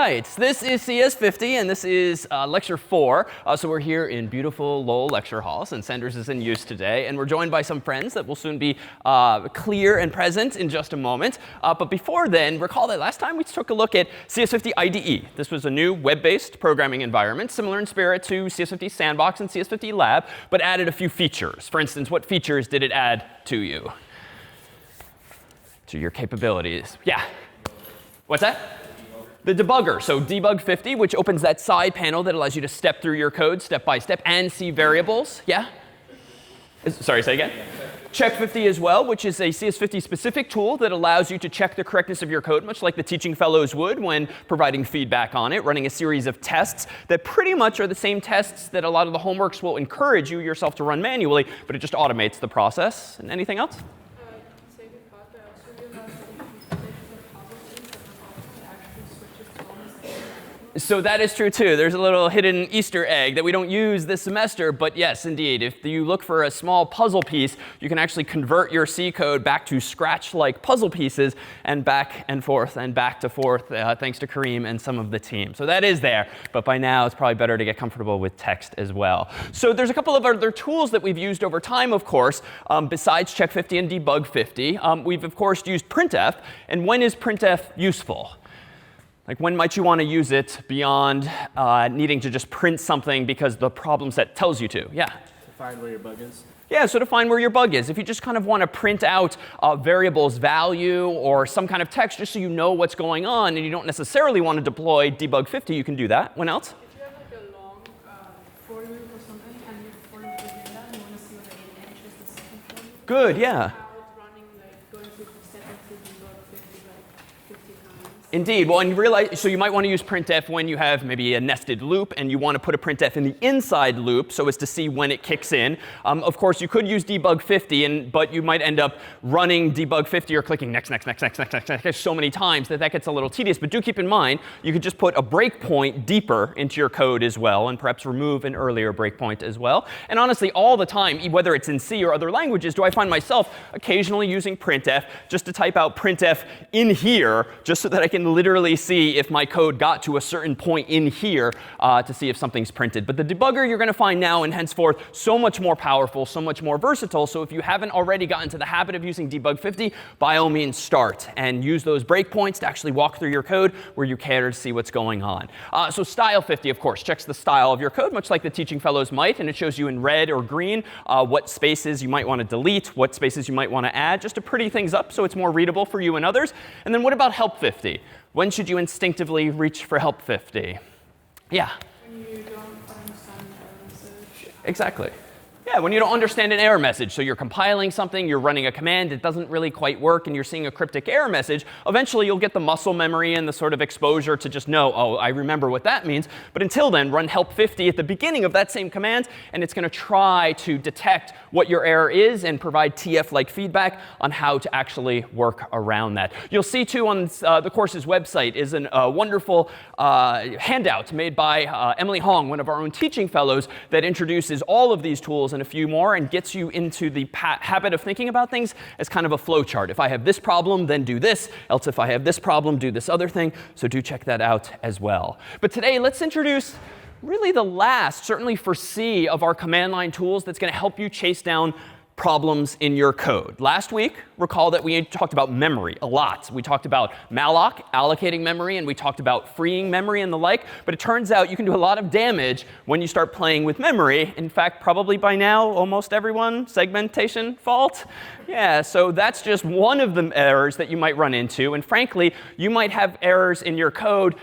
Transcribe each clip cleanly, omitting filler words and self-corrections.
right, this is CS50 and this is lecture 4. So we're here in beautiful Lowell lecture hall since Sanders is in use today. And we're joined by some friends that will soon be clear and present in just a moment. But before then, recall that last time we took a look at CS50 IDE. This was a new web-based programming environment, similar in spirit to CS50 Sandbox and CS50 Lab, but added a few features. For instance, what features did it add to you? To your capabilities. Yeah. What's that? The debugger. So debug 50, which opens that side panel that allows you to step through your code step by step and see variables. Yeah? Sorry, say again? Check 50 as well, which is a CS50 specific tool that allows you to check the correctness of your code, much like the teaching fellows would when providing feedback on it, running a series of tests that pretty much are the same tests that a lot of the homeworks will encourage you yourself to run manually, but it just automates the process. And anything else? So that is true, too. There's a little hidden Easter egg that we don't use this semester. But yes, indeed, if you look for a small puzzle piece, you can actually convert your C code back to Scratch-like puzzle pieces and back and forth and back to forth, thanks to Kareem and some of the team. So that is there. But by now, it's probably better to get comfortable with text as well. So there's a couple of other tools that we've used over time, of course, besides check 50 and debug 50. We've, of course, used printf. And when is printf useful? Like, when might you want to use it beyond needing to just print something because the problem set tells you to? Yeah? To find where your bug is. Yeah, so to find where your bug is. If you just kind of want to print out a variable's value or some kind of text just so you know what's going on and you don't necessarily want to deploy debug 50, you can do that. When else? If you have like a long for loop or something and you for loop within that, you want to see whether it enters the second for loop. Good, yeah. Indeed. Well, and realize, so you might want to use printf when you have maybe a nested loop and you want to put a printf in the inside loop so as to see when it kicks in. Of course, you could use debug 50, but you might end up running debug 50 or clicking next so many times that gets a little tedious. But do keep in mind, you could just put a breakpoint deeper into your code as well and perhaps remove an earlier breakpoint as well. And honestly, all the time, whether it's in C or other languages, do I find myself occasionally using printf just to type out printf in here just so that I can literally see if my code got to a certain point in here to see if something's printed. But the debugger you're going to find now and henceforth so much more powerful, so much more versatile. So if you haven't already gotten to the habit of using debug 50, by all means start and use those breakpoints to actually walk through your code where you care to see what's going on. So style 50, of course, checks the style of your code, much like the teaching fellows might. And it shows you in red or green what spaces you might want to delete, what spaces you might want to add, just to pretty things up so it's more readable for you and others. And then what about help 50? When should you instinctively reach for help 50? Yeah? When you don't understand the message. Exactly. Yeah, when you don't understand an error message. So you're compiling something, you're running a command, it doesn't really quite work, and you're seeing a cryptic error message. Eventually, you'll get the muscle memory and the sort of exposure to just know, oh, I remember what that means. But until then, run help 50 at the beginning of that same command, and it's going to try to detect what your error is and provide TF-like feedback on how to actually work around that. You'll see, too, on the course's website is a wonderful handout made by Emily Hong, one of our own teaching fellows, that introduces all of these tools and a few more and gets you into the habit of thinking about things as kind of a flow chart. If I have this problem, then do this. Else if I have this problem, do this other thing. So do check that out as well. But today, let's introduce really the last, certainly for C, of our command line tools that's going to help you chase down problems in your code. Last week, recall that we talked about memory a lot. We talked about malloc, allocating memory, and we talked about freeing memory and the like. But it turns out you can do a lot of damage when you start playing with memory. In fact, probably by now, almost everyone, segmentation fault. Yeah, so that's just one of the errors that you might run into. And frankly, you might have errors in your code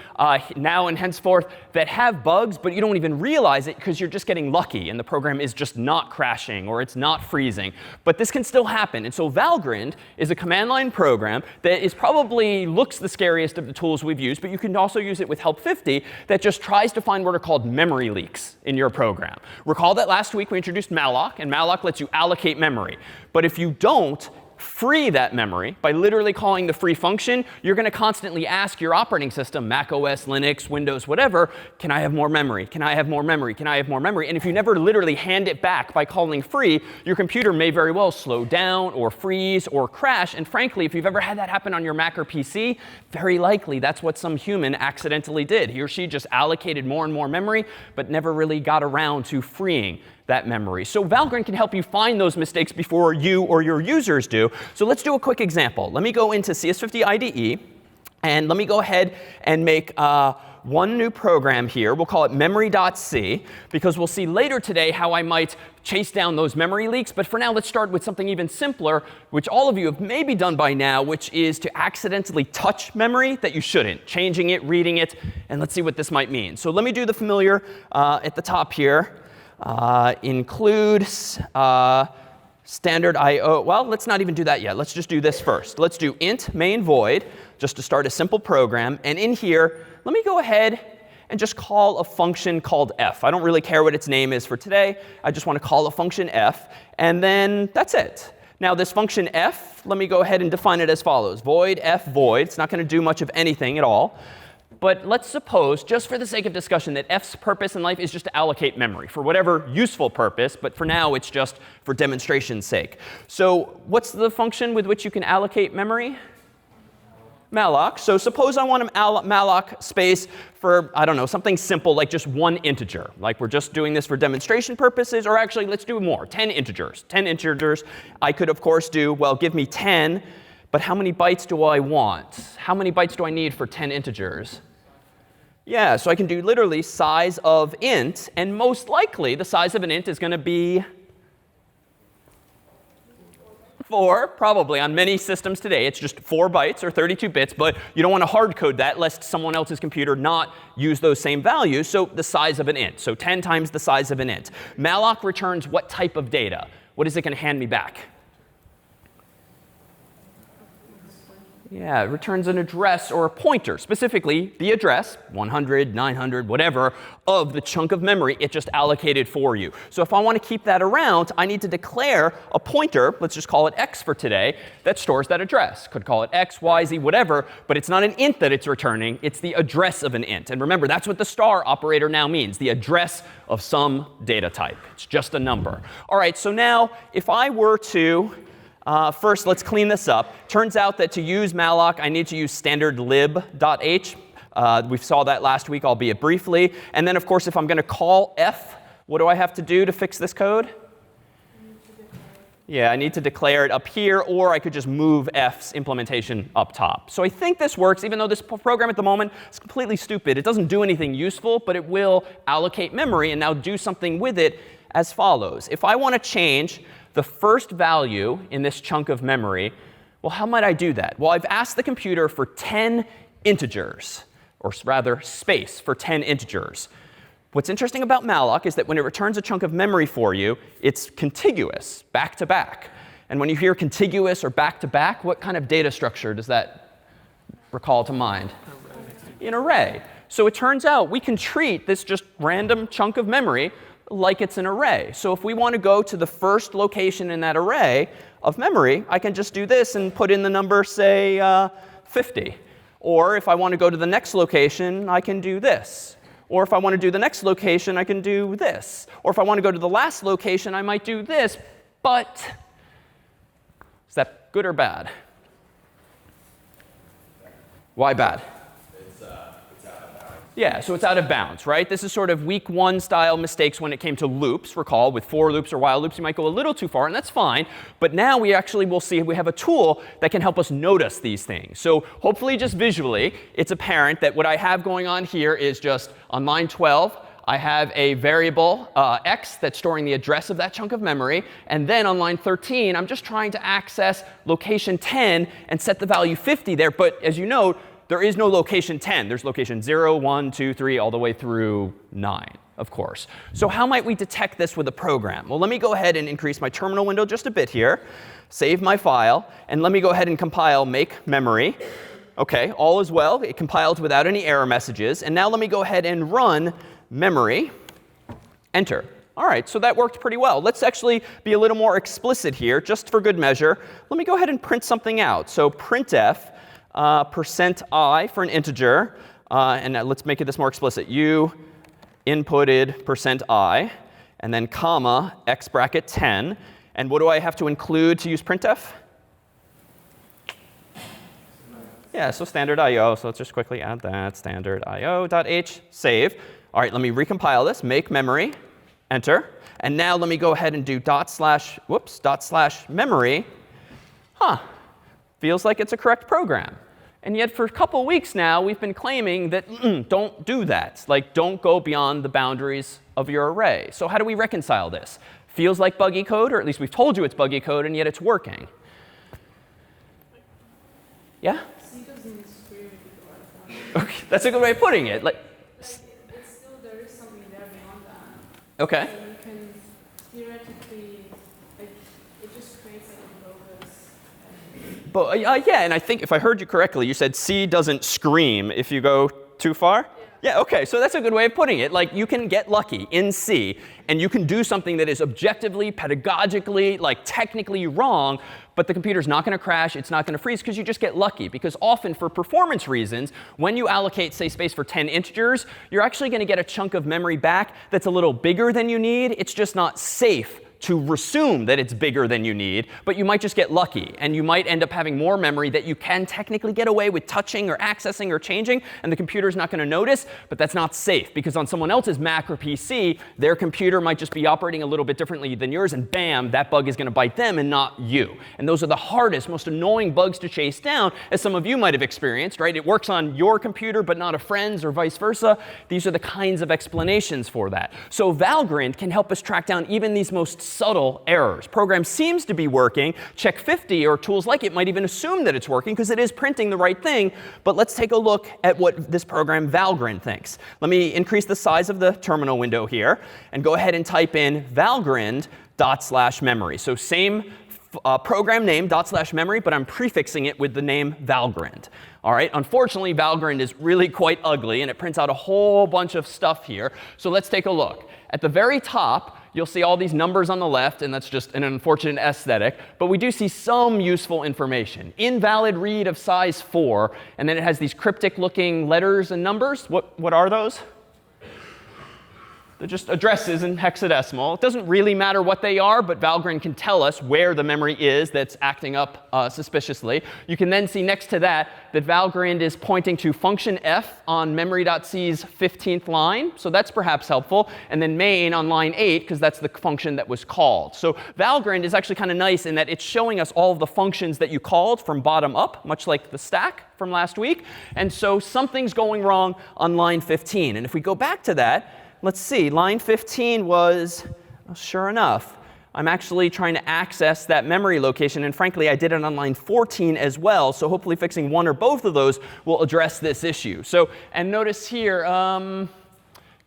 now and henceforth that have bugs, but you don't even realize it because you're just getting lucky and the program is just not crashing or it's not freezing. But this can still happen. And so Valgrind is a command line program that is probably looks the scariest of the tools we've used, but you can also use it with help 50 that just tries to find what are called memory leaks in your program. Recall that last week we introduced malloc, and malloc lets you allocate memory. But if you don't free that memory by literally calling the free function, you're going to constantly ask your operating system, Mac OS, Linux, Windows, whatever, can I have more memory? Can I have more memory? Can I have more memory? And if you never literally hand it back by calling free, your computer may very well slow down or freeze or crash. And frankly, if you've ever had that happen on your Mac or PC, very likely that's what some human accidentally did. He or she just allocated more and more memory, but never really got around to freeing that memory. So Valgrind can help you find those mistakes before you or your users do. So let's do a quick example. Let me go into CS50 IDE, and let me go ahead and make one new program here. We'll call it memory.c, because we'll see later today how I might chase down those memory leaks. But for now, let's start with something even simpler, which all of you have maybe done by now, which is to accidentally touch memory that you shouldn't, changing it, reading it. And let's see what this might mean. So let me do the familiar at the top here. Include standard IO. Well, let's not even do that yet. Let's just do this first. Let's do int main void, just to start a simple program. And in here, let me go ahead and just call a function called f. I don't really care what its name is for today. I just want to call a function f. And then that's it. Now, this function f, let me go ahead and define it as follows. Void f void. It's not going to do much of anything at all. But let's suppose, just for the sake of discussion, that f's purpose in life is just to allocate memory for whatever useful purpose. But for now, it's just for demonstration's sake. So what's the function with which you can allocate memory? Malloc. So suppose I want to malloc space for, I don't know, something simple like just one integer. Like we're just doing this for demonstration purposes. Or actually, let's do more, 10 integers. 10 integers. I could, of course, do, well, give me 10. But how many bytes do I want? How many bytes do I need for 10 integers? Yeah, so I can do literally size of int. And most likely, the size of an int is going to be 4, probably. On many systems today, it's just 4 bytes or 32 bits. But you don't want to hard code that lest someone else's computer not use those same values. So the size of an int. So 10 times the size of an int. Malloc returns what type of data? What is it going to hand me back? Yeah, it returns an address or a pointer, specifically the address, 100, 900, whatever, of the chunk of memory it just allocated for you. So if I want to keep that around, I need to declare a pointer, let's just call it x for today, that stores that address. Could call it x, y, z, whatever, but it's not an int that it's returning. It's the address of an int. And remember, that's what the star operator now means, the address of some data type. It's just a number. All right, so now if I were to first, let's clean this up. Turns out that to use malloc, I need to use standard lib.h. We saw that last week, albeit briefly. And then, of course, if I'm going to call f, what do I have to do to fix this code? Yeah, I need to declare it up here, or I could just move f's implementation up top. So I think this works, even though this program at the moment is completely stupid. It doesn't do anything useful, but it will allocate memory and now do something with it as follows. If I want to change the first value in this chunk of memory, well, how might I do that? Well, I've asked the computer for 10 integers, or rather space for 10 integers. What's interesting about malloc is that when it returns a chunk of memory for you, it's contiguous, back to back. And when you hear contiguous or back to back, what kind of data structure does that recall to mind? An array. So it turns out we can treat this just random chunk of memory like it's an array. So if we want to go to the first location in that array of memory, I can just do this and put in the number, say, 50. Or if I want to go to the next location, I can do this. Or if I want to do the next location, I can do this. Or if I want to go to the last location, I might do this. But is that good or bad? Why bad? Yeah, so it's out of bounds, right? This is sort of week 1 style mistakes when it came to loops. Recall, with for loops or while loops, you might go a little too far, and that's fine. But now we actually will see we have a tool that can help us notice these things. So hopefully just visually, it's apparent that what I have going on here is just on line 12, I have a variable x that's storing the address of that chunk of memory. And then on line 13, I'm just trying to access location 10 and set the value 50 there. But as you note, there is no location 10. There's location 0, 1, 2, 3, all the way through 9, of course. So how might we detect this with a program? Well, let me go ahead and increase my terminal window just a bit here, save my file, and let me go ahead and compile make memory. OK, all is well. It compiled without any error messages. And now let me go ahead and run memory. Enter. All right, so that worked pretty well. Let's actually be a little more explicit here, just for good measure. Let me go ahead and print something out. So printf %i for an integer. And now let's make this more explicit. You inputted %i, and then comma, x bracket 10. And what do I have to include to use printf? Yeah, so standard IO. So let's just quickly add that. Standard IO.h, save. All right, let me recompile this. Make memory, enter. And now let me go ahead and do /memory. Feels like it's a correct program. And yet for a couple weeks now, we've been claiming that don't do that. Like, don't go beyond the boundaries of your array. So how do we reconcile this? Feels like buggy code, or at least we've told you it's buggy code, and yet it's working. Yeah? C doesn't scream if you go out of bounds. Okay, that's a good way of putting it. Like, It's still, there is something there beyond that. OK. So you can theoretically, like, it just creates like a bogus. But yeah, and I think if I heard you correctly, you said C doesn't scream if you go too far? Yeah, OK, so that's a good way of putting it. Like, you can get lucky in C, and you can do something that is objectively, pedagogically, like technically wrong, but the computer's not going to crash, it's not going to freeze, because you just get lucky. Because often, for performance reasons, when you allocate, say, space for 10 integers, you're actually going to get a chunk of memory back that's a little bigger than you need. It's just not safe to assume that it's bigger than you need, but you might just get lucky. And you might end up having more memory that you can technically get away with touching or accessing or changing, and the computer's not going to notice, but that's not safe. Because on someone else's Mac or PC, their computer might just be operating a little bit differently than yours, and bam, that bug is going to bite them and not you. And those are the hardest, most annoying bugs to chase down, as some of you might have experienced, right? It works on your computer, but not a friend's, or vice versa. These are the kinds of explanations for that. So Valgrind can help us track down even these most subtle errors. Program seems to be working. Check 50 or tools like it might even assume that it's working because it is printing the right thing. But let's take a look at what this program Valgrind thinks. Let me increase the size of the terminal window here and go ahead and type in valgrind./memory. So same program name ./memory, but I'm prefixing it with the name Valgrind. All right, unfortunately, Valgrind is really quite ugly, and it prints out a whole bunch of stuff here. So let's take a look. At the very top, you'll see all these numbers on the left, and that's just an unfortunate aesthetic. But we do see some useful information. Invalid read of size 4, and then it has these cryptic-looking letters and numbers. What are those? They're just addresses in hexadecimal. It doesn't really matter what they are, but Valgrind can tell us where the memory is that's acting up suspiciously. You can then see next to that Valgrind is pointing to function f on memory.c's 15th line. So that's perhaps helpful. And then main on line 8, because that's the function that was called. So Valgrind is actually kind of nice in that it's showing us all of the functions that you called from bottom up, much like the stack from last week. And so something's going wrong on line 15. And if we go back to that, let's see, line 15 was, well, sure enough, I'm actually trying to access that memory location. And frankly, I did it on line 14 as well. So hopefully fixing one or both of those will address this issue. So, and notice here,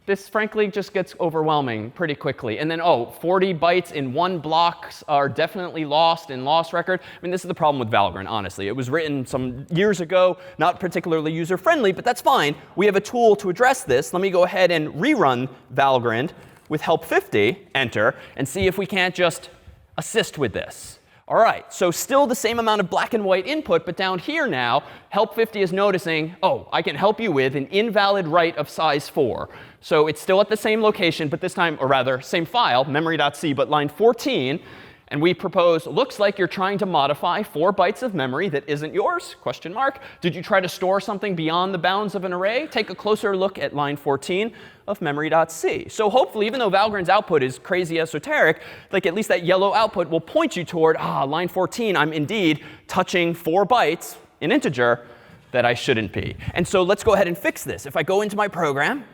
this frankly just gets overwhelming pretty quickly. And then, 40 bytes in one block are definitely lost in loss record. I mean, this is the problem with Valgrind, honestly. It was written some years ago, not particularly user-friendly, but that's fine. We have a tool to address this. Let me go ahead and rerun Valgrind with help 50, enter, and see if we can't just assist with this. All right, so still the same amount of black and white input, but down here now, help 50 is noticing, I can help you with an invalid write of size 4. So it's still at the same location, but this time, or rather, same file, memory.c, but line 14. And we propose, looks like you're trying to modify 4 bytes of memory that isn't yours, question mark. Did you try to store something beyond the bounds of an array? Take a closer look at line 14 of memory.c. So hopefully, even though Valgrind's output is crazy esoteric, like at least that yellow output will point you toward, line 14, I'm indeed touching 4 bytes in integer that I shouldn't be. And so let's go ahead and fix this. If I go into my program,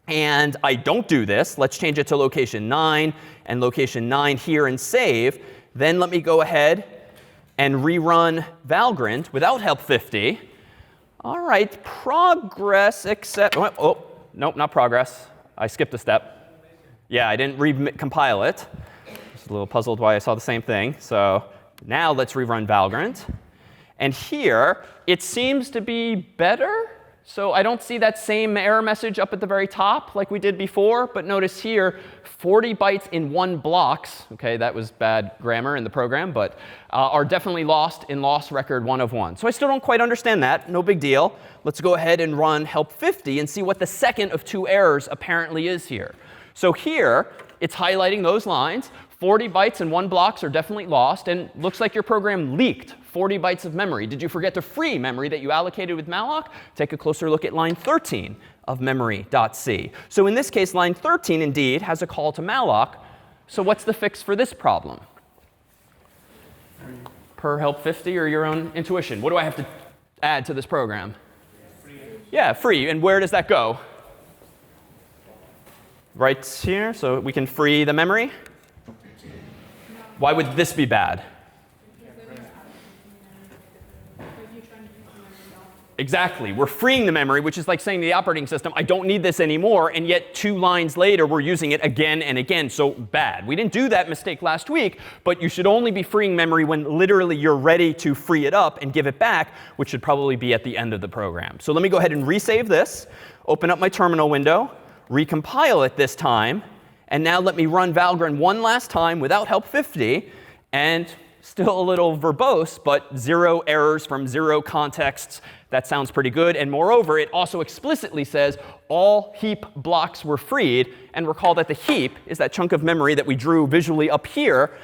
and I don't do this, let's change it to location 9 and location 9 here and save. Then let me go ahead and rerun Valgrind without help 50. All right, progress except, nope, not progress. I skipped a step. Yeah, I didn't recompile it. Just a little puzzled why I saw the same thing. So now let's rerun Valgrind. And here, it seems to be better. So I don't see that same error message up at the very top like we did before. But notice here, 40 bytes in one blocks. OK, that was bad grammar in the program, but are definitely lost in loss record 1 of 1. So I still don't quite understand that. No big deal. Let's go ahead and run help 50 and see what the second of 2 errors apparently is here. So here, it's highlighting those lines. 40 bytes in one blocks are definitely lost. And looks like your program leaked 40 bytes of memory. Did you forget to free memory that you allocated with malloc? Take a closer look at line 13 of memory.c. So in this case, line 13 indeed has a call to malloc. So what's the fix for this problem? Per help 50 or your own intuition? What do I have to add to this program? Yeah, free. And where does that go? Right here. So we can free the memory. Why would this be bad? Exactly. We're freeing the memory, which is like saying to the operating system, I don't need this anymore. And yet 2 lines later, we're using it again and again. So bad. We didn't do that mistake last week. But you should only be freeing memory when literally you're ready to free it up and give it back, which should probably be at the end of the program. So let me go ahead and resave this, open up my terminal window, recompile it this time. And now let me run Valgrind one last time without help 50. And still a little verbose, but 0 errors from 0 contexts. That sounds pretty good. And moreover, it also explicitly says all heap blocks were freed. And recall that the heap is that chunk of memory that we drew visually up here,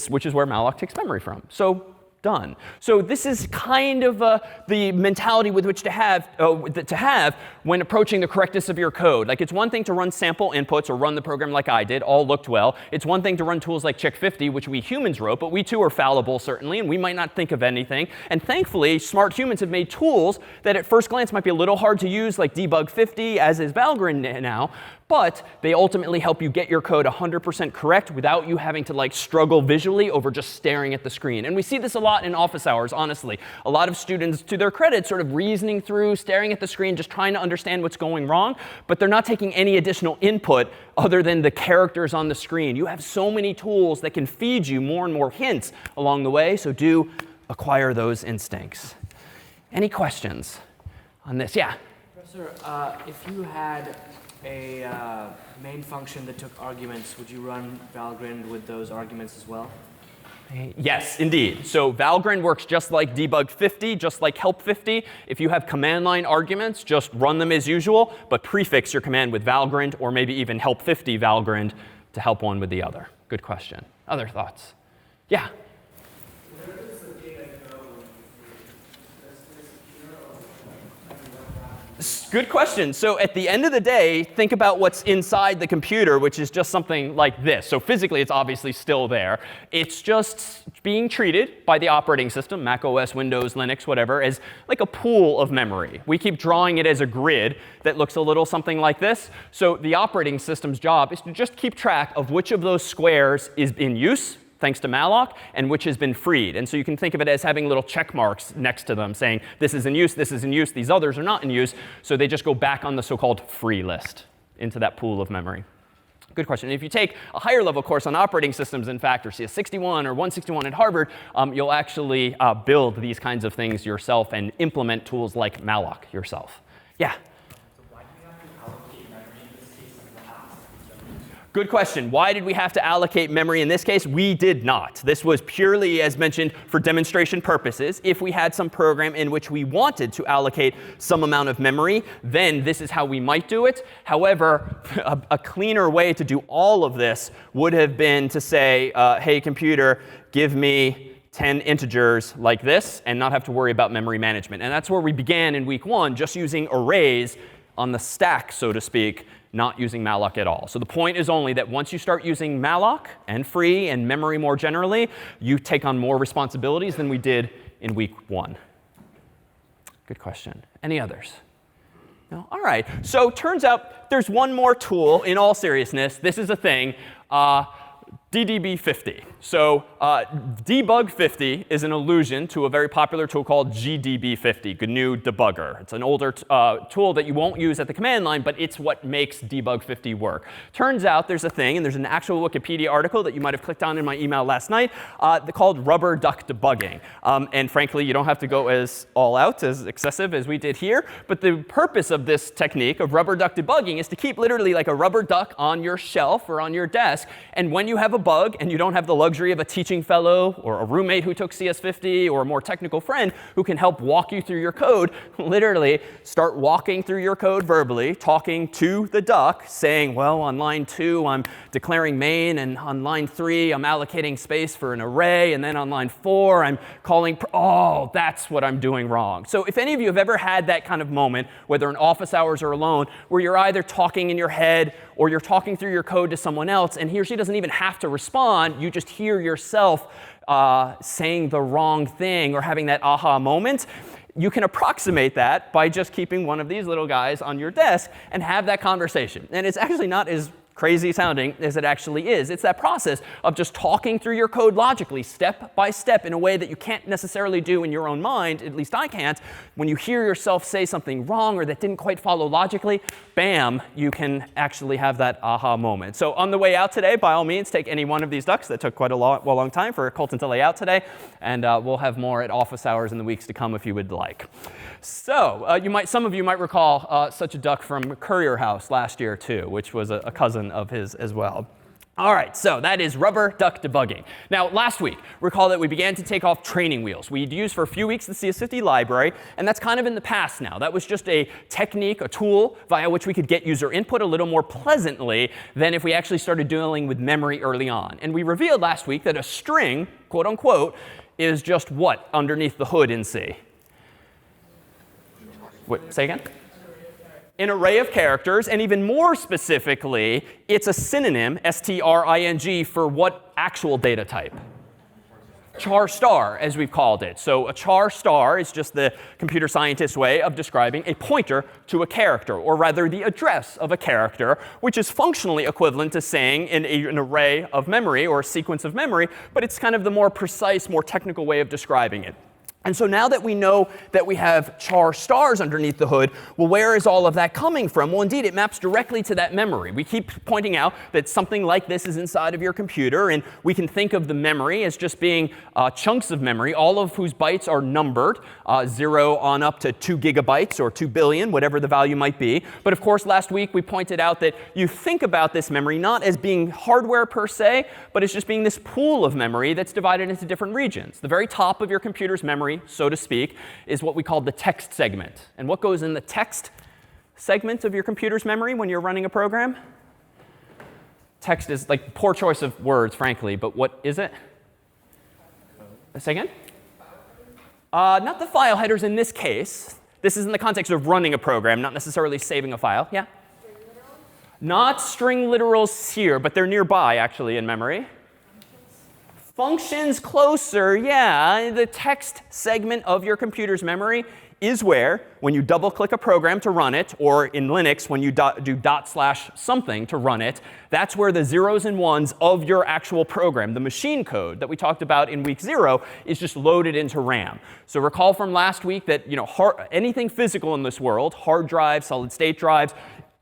which is where malloc takes memory from. So done. So this is kind of the mentality with which to have when approaching the correctness of your code. Like it's one thing to run sample inputs or run the program like I did, all looked well. It's one thing to run tools like check 50, which we humans wrote, but we too are fallible certainly, and we might not think of anything. And thankfully, smart humans have made tools that at first glance might be a little hard to use, like debug 50, as is Valgrind now. But they ultimately help you get your code 100% correct without you having to like struggle visually over just staring at the screen. And we see this a lot in office hours, honestly. A lot of students, to their credit, sort of reasoning through, staring at the screen, just trying to understand what's going wrong. But they're not taking any additional input other than the characters on the screen. You have so many tools that can feed you more and more hints along the way. So do acquire those instincts. Any questions on this? Yeah? Professor, if you had a main function that took arguments, would you run Valgrind with those arguments as well? Yes, indeed. So Valgrind works just like debug 50, just like help 50. If you have command line arguments, just run them as usual, but prefix your command with Valgrind or maybe even help 50 Valgrind to help one with the other. Good question. Other thoughts? Yeah? Where does the data go? Good question. So at the end of the day, think about what's inside the computer, which is just something like this. So physically, it's obviously still there. It's just being treated by the operating system, Mac OS, Windows, Linux, whatever, as like a pool of memory. We keep drawing it as a grid that looks a little something like this. So the operating system's job is to just keep track of which of those squares is in use, thanks to malloc, and which has been freed. And so you can think of it as having little check marks next to them saying, this is in use, this is in use, these others are not in use. So they just go back on the so-called free list into that pool of memory. Good question. If you take a higher level course on operating systems, in fact, or CS51 or 161 at Harvard, you'll actually build these kinds of things yourself and implement tools like malloc yourself. Yeah? Good question. Why did we have to allocate memory in this case? We did not. This was purely, as mentioned, for demonstration purposes. If we had some program in which we wanted to allocate some amount of memory, then this is how we might do it. However, a cleaner way to do all of this would have been to say, hey, computer, give me 10 integers like this and not have to worry about memory management. And that's where we began in week 1, just using arrays on the stack, so to speak, not using malloc at all. So the point is only that once you start using malloc and free and memory more generally, you take on more responsibilities than we did in week 1. Good question. Any others? No? All right. So turns out there's one more tool in all seriousness. This is a thing. DDB50. So debug 50 is an allusion to a very popular tool called GDB50, GNU Debugger. It's an older tool that you won't use at the command line, but it's what makes debug 50 work. Turns out there's a thing, and there's an actual Wikipedia article that you might have clicked on in my email last night called rubber duck debugging. And frankly, you don't have to go as all out, as excessive as we did here. But the purpose of this technique of rubber duck debugging is to keep literally like a rubber duck on your shelf or on your desk. And when you have a bug and you don't have the luxury of a teaching fellow or a roommate who took CS50 or a more technical friend who can help walk you through your code, literally start walking through your code verbally, talking to the duck, saying, well, on line 2, I'm declaring main, and on line 3, I'm allocating space for an array, and then on line 4, I'm calling, oh, that's what I'm doing wrong. So if any of you have ever had that kind of moment, whether in office hours or alone, where you're either talking in your head or you're talking through your code to someone else, and he or she doesn't even have to respond, you just hear yourself saying the wrong thing or having that aha moment, you can approximate that by just keeping one of these little guys on your desk and have that conversation. And it's actually not as crazy sounding as it actually is. It's that process of just talking through your code logically, step by step, in a way that you can't necessarily do in your own mind, at least I can't. When you hear yourself say something wrong or that didn't quite follow logically, bam, you can actually have that aha moment. So on the way out today, by all means, take any one of these ducks. That took quite a long time for Colton to lay out today. And we'll have more at office hours in the weeks to come if you would like. So some of you might recall such a duck from Courier House last year, too, which was a cousin of his as well. All right, so that is rubber duck debugging. Now, last week, recall that we began to take off training wheels. We'd used for a few weeks the CS50 library, and that's kind of in the past now. That was just a technique, a tool, via which we could get user input a little more pleasantly than if we actually started dealing with memory early on. And we revealed last week that a string, quote unquote, is just what underneath the hood in C? Wait, say again? An array of characters, and even more specifically, it's a synonym, string, for what actual data type? Char star, as we've called it. So a char star is just the computer scientist way of describing a pointer to a character, or rather the address of a character, which is functionally equivalent to saying an array of memory or a sequence of memory, but it's kind of the more precise, more technical way of describing it. And so now that we know that we have char stars underneath the hood, well, where is all of that coming from? Well, indeed, it maps directly to that memory. We keep pointing out that something like this is inside of your computer, and we can think of the memory as just being chunks of memory, all of whose bytes are numbered, 0 on up to 2 gigabytes or 2 billion, whatever the value might be. But of course, last week we pointed out that you think about this memory not as being hardware per se, but as just being this pool of memory that's divided into different regions. The very top of your computer's memory, so to speak, is what we call the text segment. And what goes in the text segment of your computer's memory when you're running a program? Text is like poor choice of words, frankly, but what is it? Say again? Not the file headers in this case. This is in the context of running a program, not necessarily saving a file. Yeah? Not string literals here, but they're nearby, actually, in memory. Functions closer, yeah. The text segment of your computer's memory is where, when you double click a program to run it, or in Linux, when you do /something to run it, that's where the zeros and ones of your actual program, the machine code that we talked about in week 0, is just loaded into RAM. So recall from last week that anything physical in this world, hard drives, solid state drives,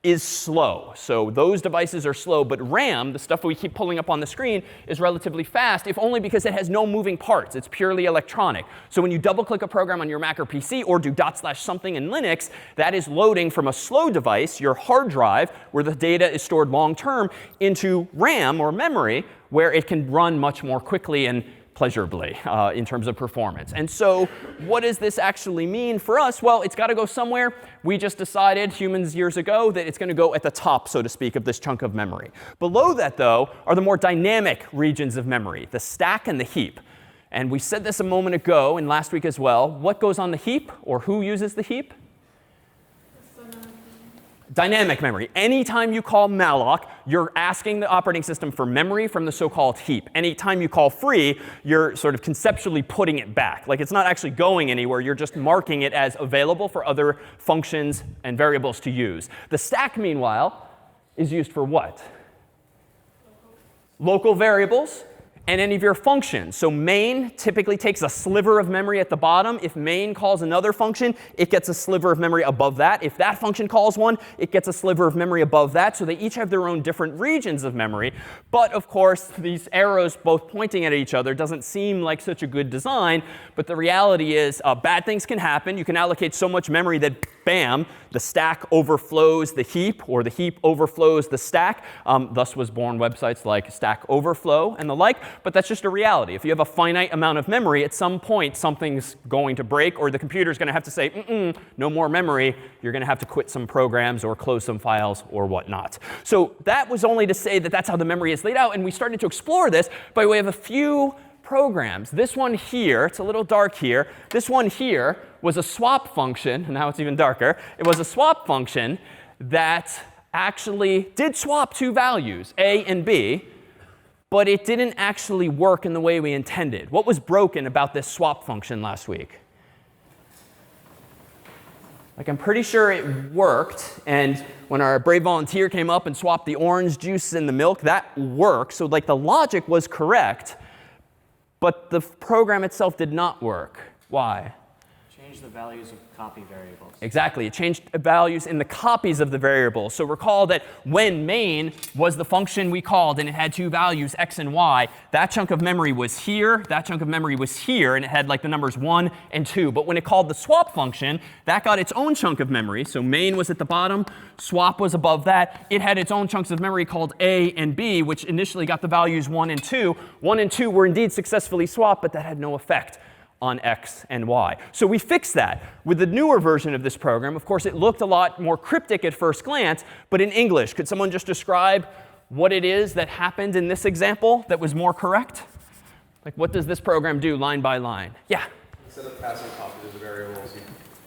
is slow. So those devices are slow, but RAM, the stuff we keep pulling up on the screen, is relatively fast, if only because it has no moving parts. It's purely electronic. So when you double click a program on your Mac or PC or do /something in Linux, that is loading from a slow device, your hard drive, where the data is stored long term, into RAM or memory, where it can run much more quickly and pleasurably in terms of performance. And so what does this actually mean for us? Well, it's got to go somewhere. We just decided, humans years ago, that it's going to go at the top, so to speak, of this chunk of memory. Below that, though, are the more dynamic regions of memory, the stack and the heap. And we said this a moment ago and last week as well. What goes on the heap, or who uses the heap? Dynamic memory. Anytime you call malloc, you're asking the operating system for memory from the so-called heap. Anytime you call free, you're sort of conceptually putting it back. Like it's not actually going anywhere. You're just marking it as available for other functions and variables to use. The stack, meanwhile, is used for what? local variables, and any of your functions. So main typically takes a sliver of memory at the bottom. If main calls another function, it gets a sliver of memory above that. If that function calls one, it gets a sliver of memory above that. So they each have their own different regions of memory. But of course, these arrows both pointing at each other doesn't seem like such a good design. But the reality is bad things can happen. You can allocate so much memory that, bam, the stack overflows the heap, or the heap overflows the stack. Thus was born websites like Stack Overflow and the like. But that's just a reality. If you have a finite amount of memory, at some point something's going to break, or the computer's going to have to say, no more memory. You're going to have to quit some programs or close some files or whatnot. So that was only to say that that's how the memory is laid out. And we started to explore this by way of a few programs. This one here, it's a little dark here. This one here was a swap function. And now it's even darker. It was a swap function that actually did swap two values, A and B. But it didn't actually work in the way we intended. What was broken about this swap function last week? Like, I'm pretty sure it worked. And when our brave volunteer came up and swapped the orange juice and the milk, that worked. So like the logic was correct. But the program itself did not work. Why? Change the values of copy variables. Exactly. It changed values in the copies of the variable. So recall that when main was the function we called and it had two values, x and y, that chunk of memory was here, that chunk of memory was here, and it had like the numbers 1 and 2. But when it called the swap function, that got its own chunk of memory. So main was at the bottom, swap was above that. It had its own chunks of memory called a and b, which initially got the values 1 and 2. 1 and 2 were indeed successfully swapped, but that had no effect on x and y. So we fixed that with the newer version of this program. Of course, it looked a lot more cryptic at first glance, but in English, could someone just describe what it is that happened in this example that was more correct? Like, what does this program do line by line? Yeah? Instead of passing copies of the variables, you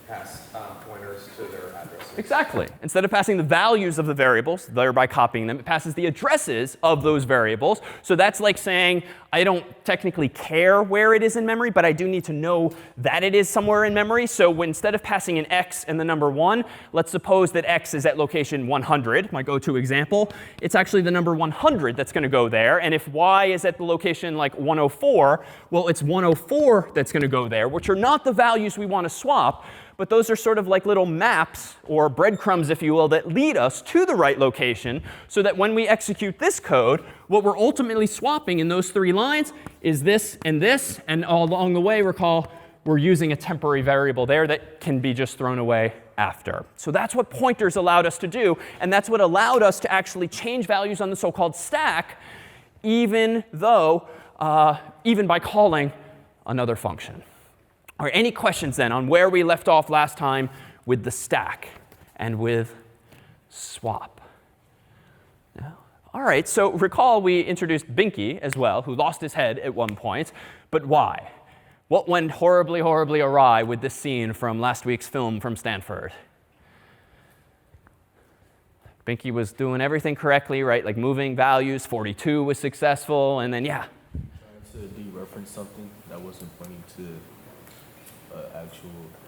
pass pointers to their addresses. Exactly. Instead of passing the values of the variables, thereby copying them, it passes the addresses of those variables. So that's like saying, I don't technically care where it is in memory, but I do need to know that it is somewhere in memory. So instead of passing an x and the number 1, let's suppose that x is at location 100, my go-to example. It's actually the number 100 that's going to go there. And if y is at the location like 104, well, it's 104 that's going to go there, which are not the values we want to swap. But those are sort of like little maps, or breadcrumbs, if you will, that lead us to the right location, so that when we execute this code, what we're ultimately swapping in those 3 lines is this, and all along the way, recall, we're using a temporary variable there that can be just thrown away after. So that's what pointers allowed us to do, and that's what allowed us to actually change values on the so-called stack, even by calling another function. All right, any questions then on where we left off last time with the stack and with swap? No? All right, so recall we introduced Binky as well, who lost his head at one point. But why? What went horribly, horribly awry with this scene from last week's film from Stanford? Binky was doing everything correctly, right? Like moving values, 42 was successful, and then, yeah. Trying to dereference something that wasn't pointing to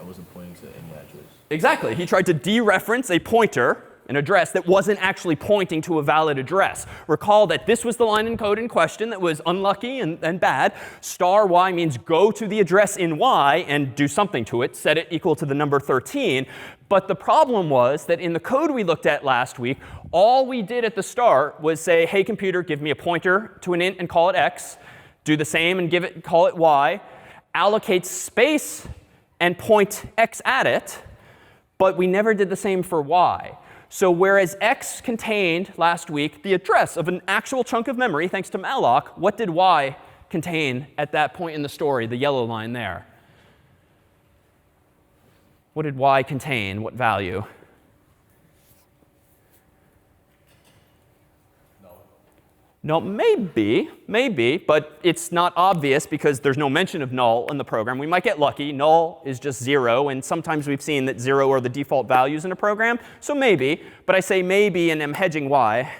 I wasn't pointing to any address. Exactly. He tried to dereference a pointer, an address that wasn't actually pointing to a valid address. Recall that this was the line in code in question that was unlucky and bad. Star y means go to the address in y and do something to it, set it equal to the number 13. But the problem was that in the code we looked at last week, all we did at the start was say, hey, computer, give me a pointer to an int and call it x. Do the same and call it y. Allocate space and point x at it, but we never did the same for y. So whereas x contained, last week, the address of an actual chunk of memory, thanks to malloc, what did y contain at that point in the story, the yellow line there? What did y contain? What value? No, maybe, but it's not obvious because there's no mention of null in the program. We might get lucky. Null is just 0, and sometimes we've seen that 0 are the default values in a program. So maybe, but I say maybe and I'm hedging why.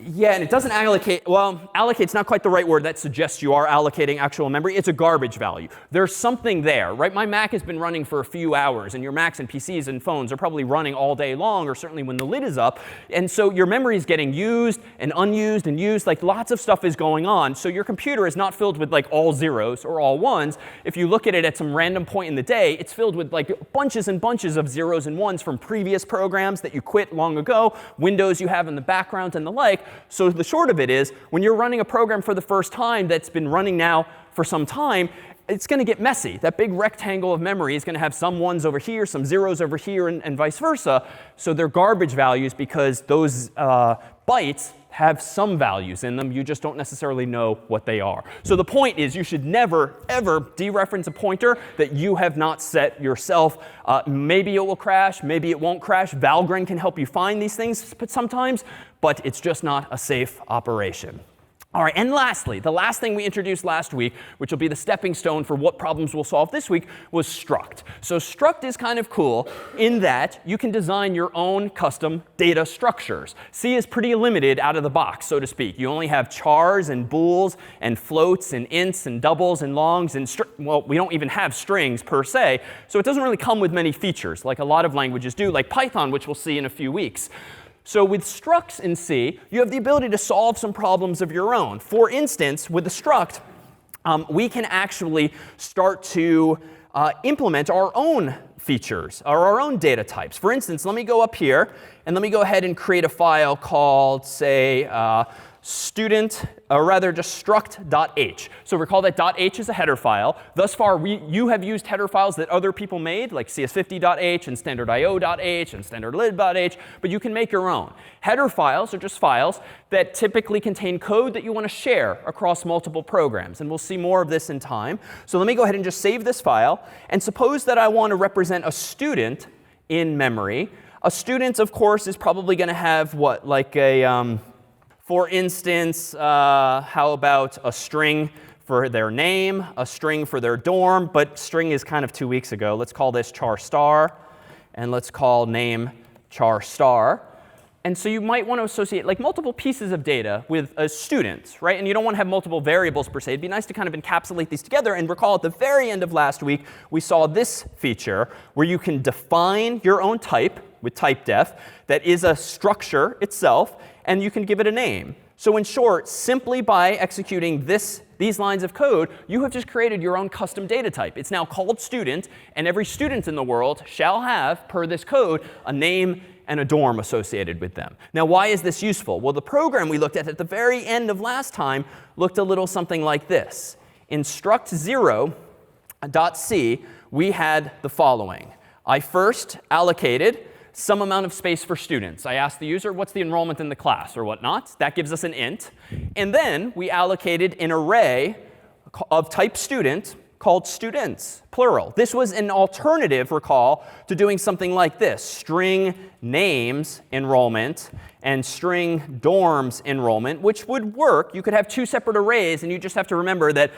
Yeah, and it doesn't allocate. Well, allocate's not quite the right word. That suggests you are allocating actual memory. It's a garbage value. There's something there, right? My Mac has been running for a few hours, and your Macs and PCs and phones are probably running all day long, or certainly when the lid is up. And so your memory is getting used and unused and used. Like lots of stuff is going on. So your computer is not filled with like all zeros or all ones. If you look at it at some random point in the day, it's filled with like bunches and bunches of zeros and ones from previous programs that you quit long ago, windows you have in the background and the like. So the short of it is, when you're running a program for the first time that's been running now for some time, it's going to get messy. That big rectangle of memory is going to have some ones over here, some zeros over here, and vice versa. So they're garbage values because those bytes have some values in them. You just don't necessarily know what they are. So the point is, you should never, ever dereference a pointer that you have not set yourself. Maybe it will crash. Maybe it won't crash. Valgrind can help you find these things sometimes, but it's just not a safe operation. All right, and lastly, the last thing we introduced last week, which will be the stepping stone for what problems we'll solve this week, was struct. So struct is kind of cool in that you can design your own custom data structures. C is pretty limited out of the box, so to speak. You only have chars and bools and floats and ints and doubles and longs and well, we don't even have strings per se, so it doesn't really come with many features like a lot of languages do, like Python, which we'll see in a few weeks. So with structs in C, you have the ability to solve some problems of your own. For instance, with the struct, we can actually start to implement our own features or our own data types. For instance, let me go up here and let me go ahead and create a file called, say, student, or rather just struct.h. So recall that .h is a header file. Thus far, you have used header files that other people made, like CS50.h and standardIO.h and standardlib.h, but you can make your own. Header files are just files that typically contain code that you want to share across multiple programs. And we'll see more of this in time. So let me go ahead and just save this file. And suppose that I want to represent a student in memory. A student, of course, is probably going to have what, like a for instance, how about a string for their name, a string for their dorm, but string is kind of 2 weeks ago. Let's call this char star, and let's call name char star. And so you might want to associate like multiple pieces of data with a student, right? And you don't want to have multiple variables per se. It'd be nice to kind of encapsulate these together. And recall at the very end of last week, we saw this feature where you can define your own type with typedef that is a structure itself, and you can give it a name. So in short, simply by executing these lines of code, you have just created your own custom data type. It's now called student, and every student in the world shall have, per this code, a name and a dorm associated with them. Now, why is this useful? Well, the program we looked at the very end of last time looked a little something like this. In struct0.c, we had the following. I first allocated some amount of space for students. I asked the user, what's the enrollment in the class or whatnot? That gives us an int. And then we allocated an array of type student called students, plural. This was an alternative, recall, to doing something like this. String names enrollment and string dorms enrollment, which would work. You could have two separate arrays, and you just have to remember that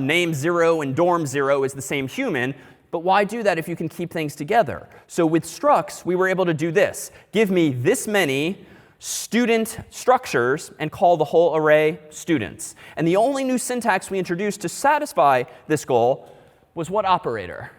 name 0 and dorm 0 is the same human. But why do that if you can keep things together? So with structs, we were able to do this. Give me this many student structures and call the whole array students. And the only new syntax we introduced to satisfy this goal was what operator?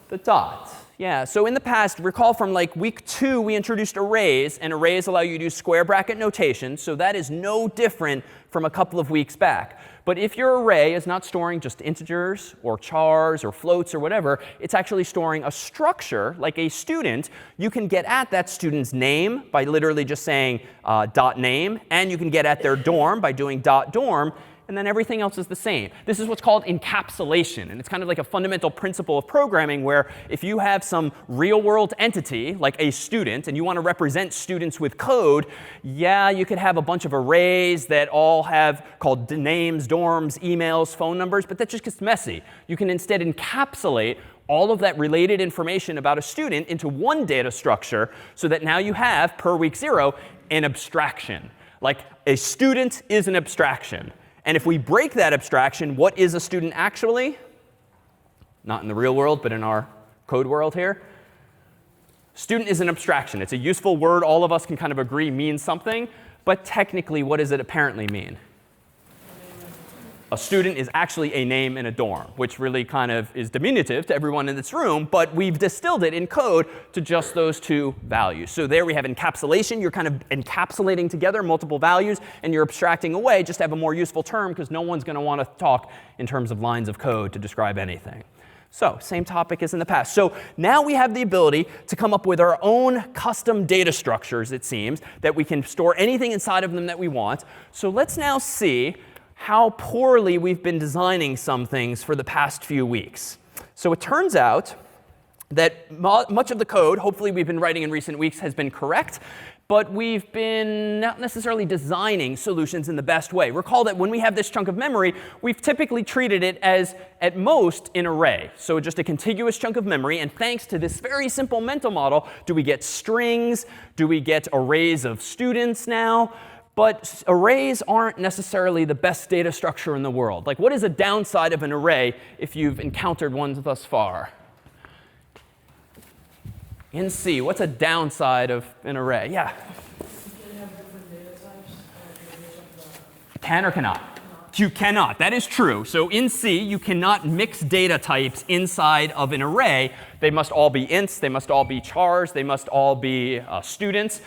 The dot. Yeah, so in the past, recall from like week 2, we introduced arrays, and arrays allow you to use square bracket notation. So that is no different from a couple of weeks back. But if your array is not storing just integers or chars or floats or whatever, it's actually storing a structure like a student. You can get at that student's name by literally just saying dot name, and you can get at their dorm by doing dot dorm. And then everything else is the same. This is what's called encapsulation. And it's kind of like a fundamental principle of programming where if you have some real world entity, like a student, and you want to represent students with code, yeah, you could have a bunch of arrays that all have called names, dorms, emails, phone numbers, but that just gets messy. You can instead encapsulate all of that related information about a student into one data structure so that now you have, per week 0, an abstraction. Like a student is an abstraction. And if we break that abstraction, what is a student actually? Not in the real world, but in our code world here. Student is an abstraction. It's a useful word all of us can kind of agree means something. But technically, what does it apparently mean? A student is actually a name in a dorm, which really kind of is diminutive to everyone in this room. But we've distilled it in code to just those two values. So there we have encapsulation. You're kind of encapsulating together multiple values, and you're abstracting away just to have a more useful term, because no one's going to want to talk in terms of lines of code to describe anything. So same topic as in the past. So now we have the ability to come up with our own custom data structures, it seems, that we can store anything inside of them that we want. So let's now see how poorly we've been designing some things for the past few weeks. So it turns out that much of the code, hopefully we've been writing in recent weeks, has been correct. But we've been not necessarily designing solutions in the best way. Recall that when we have this chunk of memory, we've typically treated it as, at most, an array. So just a contiguous chunk of memory. And thanks to this very simple mental model, do we get strings? Do we get arrays of students now? But arrays aren't necessarily the best data structure in the world. Like, what is a downside of an array if you've encountered one thus far? In C, what's a downside of an array? Yeah? Can or cannot? You cannot. That is true. So in C, you cannot mix data types inside of an array. They must all be ints. They must all be chars. They must all be students.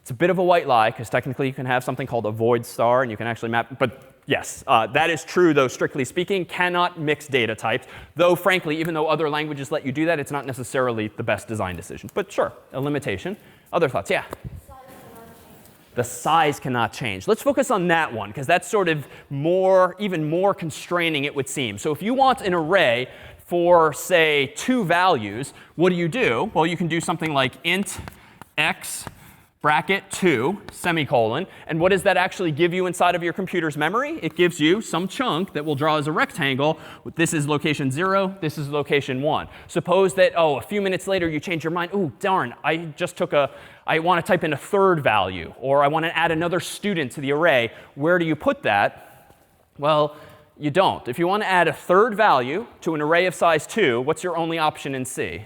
It's a bit of a white lie, because technically you can have something called a void star, and you can actually map. But yes, that is true, though, strictly speaking. Cannot mix data types. Though, frankly, even though other languages let you do that, it's not necessarily the best design decision. But sure, a limitation. Other thoughts? Yeah? The size cannot change. Let's focus on that one, because that's sort of even more constraining, it would seem. So if you want an array for, say, 2 values, what do? Well, you can do something like int x bracket 2, semicolon. And what does that actually give you inside of your computer's memory? It gives you some chunk that we'll draw as a rectangle. This is location 0. This is location 1. Suppose that, a few minutes later you change your mind. Oh, darn, I want to type in a 3rd value. Or I want to add another student to the array. Where do you put that? Well, you don't. If you want to add a 3rd value to an array of size 2, what's your only option in C?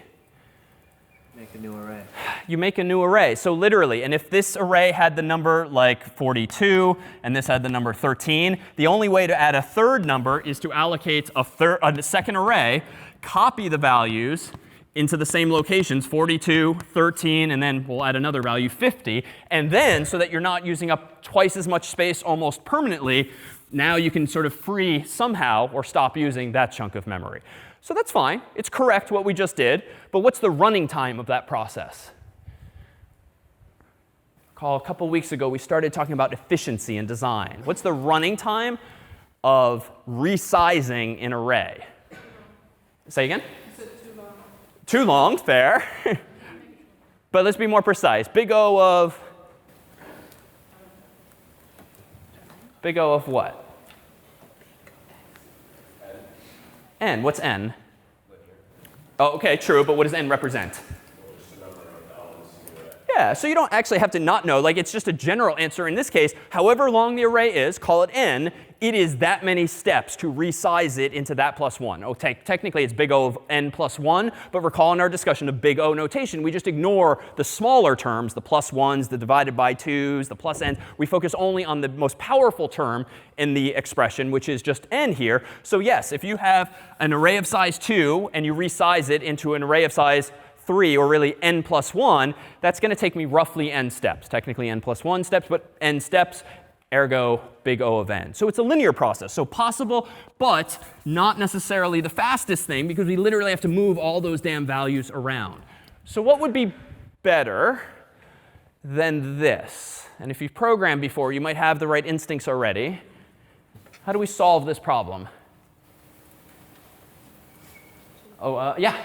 Make a new array. You make a new array. So literally, and if this array had the number like 42 and this had the number 13, the only way to add a 3rd number is to allocate a 2nd array, copy the values into the same locations, 42, 13, and then we'll add another value, 50. And then, so that you're not using up twice as much space almost permanently, now you can sort of free somehow or stop using that chunk of memory. So that's fine. It's correct what we just did. But what's the running time of that process? A couple weeks ago, we started talking about efficiency in design. What's the running time of resizing an array? Say again? Too long, fair. But let's be more precise. Big O of what? N. What's N? Oh, OK, true. But what does N represent? Yeah, so you don't actually have to not know. Like, it's just a general answer in this case. However long the array is, call it N, it is that many steps to resize it into that plus 1. Oh, technically, it's big O of N plus 1. But recall in our discussion of big O notation, we just ignore the smaller terms, the plus 1s, the divided by 2s, the plus n's. We focus only on the most powerful term in the expression, which is just N here. So yes, if you have an array of size 2 and you resize it into an array of size 3, or really n plus 1, that's going to take me roughly n steps. Technically n plus 1 steps, but n steps, ergo big O of n. So it's a linear process. So possible, but not necessarily the fastest thing, because we literally have to move all those damn values around. So what would be better than this? And if you've programmed before, you might have the right instincts already. How do we solve this problem? Yeah?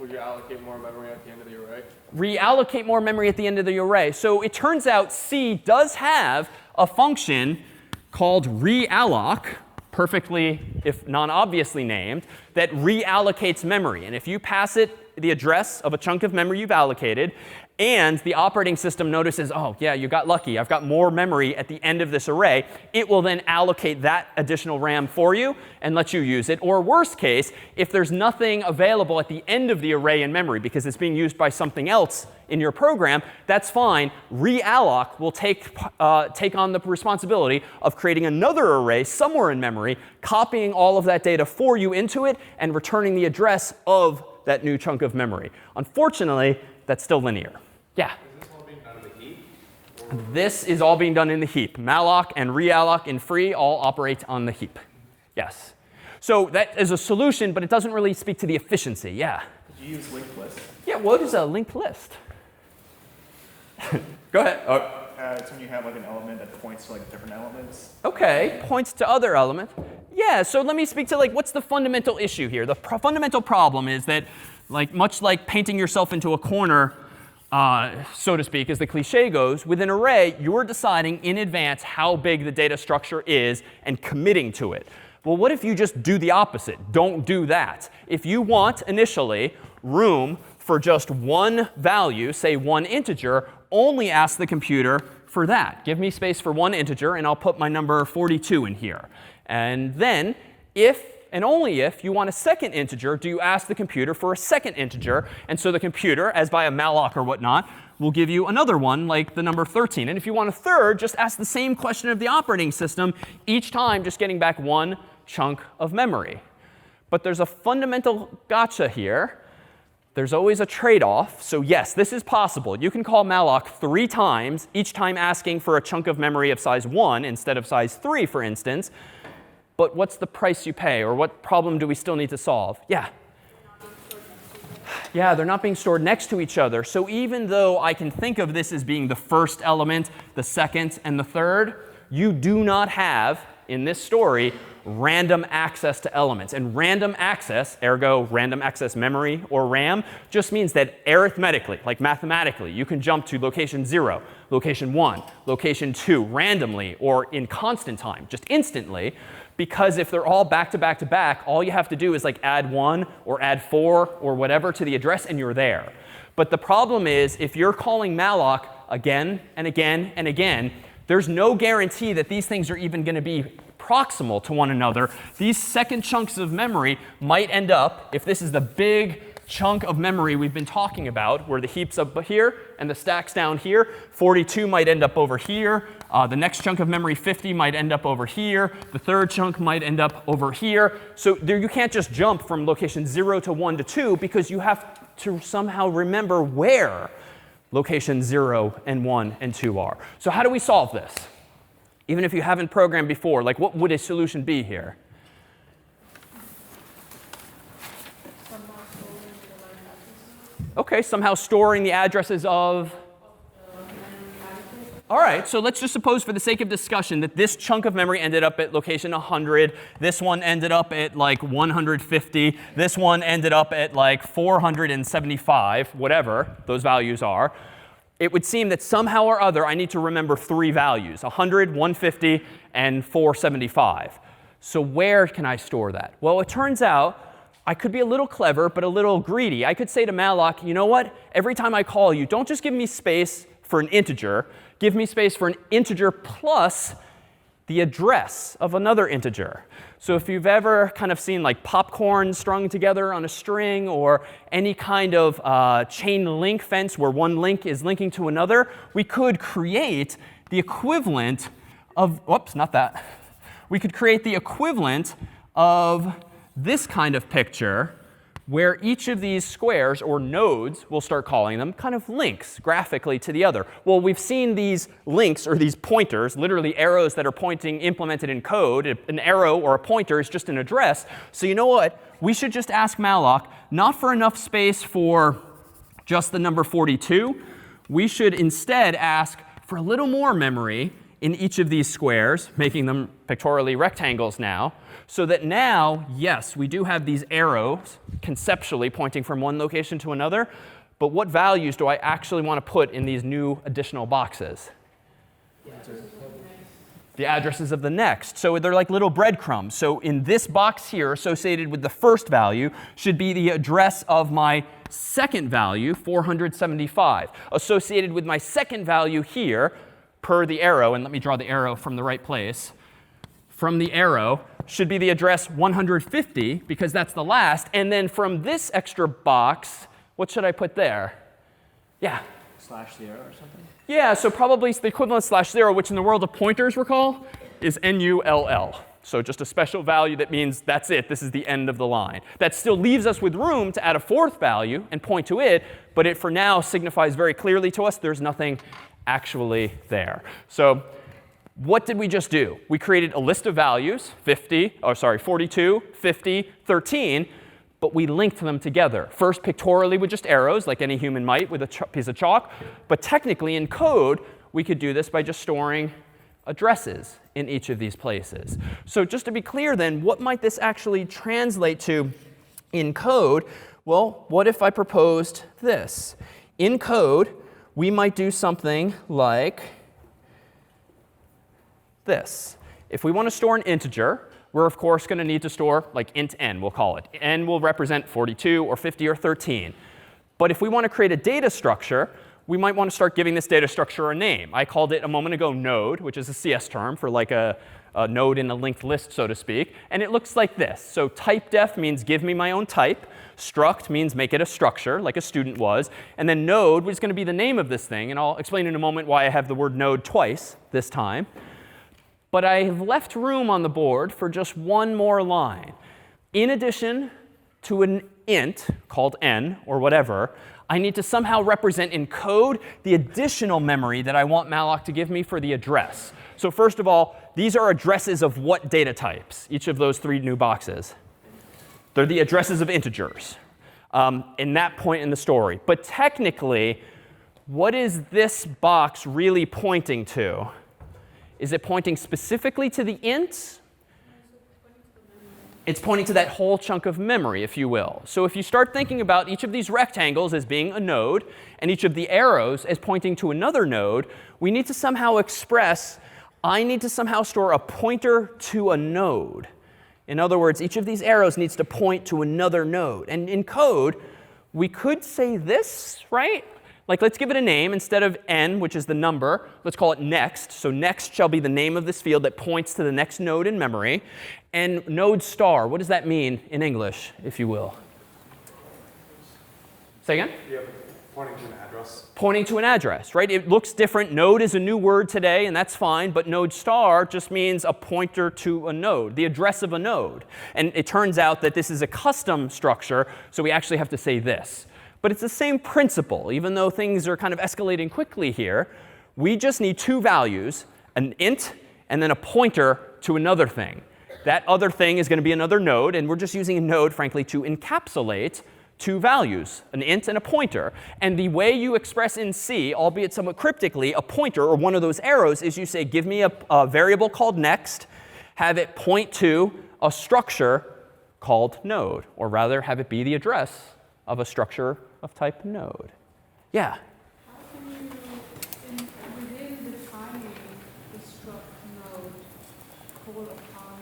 Would you allocate more memory at the end of the array? Reallocate more memory at the end of the array. So it turns out C does have a function called realloc, perfectly, if non-obviously named, that reallocates memory. And if you pass it the address of a chunk of memory you've allocated, and the operating system notices, oh, yeah, you got lucky. I've got more memory at the end of this array. It will then allocate that additional RAM for you and let you use it. Or worst case, if there's nothing available at the end of the array in memory because it's being used by something else in your program, that's fine. Realloc will take on the responsibility of creating another array somewhere in memory, copying all of that data for you into it, and returning the address of that new chunk of memory. Unfortunately, that's still linear. Yeah? Is this all being done in the heap? This is all being done in the heap. Malloc and realloc in free all operate on the heap. Yes. So that is a solution, but it doesn't really speak to the efficiency. Yeah? Did you use linked list? Yeah, what is a linked list? Go ahead. Oh. It's when you have like an element that points to like different elements. OK, points to other elements. Yeah, so let me speak to like what's the fundamental issue here. The fundamental problem is that much like painting yourself into a corner, so to speak, as the cliche goes, with an array, you're deciding in advance how big the data structure is and committing to it. Well, what if you just do the opposite? Don't do that. If you want initially room for just one value, say one integer, only ask the computer for that. Give me space for one integer, and I'll put my number 42 in here. And then if and only if you want a second integer, do you ask the computer for a second integer. And so the computer, as by a malloc or whatnot, will give you another one, like the number 13. And if you want a third, just ask the same question of the operating system, each time just getting back one chunk of memory. But there's a fundamental gotcha here. There's always a trade-off. So yes, this is possible. You can call malloc 3 times, each time asking for a chunk of memory of size 1 instead of size 3, for instance. But what's the price you pay? Or what problem do we still need to solve? Yeah? Yeah, they're not being stored next to each other. So even though I can think of this as being the first element, the second, and the third, you do not have, in this story, random access to elements. And random access, ergo random access memory or RAM, just means that arithmetically, like mathematically, you can jump to location 0, location 1, location 2 randomly or in constant time, just instantly. Because if they're all back to back to back, all you have to do is like add 1 or add 4 or whatever to the address, and you're there. But the problem is, if you're calling malloc again and again and again, there's no guarantee that these things are even going to be proximal to one another. These second chunks of memory might end up, if this is the big chunk of memory we've been talking about, where the heap's up here and the stack's down here, 42 might end up over here. The next chunk of memory, 50, might end up over here. The third chunk might end up over here. So there, you can't just jump from location 0 to 1 to 2, because you have to somehow remember where location 0 and 1 and 2 are. So how do we solve this? Even if you haven't programmed before, like what would a solution be here? OK, somehow storing the addresses of. All right, so let's just suppose for the sake of discussion that this chunk of memory ended up at location 100. This one ended up at like 150. This one ended up at like 475, whatever those values are. It would seem that somehow or other I need to remember 3 values, 100, 150, and 475. So where can I store that? Well, it turns out I could be a little clever, but a little greedy. I could say to malloc, you know what? Every time I call you, don't just give me space for an integer. Give me space for an integer plus the address of another integer. So if you've ever kind of seen like popcorn strung together on a string, or any kind of chain link fence where one link is linking to another, we could create the equivalent of, whoops, not that. We could create the equivalent of this kind of picture, where each of these squares, or nodes, we'll start calling them, kind of links graphically to the other. Well, we've seen these links, or these pointers, literally arrows that are pointing implemented in code. An arrow or a pointer is just an address. So you know what? We should just ask malloc, not for enough space for just the number 42. We should instead ask for a little more memory in each of these squares, making them pictorially rectangles now, so that now, yes, we do have these arrows conceptually pointing from one location to another. But what values do I actually want to put in these new additional boxes? The addresses of the next. So they're like little breadcrumbs. So in this box here, associated with the first value, should be the address of my second value, 475. Associated with my second value here, per the arrow, and let me draw the arrow from the right place, from the arrow should be the address 150, because that's the last. And then from this extra box, what should I put there? Yeah. Slash 0 or something? Yeah, so probably the equivalent slash 0, which in the world of pointers, recall, is NULL. So just a special value that means that's it. This is the end of the line. That still leaves us with room to add a fourth value and point to it. But it, for now, signifies very clearly to us there's nothing actually there. So what did we just do? We created a list of values, 42, 50, 13. But we linked them together. First, pictorially with just arrows, like any human might with a piece of chalk. But technically, in code, we could do this by just storing addresses in each of these places. So just to be clear then, what might this actually translate to in code? Well, what if I proposed this? In code, we might do something like this. If we want to store an integer, we're, of course, going to need to store like int n, we'll call it. N will represent 42 or 50 or 13. But if we want to create a data structure, we might want to start giving this data structure a name. I called it a moment ago node, which is a CS term for like a node in a linked list, so to speak. And it looks like this. So typedef means give me my own type. Struct means make it a structure, like a student was. And then node was going to be the name of this thing. And I'll explain in a moment why I have the word node twice this time. But I have left room on the board for just one more line. In addition to an int called n or whatever, I need to somehow represent in code the additional memory that I want malloc to give me for the address. So first of all, these are addresses of what data types, each of those three new boxes? They're the addresses of integers in that point in the story. But technically, what is this box really pointing to? Is it pointing specifically to the int? It's pointing to that whole chunk of memory, if you will. So if you start thinking about each of these rectangles as being a node and each of the arrows as pointing to another node, we need to somehow express, I need to somehow store a pointer to a node. In other words, each of these arrows needs to point to another node. And in code, we could say this, right? Like, let's give it a name. Instead of n, which is the number, let's call it next. So next shall be the name of this field that points to the next node in memory. And node star, what does that mean in English, if you will? Say again? Yeah, pointing to an address. Pointing to an address, right? It looks different. Node is a new word today, and that's fine. But node star just means a pointer to a node, the address of a node. And it turns out that this is a custom structure, so we actually have to say this. But it's the same principle. Even though things are kind of escalating quickly here, we just need two values, an int and then a pointer to another thing. That other thing is going to be another node. And we're just using a node, frankly, to encapsulate two values, an int and a pointer. And the way you express in C, albeit somewhat cryptically, a pointer or one of those arrows is you say, give me a variable called next, have it point to a structure called node. Or rather, have it be the address of a structure of type node. Yeah? How can you, within defining the struct node, call upon?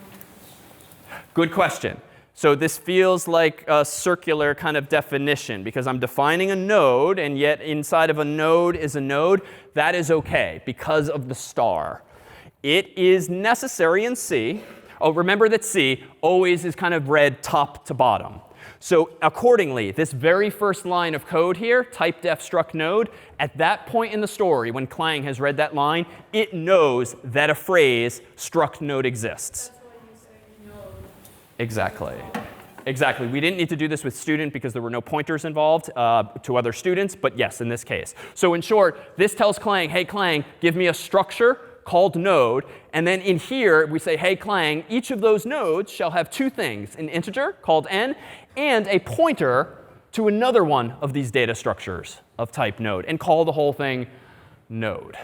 Good question. So this feels like a circular kind of definition because I'm defining a node, and yet inside of a node is a node. That is OK because of the star. It is necessary in C. Oh, remember that C always is kind of read top to bottom. So accordingly, this very first line of code here, typedef struct node, at that point in the story, when Clang has read that line, it knows that a phrase struct node exists. That's why you say node. Exactly. Exactly. We didn't need to do this with student because there were no pointers involved to other students. But yes, in this case. So in short, this tells Clang, hey, Clang, give me a structure called node. And then in here, we say, hey, Clang, each of those nodes shall have two things, an integer called n and a pointer to another one of these data structures of type node, and call the whole thing node.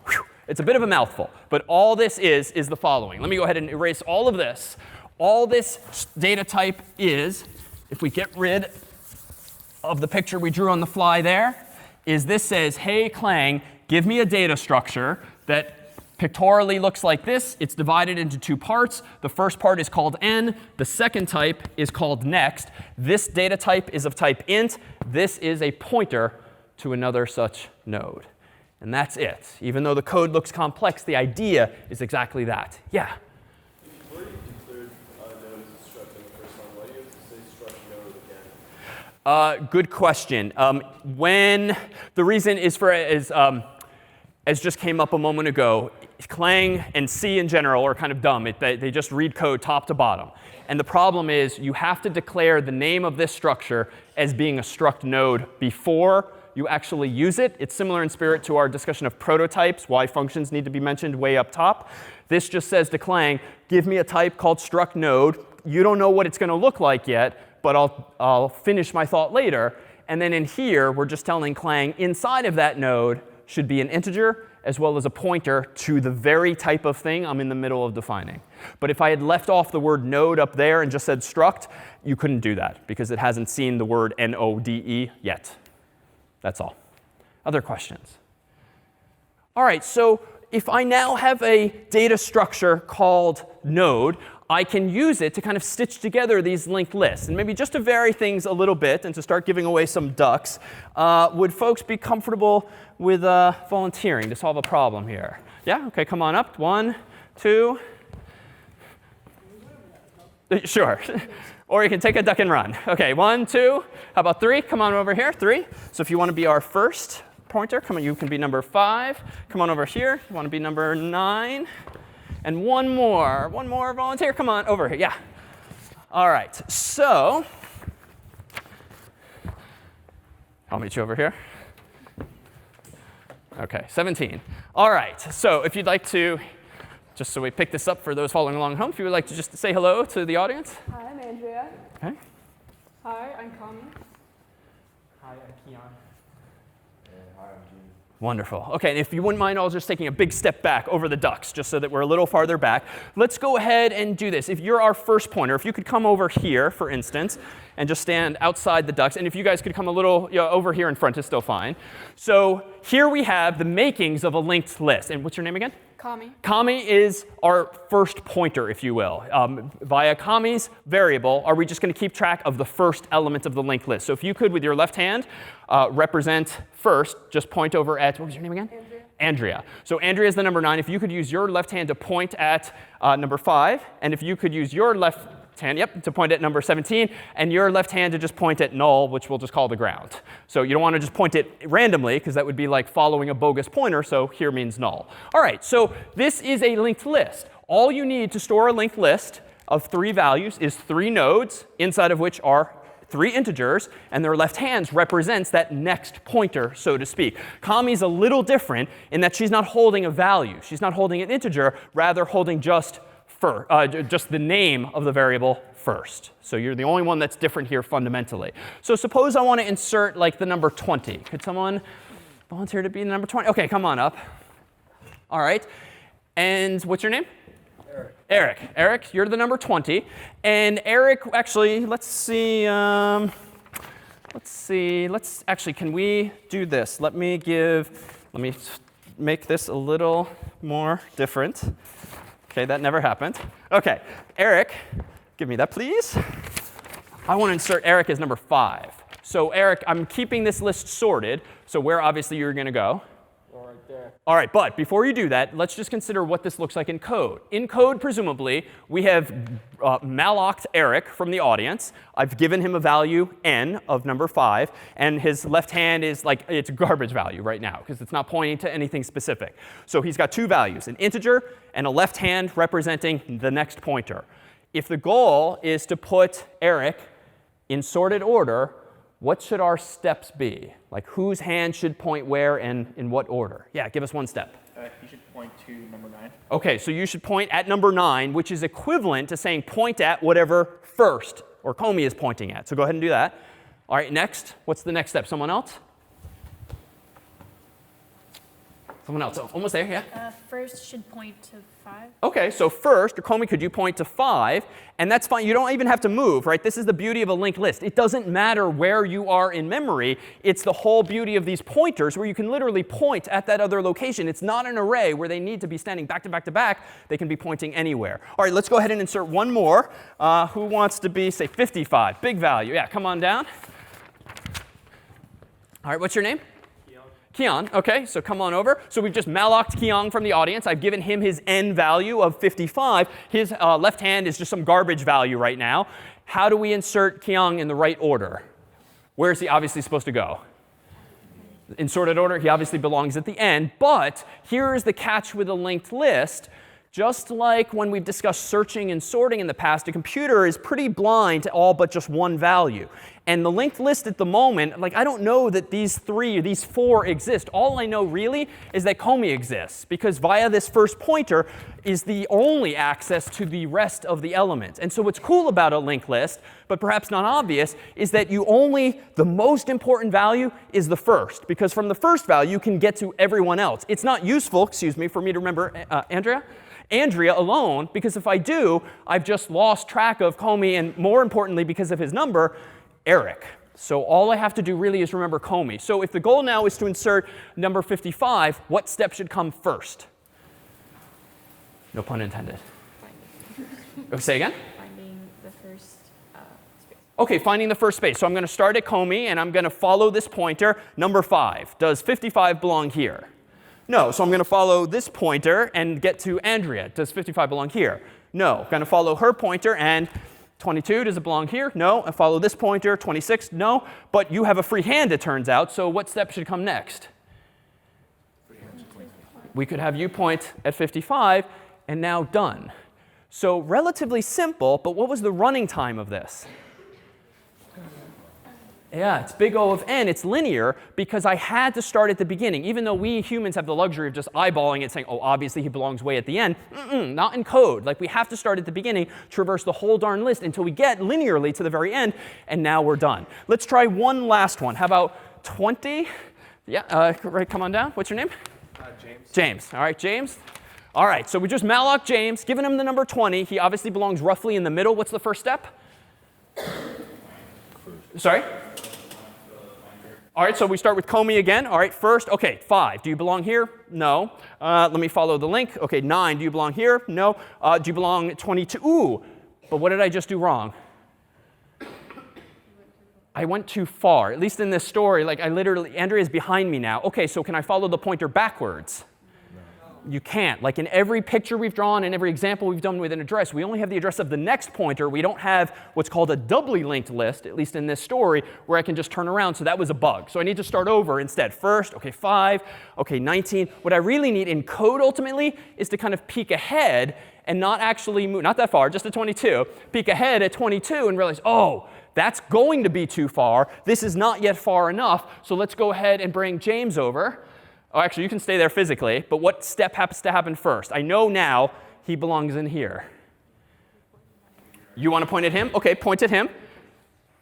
Whew. It's a bit of a mouthful. But all this is the following. Let me go ahead and erase all of this. All this data type is, if we get rid of the picture we drew on the fly there, is this says, hey, Clang, give me a data structure that Pictorially looks like this. It's divided into two parts. The first part is called n. The second type is called next. This data type is of type int. This is a pointer to another such node. And that's it. Even though the code looks complex, the idea is exactly that. Yeah? Where you declared node as a struct in the first line, why do you have to say struct node again? Good question. The reason is as just came up a moment ago, Clang and C in general are kind of dumb. They just read code top to bottom. And the problem is you have to declare the name of this structure as being a struct node before you actually use it. It's similar in spirit to our discussion of prototypes, why functions need to be mentioned way up top. This just says to Clang, give me a type called struct node. You don't know what it's going to look like yet, but I'll finish my thought later. And then in here, we're just telling Clang inside of that node should be an integer as well as a pointer to the very type of thing I'm in the middle of defining. But if I had left off the word node up there and just said struct, you couldn't do that because it hasn't seen the word node yet. That's all. Other questions? All right, so if I now have a data structure called node, I can use it to kind of stitch together these linked lists. And maybe just to vary things a little bit and to start giving away some ducks, would folks be comfortable with volunteering to solve a problem here? Yeah? OK, come on up. 1, 2. Sure. Or you can take a duck and run. OK, 1, 2. How about 3? Come on over here. 3. So if you want to be our first pointer, come on, you can be number 5. Come on over here. You want to be number 9. And one more volunteer. Come on over here. Yeah. All right. So I'll meet you over here. OK, 17. All right. So if you'd like to, just so we pick this up for those following along at home, if you would like to just say hello to the audience. Hi, I'm Andrea. OK. Hi, I'm Kami. Hi, I'm Keon. Wonderful. OK, and if you wouldn't mind, I'll just taking a big step back over the ducks, just so that we're a little farther back. Let's go ahead and do this. If you're our first pointer, if you could come over here, for instance, and just stand outside the ducks. And if you guys could come a little over here in front, is still fine. So here we have the makings of a linked list. And what's your name again? Kami. Kami is our first pointer, if you will. Via Kami's variable, are we just going to keep track of the first element of the linked list? So if you could, with your left hand, represent first, just point over at, what was your name again? Andrea. Andrea. So Andrea is the number 9. If you could use your left hand to point at number 5, and if you could use your left hand, to point at number 17, and your left hand to just point at null, which we'll just call the ground. So you don't want to just point it randomly, because that would be like following a bogus pointer. So here means null. All right, so this is a linked list. All you need to store a linked list of 3 values is 3 nodes, inside of which are 3 integers, and their left hands represents that next pointer, so to speak. Kami's a little different in that she's not holding a value. She's not holding an integer, rather holding just the name of the variable first. So you're the only one that's different here fundamentally. So suppose I want to insert like the number 20. Could someone volunteer to be the number 20? OK, come on up. All right. And what's your name? Eric. Eric, you're the number 20. And Eric, actually, let's see. Actually, can we do this? Let me make this a little more different. OK, that never happened. OK, Eric, give me that, please. I want to insert Eric as number 5. So Eric, I'm keeping this list sorted. So where obviously you're going to go? Right there. All right, but before you do that, let's just consider what this looks like in code. In code, presumably, we have mallocked Eric from the audience. I've given him a value n of number 5. And his left hand is like, it's a garbage value right now, because it's not pointing to anything specific. So he's got 2 values, an integer and a left hand representing the next pointer. If the goal is to put Eric in sorted order, what should our steps be? Like whose hand should point where and in what order? Yeah, give us one step. You should point to number 9. OK, so you should point at number 9, which is equivalent to saying point at whatever first or Kami is pointing at. So go ahead and do that. All right, next. What's the next step? Someone else? Someone else. Oh, almost there, yeah? First should point to 5. OK, so first, or Comey, could you point to 5? And that's fine. You don't even have to move, right? This is the beauty of a linked list. It doesn't matter where you are in memory. It's the whole beauty of these pointers where you can literally point at that other location. It's not an array where they need to be standing back to back to back. They can be pointing anywhere. All right, let's go ahead and insert one more. Who wants to be, say, 55? Big value. Yeah, come on down. All right, what's your name? Keon, OK, so come on over. So we've just mallocked Keon from the audience. I've given him his n value of 55. His left hand is just some garbage value right now. How do we insert Keon in the right order? Where is he obviously supposed to go? In sorted order, he obviously belongs at the end. But here is the catch with a linked list. Just like when we've discussed searching and sorting in the past, a computer is pretty blind to all but just one value. And the linked list at the moment, like I don't know that these 4 exist. All I know really is that Comey exists, because via this first pointer is the only access to the rest of the elements. And so what's cool about a linked list, but perhaps not obvious, is that the most important value is the first, because from the first value you can get to everyone else. It's not useful, for me to remember Andrea alone, because if I do, I've just lost track of Comey, and more importantly, because of his number, Eric. So all I have to do really is remember Comey. So if the goal now is to insert number 55, what step should come first? No pun intended. Say again? Finding the first space. OK, finding the first space. So I'm going to start at Comey, and I'm going to follow this pointer, number 5. Does 55 belong here? No. So I'm going to follow this pointer and get to Andrea. Does 55 belong here? No. I'm going to follow her pointer and 22, does it belong here? No. I follow this pointer. 26, no. But you have a free hand, it turns out. So what step should come next? We could have you point at 55, and now done. So relatively simple, but what was the running time of this? Yeah, it's big O of n. It's linear because I had to start at the beginning. Even though we humans have the luxury of just eyeballing it, saying, oh, obviously he belongs way at the end. Not in code. Like we have to start at the beginning, traverse the whole darn list until we get linearly to the very end, and now we're done. Let's try one last one. How about 20? Yeah, right, come on down. What's your name? James. James. All right, James. All right, so we just malloc James, given him the number 20. He obviously belongs roughly in the middle. What's the first step? Sorry? All right, so we start with Comey again. All right, first, OK, 5. Do you belong here? No. Let me follow the link. OK, 9. Do you belong here? No. Do you belong at 22? Ooh, but what did I just do wrong? I went too far. At least in this story, like Andrea is behind me now. OK, so can I follow the pointer backwards? You can't. Like in every picture we've drawn and every example we've done with an address, we only have the address of the next pointer. We don't have what's called a doubly linked list, at least in this story, where I can just turn around. So that was a bug. So I need to start over instead. First, OK, 5, OK, 19. What I really need in code ultimately is to kind of peek ahead and not actually move, not that far, just at 22, peek ahead at 22 and realize, oh, that's going to be too far. This is not yet far enough. So let's go ahead and bring James over. Oh, actually, you can stay there physically. But what step happens to happen first? I know now he belongs in here. You want to point at him? OK, point at him.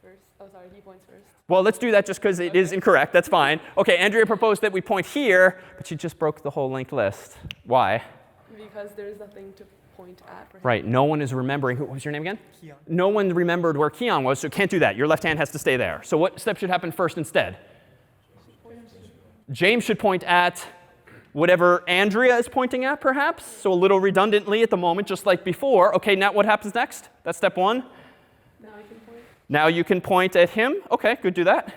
First. Oh, sorry, he points first. Well, let's do that just because it is incorrect. That's fine. OK, Andrea proposed that we point here, but she just broke the whole linked list. Why? Because there's nothing to point at. For him. Right. No one is remembering. What was your name again? Keon. No one remembered where Keon was, so can't do that. Your left hand has to stay there. So what step should happen first instead? James should point at whatever Andrea is pointing at, perhaps. So a little redundantly at the moment, just like before. OK, now what happens next? That's step 1. Now I can point. Now you can point at him. OK, good, do that.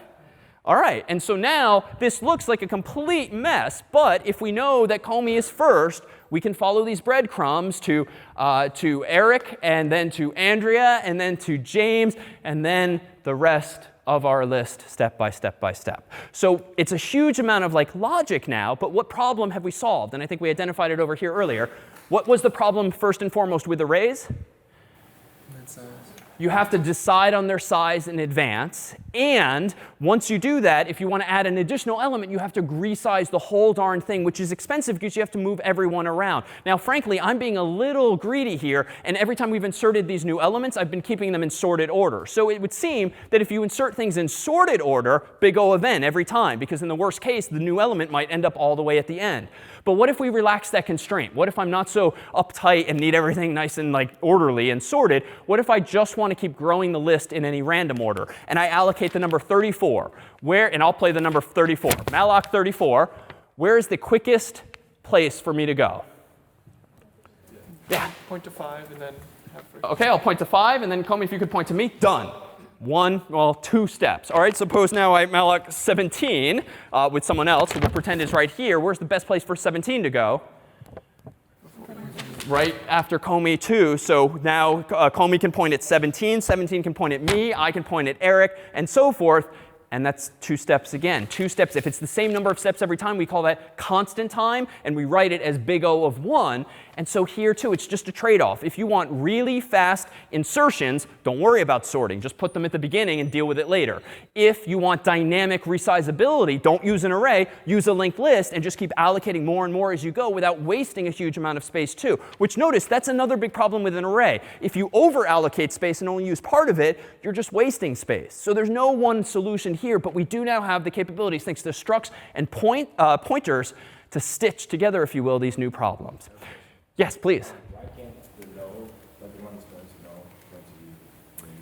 All right, and so now this looks like a complete mess. But if we know that Comey is first, we can follow these breadcrumbs to Eric, and then to Andrea, and then to James, and then the rest of our list step by step by step. So it's a huge amount of like logic now, but what problem have we solved? And I think we identified it over here earlier. What was the problem first and foremost with arrays? You have to decide on their size in advance. And once you do that, if you want to add an additional element, you have to resize the whole darn thing, which is expensive because you have to move everyone around. Now, frankly, I'm being a little greedy here. And every time we've inserted these new elements, I've been keeping them in sorted order. So it would seem that if you insert things in sorted order, big O of n every time. Because in the worst case, the new element might end up all the way at the end. But what if we relax that constraint? What if I'm not so uptight and need everything nice and like orderly and sorted? What if I just want to keep growing the list in any random order? And I allocate the number 34. And I'll play the number 34. Malloc 34. Where is the quickest place for me to go? Yeah. Point to 5 and then have OK, I'll point to 5. And then Comey, if you could point to me. Done. 2 steps. All right, suppose now I malloc 17 with someone else who we'll pretend is right here. Where's the best place for 17 to go? Right after Comey 2. So now Comey can point at 17. 17 can point at me. I can point at Eric, and so forth. And that's 2 steps again. 2 steps. If it's the same number of steps every time, we call that constant time. And we write it as big O of 1. And so here, too, it's just a trade-off. If you want really fast insertions, don't worry about sorting. Just put them at the beginning and deal with it later. If you want dynamic resizability, don't use an array. Use a linked list and just keep allocating more and more as you go without wasting a huge amount of space, too. Which, notice, that's another big problem with an array. If you over-allocate space and only use part of it, you're just wasting space. So there's no one solution here. But we do now have the capabilities, thanks to structs and pointers, to stitch together, if you will, these new problems. Yes, please. Why can't the know, everyone's going to know, going to be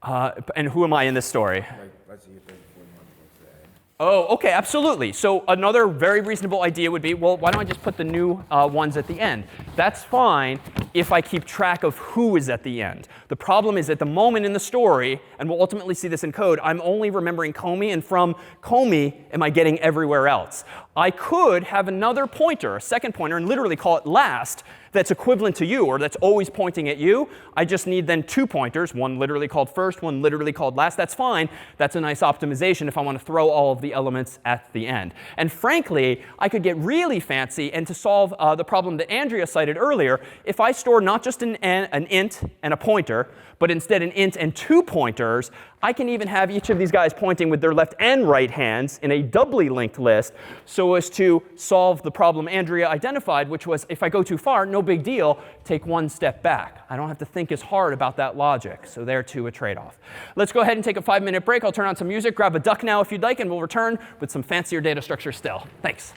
going to know? And who am I in this story? Like, let's say you're 34, you want to go to the end. Oh, OK, absolutely. So another very reasonable idea would be, well, why don't I just put the new ones at the end? That's fine if I keep track of who is at the end. The problem is at the moment in the story, and we'll ultimately see this in code, I'm only remembering Comey, and from Comey, am I getting everywhere else? I could have another pointer, a second pointer, and literally call it last, that's equivalent to you, or that's always pointing at you. I just need then 2 pointers, one literally called first, one literally called last. That's fine. That's a nice optimization if I want to throw all of the elements at the end. And frankly, I could get really fancy. And to solve the problem that Andrea cited earlier, if I store not just an int and a pointer, but instead an int and 2 pointers, I can even have each of these guys pointing with their left and right hands in a doubly linked list so as to solve the problem Andrea identified, which was if I go too far, no big deal, take 1 step back. I don't have to think as hard about that logic. So there, too, a trade-off. Let's go ahead and take a 5-minute break. I'll turn on some music. Grab a duck now if you'd like, and we'll return with some fancier data structures still. Thanks.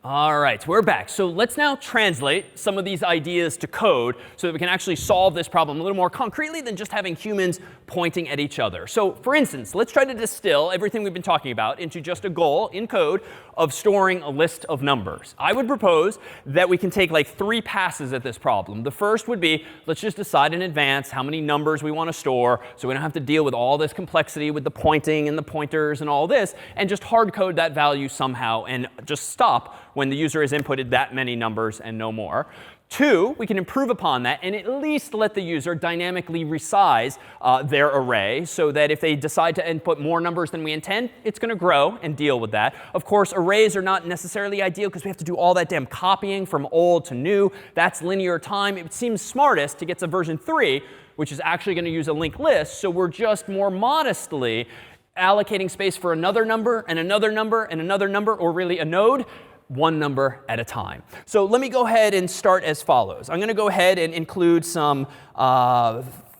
All right, we're back. So let's now translate some of these ideas to code so that we can actually solve this problem a little more concretely than just having humans pointing at each other. So for instance, let's try to distill everything we've been talking about into just a goal in code of storing a list of numbers. I would propose that we can take like 3 passes at this problem. The first would be, let's just decide in advance how many numbers we want to store so we don't have to deal with all this complexity with the pointing and the pointers and all this, and just hard code that value somehow and just stop when the user has inputted that many numbers and no more. 2, we can improve upon that and at least let the user dynamically resize their array so that if they decide to input more numbers than we intend, it's going to grow and deal with that. Of course, arrays are not necessarily ideal because we have to do all that damn copying from old to new. That's linear time. It seems smartest to get to version 3, which is actually going to use a linked list. So we're just more modestly allocating space for another number and another number and another number, or really a node, 1 number at a time. So let me go ahead and start as follows. I'm going to go ahead and include some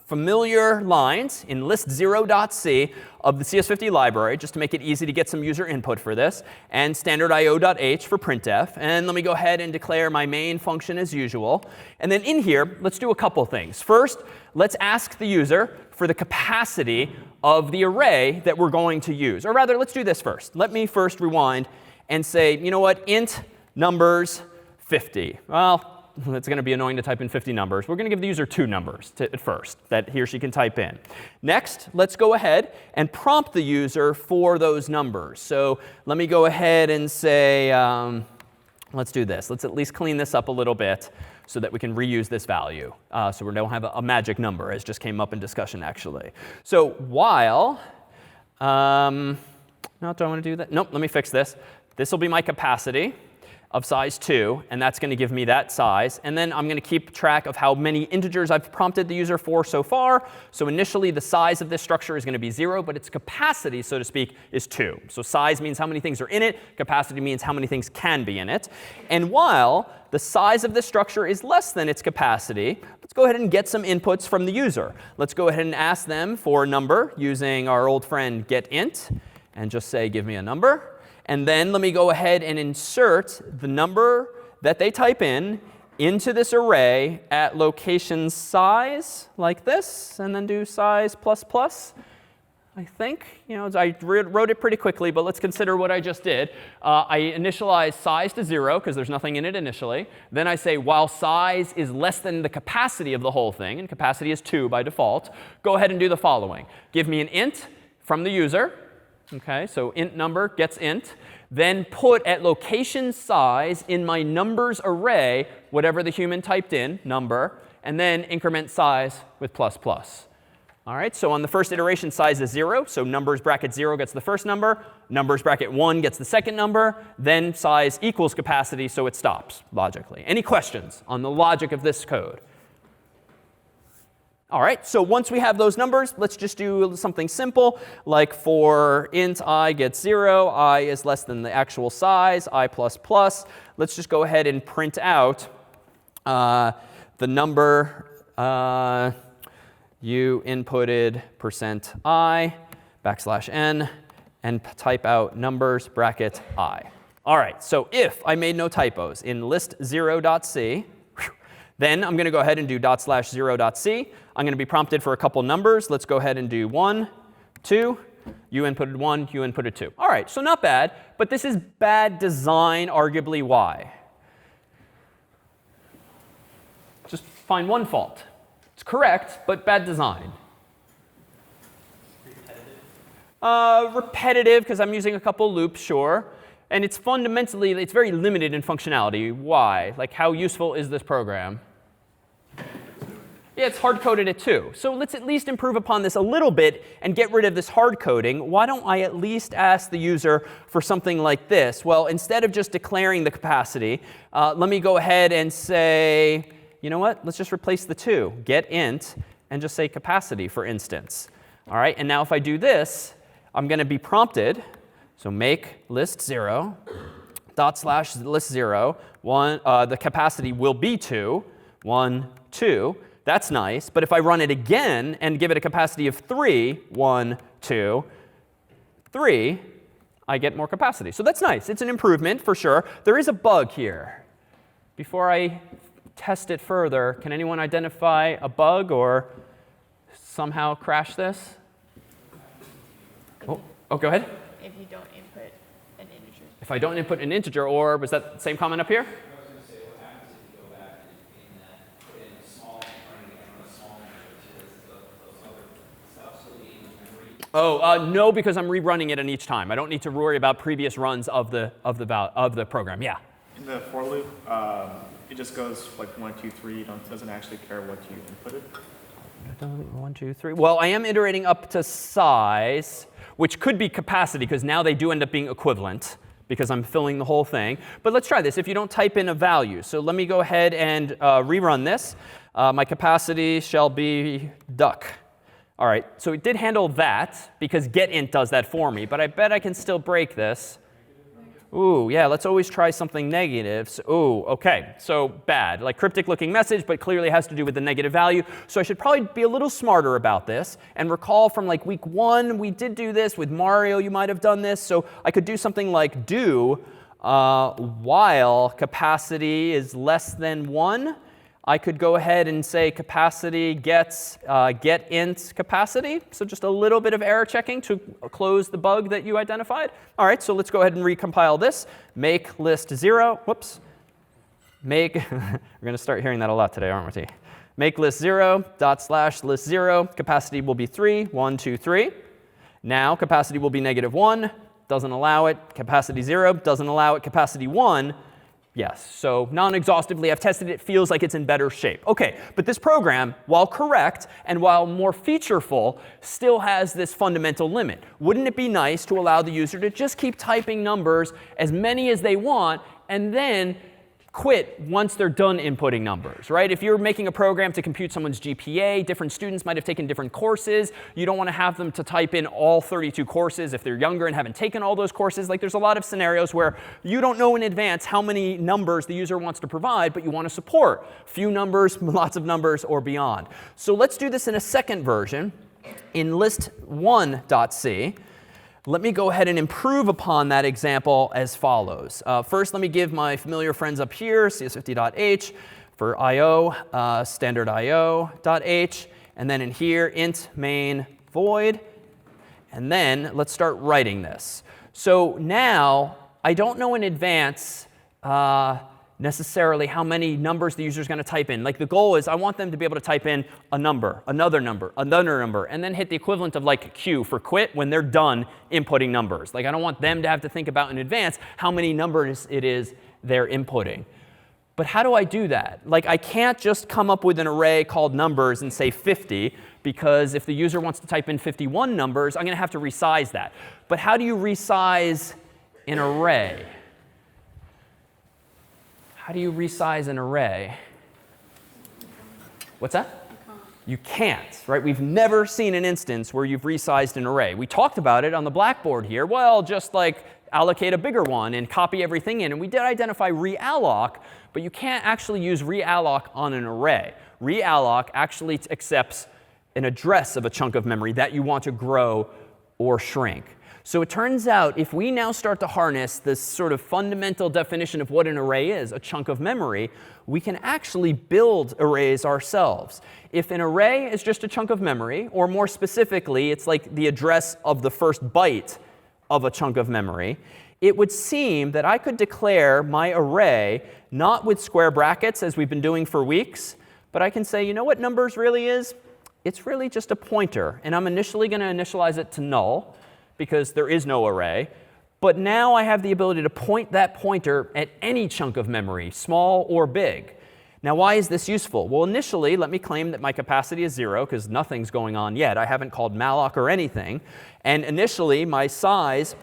familiar lines in list0.c of the CS50 library, just to make it easy to get some user input for this, and standard io.h for printf. And let me go ahead and declare my main function as usual. And then in here, let's do a couple things. First, let's ask the user for the capacity of the array that we're going to use. Or rather, let's do this first. Let me first rewind and say, you know what, int numbers 50. Well, it's going to be annoying to type in 50 numbers. We're going to give the user 2 numbers at first that he or she can type in. Next, let's go ahead and prompt the user for those numbers. So let me go ahead and say, let's do this. Let's at least clean this up a little bit so that we can reuse this value. So we don't have a magic number, as just came up in discussion, actually. So while, no, do I want to do that? Nope, let me fix this. This will be my capacity. of size 2, and that's going to give me that size. And then I'm going to keep track of how many integers I've prompted the user for so far. So initially, the size of this structure is going to be 0, but its capacity, so to speak, is 2. So size means how many things are in it. Capacity means how many things can be in it. And while the size of this structure is less than its capacity, let's go ahead and get some inputs from the user. Let's go ahead and ask them for a number using our old friend getInt, and just say, give me a number. And then let me go ahead and insert the number that they type in into this array at location size, like this, and then do size plus plus. I think, I wrote it pretty quickly, but let's consider what I just did. I initialize size to 0 because there's nothing in it initially. Then I say while size is less than the capacity of the whole thing, and capacity is 2 by default, go ahead and do the following. Give me an int from the user. OK, so int number gets int. Then put at location size in my numbers array whatever the human typed in, number, and then increment size with plus plus. All right, so on the first iteration, size is 0. So numbers bracket 0 gets the first number. Numbers bracket 1 gets the second number. Then size equals capacity, so it stops logically. Any questions on the logic of this code? All right, so once we have those numbers, let's just do something simple. Like for int I gets 0, I is less than the actual size, I plus plus. Let's just go ahead and print out the number you inputted %i \n and type out numbers bracket I. All right, so if I made no typos in list0.c, then I'm going to go ahead and do /0.c. I'm going to be prompted for a couple numbers. Let's go ahead and do 1, 2. You inputted 1, you inputted 2. All right, so not bad, but this is bad design, arguably why? Just find one fault. It's correct, but bad design. Repetitive, because I'm using a couple loops, sure. And it's fundamentally, it's very limited in functionality. Why? Like, how useful is this program? Yeah, it's hard-coded at 2. So let's at least improve upon this a little bit and get rid of this hard coding. Why don't I at least ask the user for something like this? Well, instead of just declaring the capacity, let me go ahead and say, you know what? Let's just replace the 2. Get int, and just say capacity, for instance. All right, and now if I do this, I'm going to be prompted. So make list0 /list0. The capacity will be 2. 1, 2. That's nice. But if I run it again and give it a capacity of 3, 1, 2, 3, I get more capacity. So that's nice. It's an improvement for sure. There is a bug here. Before I test it further, can anyone identify a bug or somehow crash this? Oh, go ahead. If you don't input an integer. If I don't input an integer, or was that the same comment up here? I was going to say, what happens if you go back and put in a small running from a small measure to those other stuff so the memory? Oh, no, because I'm rerunning it in each time. I don't need to worry about previous runs of the program. Yeah. In the for loop, it just goes like 1, 2, 3. Doesn't actually care what you inputted. 1, 2, 3. Well, I am iterating up to size, which could be capacity, because now they do end up being equivalent, because I'm filling the whole thing. But let's try this if you don't type in a value. So let me go ahead and rerun this. My capacity shall be duck. All right, so it did handle that, because getInt does that for me. But I bet I can still break this. Ooh, yeah, let's always try something negative. So, ooh, OK, so bad. Like cryptic looking message, but clearly has to do with the negative value. So I should probably be a little smarter about this. And recall from like week 1, we did do this. With Mario, you might have done this. So I could do something like do while capacity is less than 1. I could go ahead and say capacity gets getInt capacity. So just a little bit of error checking to close the bug that you identified. All right, so let's go ahead and recompile this. Make list0. Whoops. Make, we're going to start hearing that a lot today, aren't we? Make list0 /list0. Capacity will be 3. 1, 2, 3. Now capacity will be -1. Doesn't allow it. Capacity 0. Doesn't allow it. Capacity 1. Yes, so non-exhaustively, I've tested it. Feels like it's in better shape. OK, but this program, while correct and while more featureful, still has this fundamental limit. Wouldn't it be nice to allow the user to just keep typing numbers as many as they want and then quit once they're done inputting numbers, right? If you're making a program to compute someone's GPA, different students might have taken different courses. You don't want to have them to type in all 32 courses if they're younger and haven't taken all those courses. Like, there's a lot of scenarios where you don't know in advance how many numbers the user wants to provide, but you want to support few numbers, lots of numbers, or beyond. So let's do this in a second version in list1.c. Let me go ahead and improve upon that example as follows. First, let me give my familiar friends up here, CS50.h, for IO, standard IO.h, and then in here, int main void. And then let's start writing this. So now, I don't know in advance necessarily how many numbers the user is going to type in. Like, the goal is I want them to be able to type in a number, another number, another number, and then hit the equivalent of like Q for quit when they're done inputting numbers. Like, I don't want them to have to think about in advance how many numbers it is they're inputting. But how do I do that? Like, I can't just come up with an array called numbers and say 50, because if the user wants to type in 51 numbers, I'm going to have to resize that. But how do you resize an array? How do you resize an array? What's that? You can't, right? We've never seen an instance where you've resized an array. We talked about it on the blackboard here. Well, just like allocate a bigger one and copy everything in. And we did identify realloc, but you can't actually use realloc on an array. Realloc actually accepts an address of a chunk of memory that you want to grow or shrink. So it turns out if we now start to harness this sort of fundamental definition of what an array is, a chunk of memory, we can actually build arrays ourselves. If an array is just a chunk of memory, or more specifically, it's like the address of the first byte of a chunk of memory, it would seem that I could declare my array not with square brackets, as we've been doing for weeks, but I can say, you know what numbers really is? It's really just a pointer. And I'm initially going to initialize it to null, because there is no array. But now I have the ability to point that pointer at any chunk of memory, small or big. Now, why is this useful? Well, initially, let me claim that my capacity is 0, because nothing's going on yet. I haven't called malloc or anything. And initially, my size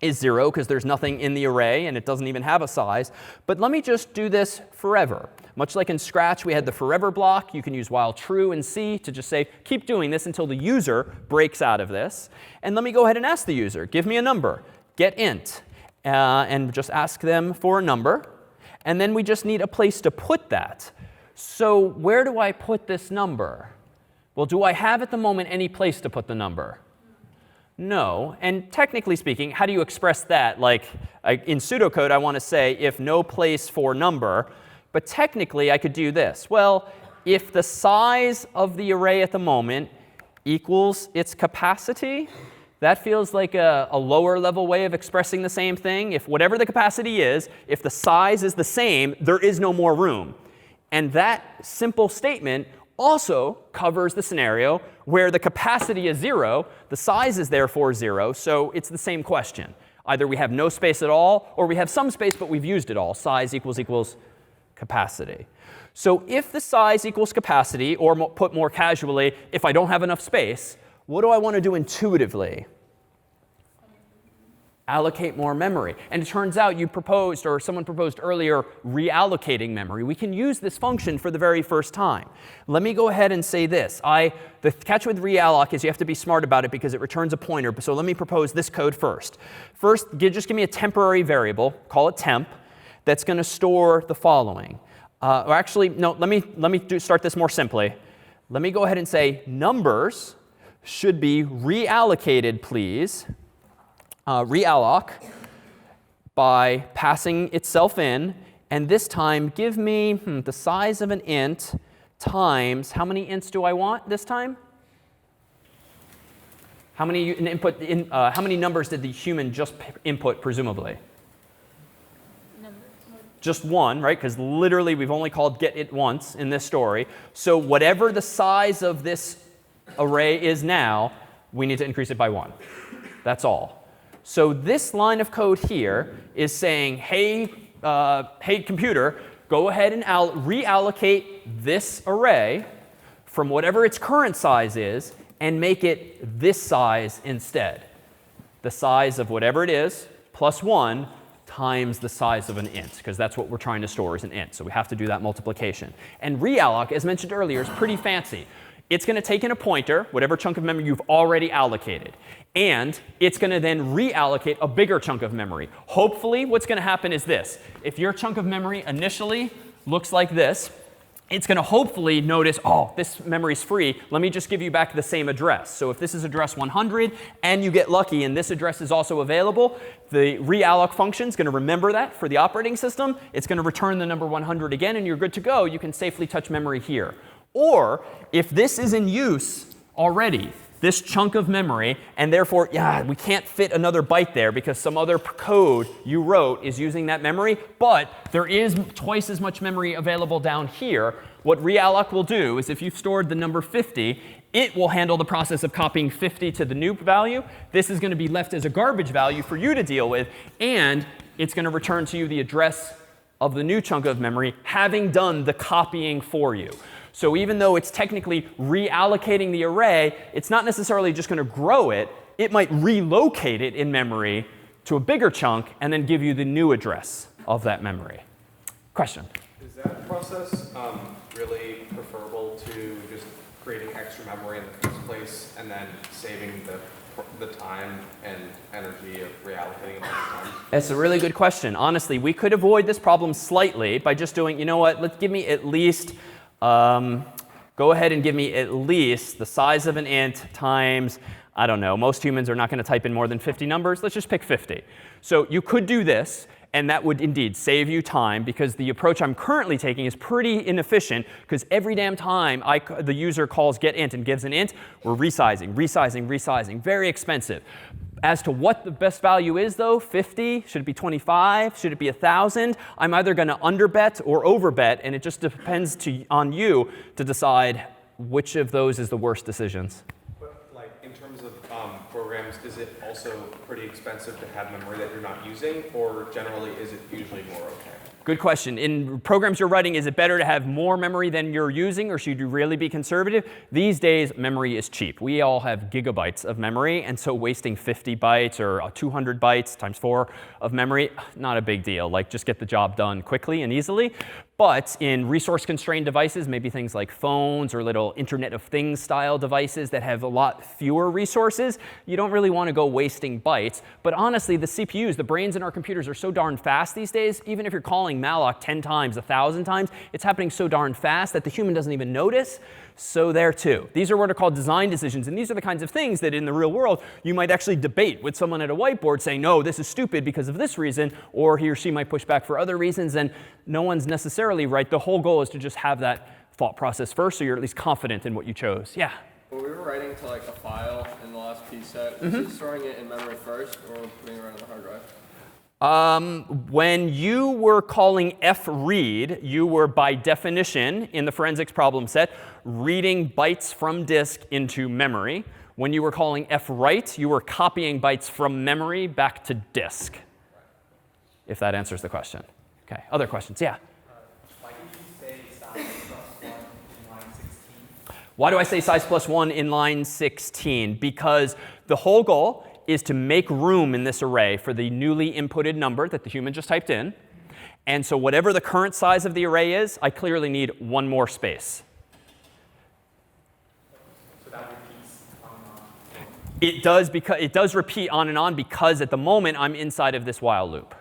is 0, because there's nothing in the array, and it doesn't even have a size. But let me just do this forever. Much like in Scratch, we had the forever block. You can use while true in C to just say, keep doing this until the user breaks out of this. And let me go ahead and ask the user, give me a number, get int, and just ask them for a number. And then we just need a place to put that. So where do I put this number? Well, do I have at the moment any place to put the number? No. And technically speaking, how do you express that? Like in pseudocode, I want to say if no place for number. But technically, I could do this. Well, if the size of the array at the moment equals its capacity, that feels like a lower level way of expressing the same thing. If whatever the capacity is, if the size is the same, there is no more room. And that simple statement also covers the scenario where the capacity is 0, the size is therefore 0, so it's the same question. Either we have no space at all, or we have some space, but we've used it all. Size equals capacity. So if the size equals capacity, or put more casually, if I don't have enough space, what do I want to do intuitively? Allocate more memory. And it turns out you proposed, or someone proposed earlier, reallocating memory. We can use this function for the very first time. Let me go ahead and say this. The catch with realloc is you have to be smart about it because it returns a pointer. So let me propose this code first. First, just give me a temporary variable, call it temp, that's going to store the following. Or actually, no, let me start this more simply. Let me go ahead and say numbers should be reallocated, please. Realloc by passing itself in. And this time, give me the size of an int times, how many ints do I want this time? How many numbers did the human just input, presumably? Just one, right? Because literally we've only called get it once in this story. So whatever the size of this array is now, we need to increase it by 1. That's all. So this line of code here is saying, hey computer, go ahead and reallocate this array from whatever its current size is and make it this size instead. The size of whatever it is plus 1 times the size of an int, because that's what we're trying to store is an int. So we have to do that multiplication. And realloc, as mentioned earlier, is pretty fancy. It's going to take in a pointer, whatever chunk of memory you've already allocated. And it's going to then reallocate a bigger chunk of memory. Hopefully, what's going to happen is this. If your chunk of memory initially looks like this, it's going to hopefully notice, oh, this memory's free. Let me just give you back the same address. So if this is address 100 and you get lucky and this address is also available, the realloc function is going to remember that for the operating system. It's going to return the number 100 again, and you're good to go. You can safely touch memory here. Or if this is in use already, this chunk of memory, and therefore, yeah, we can't fit another byte there because some other code you wrote is using that memory, but there is twice as much memory available down here. What realloc will do is if you've stored the number 50, it will handle the process of copying 50 to the new value. This is going to be left as a garbage value for you to deal with, and it's going to return to you the address of the new chunk of memory, having done the copying for you. So even though it's technically reallocating the array, it's not necessarily just going to grow it. It might relocate it in memory to a bigger chunk and then give you the new address of that memory. Question? Is that process really preferable to just creating extra memory in the first place and then saving the time and energy of reallocating it all the time? That's a really good question. Honestly, we could avoid this problem slightly by just doing, you know what, let's give me at least go ahead and give me at least the size of an int times, I don't know, most humans are not going to type in more than 50 numbers. Let's just pick 50. So you could do this, and that would indeed save you time, because the approach I'm currently taking is pretty inefficient, because every damn time the user calls getInt and gives an int, we're resizing, resizing, resizing. Very expensive. As to what the best value is, though, 50, should it be 25, should it be 1,000? I'm either going to underbet or overbet, and it just depends on you to decide which of those is the worst decisions. But like in terms of programs, is it also pretty expensive to have memory that you're not using, or generally is it usually more okay? Good question. In programs you're writing, is it better to have more memory than you're using, or should you really be conservative? These days, memory is cheap. We all have gigabytes of memory, and so wasting 50 bytes or 200 bytes times 4 of memory, not a big deal. Like, just get the job done quickly and easily. But in resource-constrained devices, maybe things like phones or little Internet of Things style devices that have a lot fewer resources, you don't really want to go wasting bytes. But honestly, the CPUs, the brains in our computers are so darn fast these days, even if you're calling malloc 10 times, 1,000 times, it's happening so darn fast that the human doesn't even notice. So there too. These are what are called design decisions. And these are the kinds of things that in the real world you might actually debate with someone at a whiteboard saying, no, this is stupid because of this reason, or he or she might push back for other reasons. And no one's necessarily right. The whole goal is to just have that thought process first, so you're at least confident in what you chose. Yeah? When we were writing to like a file in the last piece set, was it storing it in memory first or putting it around the hard drive? When you were calling fread, you were by definition in the forensics problem set reading bytes from disk into memory. When you were calling fwrite, you were copying bytes from memory back to disk. If that answers the question. OK, other questions? Yeah? Why did you say size plus 1 in line 16? Why do I say size plus 1 in line 16? Because the whole goal is to make room in this array for the newly inputted number that the human just typed in. And so whatever the current size of the array is, I clearly need one more space. So that repeats on and on. It does repeat on and on because at the moment I'm inside of this while loop.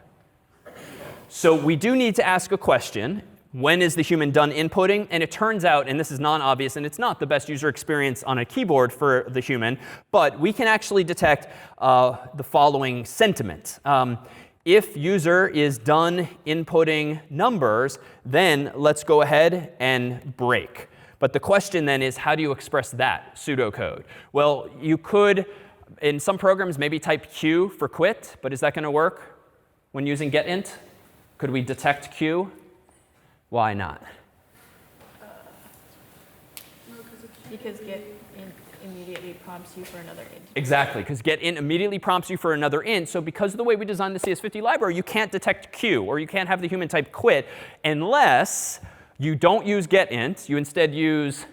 So we do need to ask a question. When is the human done inputting? And it turns out, and this is non-obvious, and it's not the best user experience on a keyboard for the human, but we can actually detect the following sentiment. If user is done inputting numbers, then let's go ahead and break. But the question then is, how do you express that pseudocode? Well, you could, in some programs, maybe type Q for quit, but is that going to work when using getInt? Could we detect Q? Why not? Because get immediately prompts you for another int. Exactly, because getInt immediately prompts you for another int. So because of the way we designed the CS50 library, you can't detect Q, or you can't have the human type quit, unless you don't use getInt. You instead use,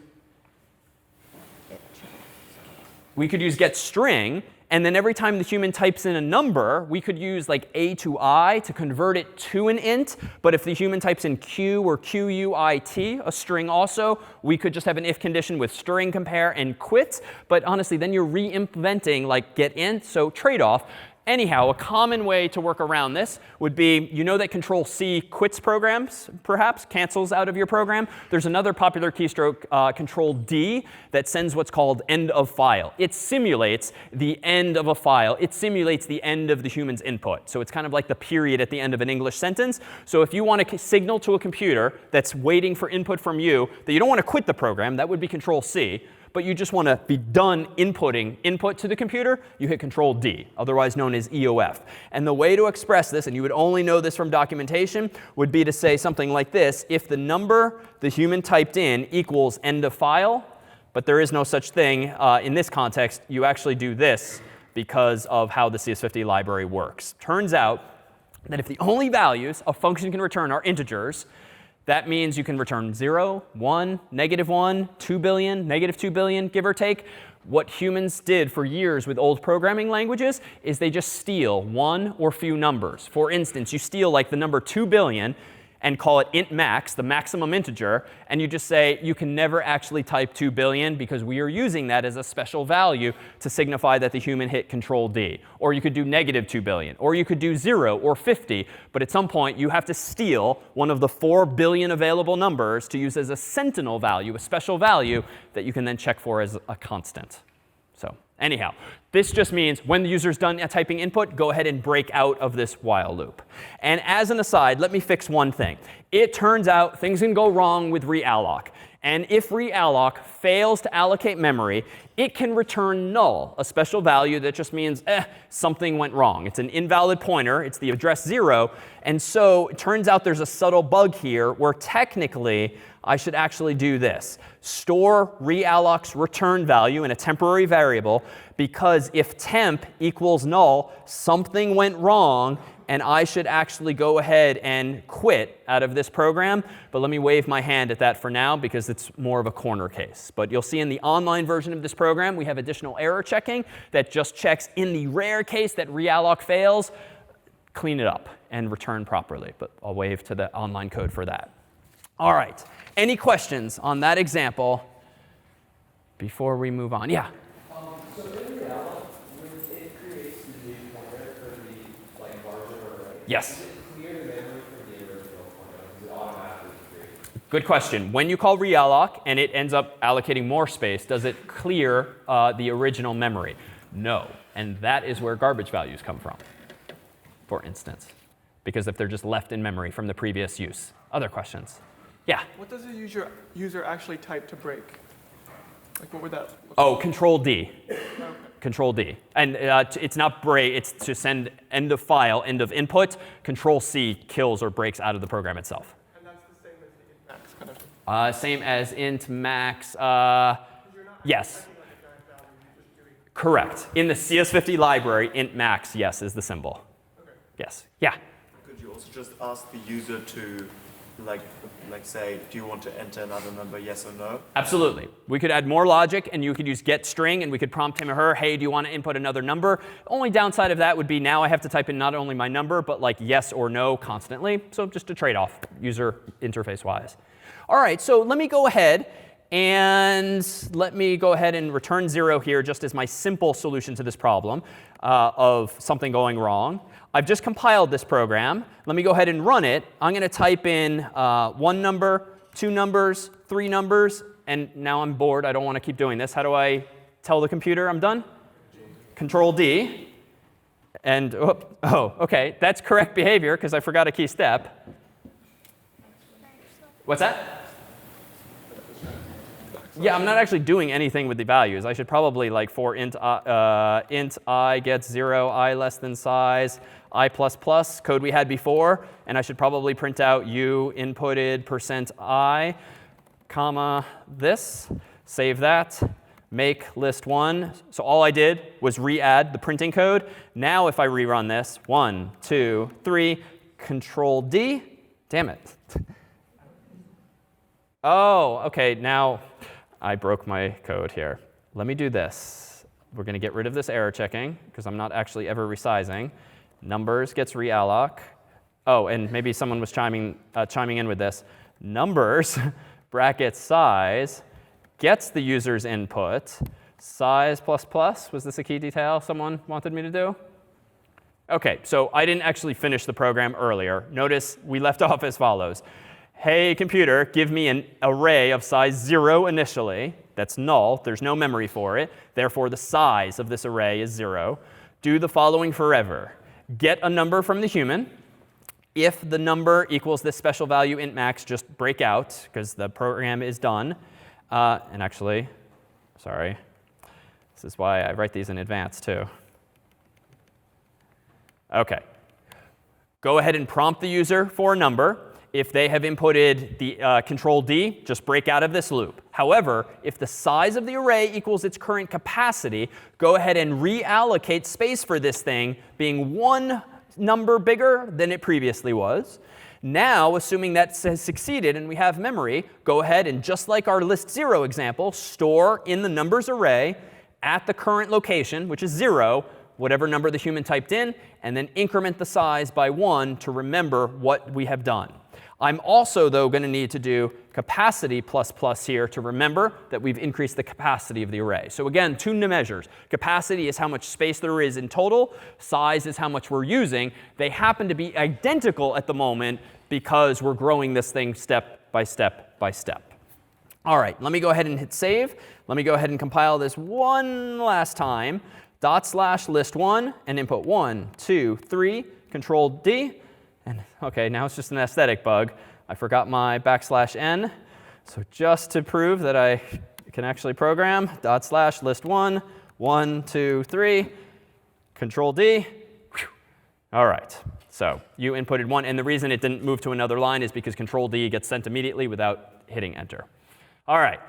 we could use getString. And then every time the human types in a number, we could use like a to I to convert it to an int. But if the human types in q or quit, a string also, we could just have an if condition with string compare and quit. But honestly, then you're reinventing like get int. So trade-off. Anyhow, a common way to work around this would be, you know that Control-C quits programs, perhaps, cancels out of your program. There's another popular keystroke, Control-D, that sends what's called end of file. It simulates the end of a file. It simulates the end of the human's input. So it's kind of like the period at the end of an English sentence. So if you want to signal to a computer that's waiting for input from you that you don't want to quit the program, that would be Control-C. But you just want to be done inputting input to the computer, you hit Control-D, otherwise known as EOF. And the way to express this, and you would only know this from documentation, would be to say something like this. If the number the human typed in equals end of file, but there is no such thing in this context, you actually do this because of how the CS50 library works. Turns out that if the only values a function can return are integers, that means you can return 0, 1, -1, 2 billion, -2 billion, give or take. What humans did for years with old programming languages is they just steal one or few numbers. For instance, you steal like the number 2 billion and call it int max, the maximum integer, and you just say you can never actually type 2 billion because we are using that as a special value to signify that the human hit Control-D. Or you could do -2 billion, or you could do 0 or 50, but at some point you have to steal one of the 4 billion available numbers to use as a sentinel value, a special value that you can then check for as a constant. So anyhow, this just means when the user's done typing input, go ahead and break out of this while loop. And as an aside, let me fix one thing. It turns out things can go wrong with realloc. And if realloc fails to allocate memory, it can return null, a special value that just means something went wrong. It's an invalid pointer. It's the address 0. And so it turns out there's a subtle bug here where technically I should actually do this. Store realloc's return value in a temporary variable, because if temp equals null, something went wrong, and I should actually go ahead and quit out of this program. But let me wave my hand at that for now, because it's more of a corner case. But you'll see in the online version of this program, we have additional error checking that just checks in the rare case that realloc fails, clean it up and return properly. But I'll wave to the online code for that. All right. Any questions on that example before we move on? Yeah? So in realloc, when it creates the new pointer for the like larger array, Yes. is it clear the memory from the original pointer? Is it automatically create? Good question. When you call realloc and it ends up allocating more space, does it clear the original memory? No. And that is where garbage values come from, for instance, because if they're just left in memory from the previous use. Other questions? Yeah? What does the user actually type to break? Like, what would that look Oh, like? Control-D. Okay. Control-D. And it's not break. It's to send end of file, end of input. Control-C kills or breaks out of the program itself. And that's the same as the int max kind of thing? Same as int max. You're not Yes. typing like a giant value, you're just doing. Correct. In the CS50 library, int max, yes, is the symbol. Okay. Yes. Yeah. Could you also just ask the user to, like say, do you want to enter another number, yes or no? Absolutely. We could add more logic, and you could use get string, and we could prompt him or her, hey, do you want to input another number? Only downside of that would be now I have to type in not only my number, but like yes or no constantly. So just a trade-off, user interface-wise. All right, so let me go ahead and return 0 here just as my simple solution to this problem of something going wrong. I've just compiled this program. Let me go ahead and run it. I'm going to type in 1 number, 2 numbers, 3 numbers, and now I'm bored. I don't want to keep doing this. How do I tell the computer I'm done? Control-D. And, oh, OK. That's correct behavior because I forgot a key step. What's that? Yeah, I'm not actually doing anything with the values. I should probably, like, for int I gets 0, I less than size, I++, code we had before. And I should probably print out you inputted %I, comma, this. Save that. Make list 1. So all I did was re-add the printing code. Now if I rerun this, 1, 2, 3, Control-D. Damn it. Oh, OK, now I broke my code here. Let me do this. we're going to get rid of this error checking because I'm not actually ever resizing. Numbers gets realloc. Oh, and maybe someone was chiming in with this. Numbers bracket size gets the user's input. Size plus plus, was this a key detail someone wanted me to do? OK, so I didn't actually finish the program earlier. Notice we left off as follows. Hey, computer, give me an array of size 0 initially. That's null. There's no memory for it. Therefore, the size of this array is 0. Do the following forever. Get a number from the human. If the number equals this special value int max, just break out, because the program is done. And actually, sorry, this is why I write these in advance, too. OK. Go ahead and prompt the user for a number. If they have inputted the control D, just break out of this loop. However, if the size of the array equals its current capacity, go ahead and reallocate space for this thing being one number bigger than it previously was. Now, assuming that has succeeded and we have memory, go ahead and just like our list 0 example, store in the numbers array at the current location, which is 0, whatever number the human typed in, and then increment the size by 1 to remember what we have done. I'm also, though, going to need to do capacity plus plus here to remember that we've increased the capacity of the array. So again, two measures. Capacity is how much space there is in total. Size is how much we're using. They happen to be identical at the moment because we're growing this thing step by step by step. All right, let me go ahead and hit save. Let me go ahead and compile this one last time. /list1 and input 1, 2, 3, Control D. And OK, now it's just an aesthetic bug. I forgot my \n. So just to prove that I can actually program, /list1, 1, 2, 3, Control D. Whew. All right. So you inputted 1. And the reason it didn't move to another line is because Control D gets sent immediately without hitting Enter. All right.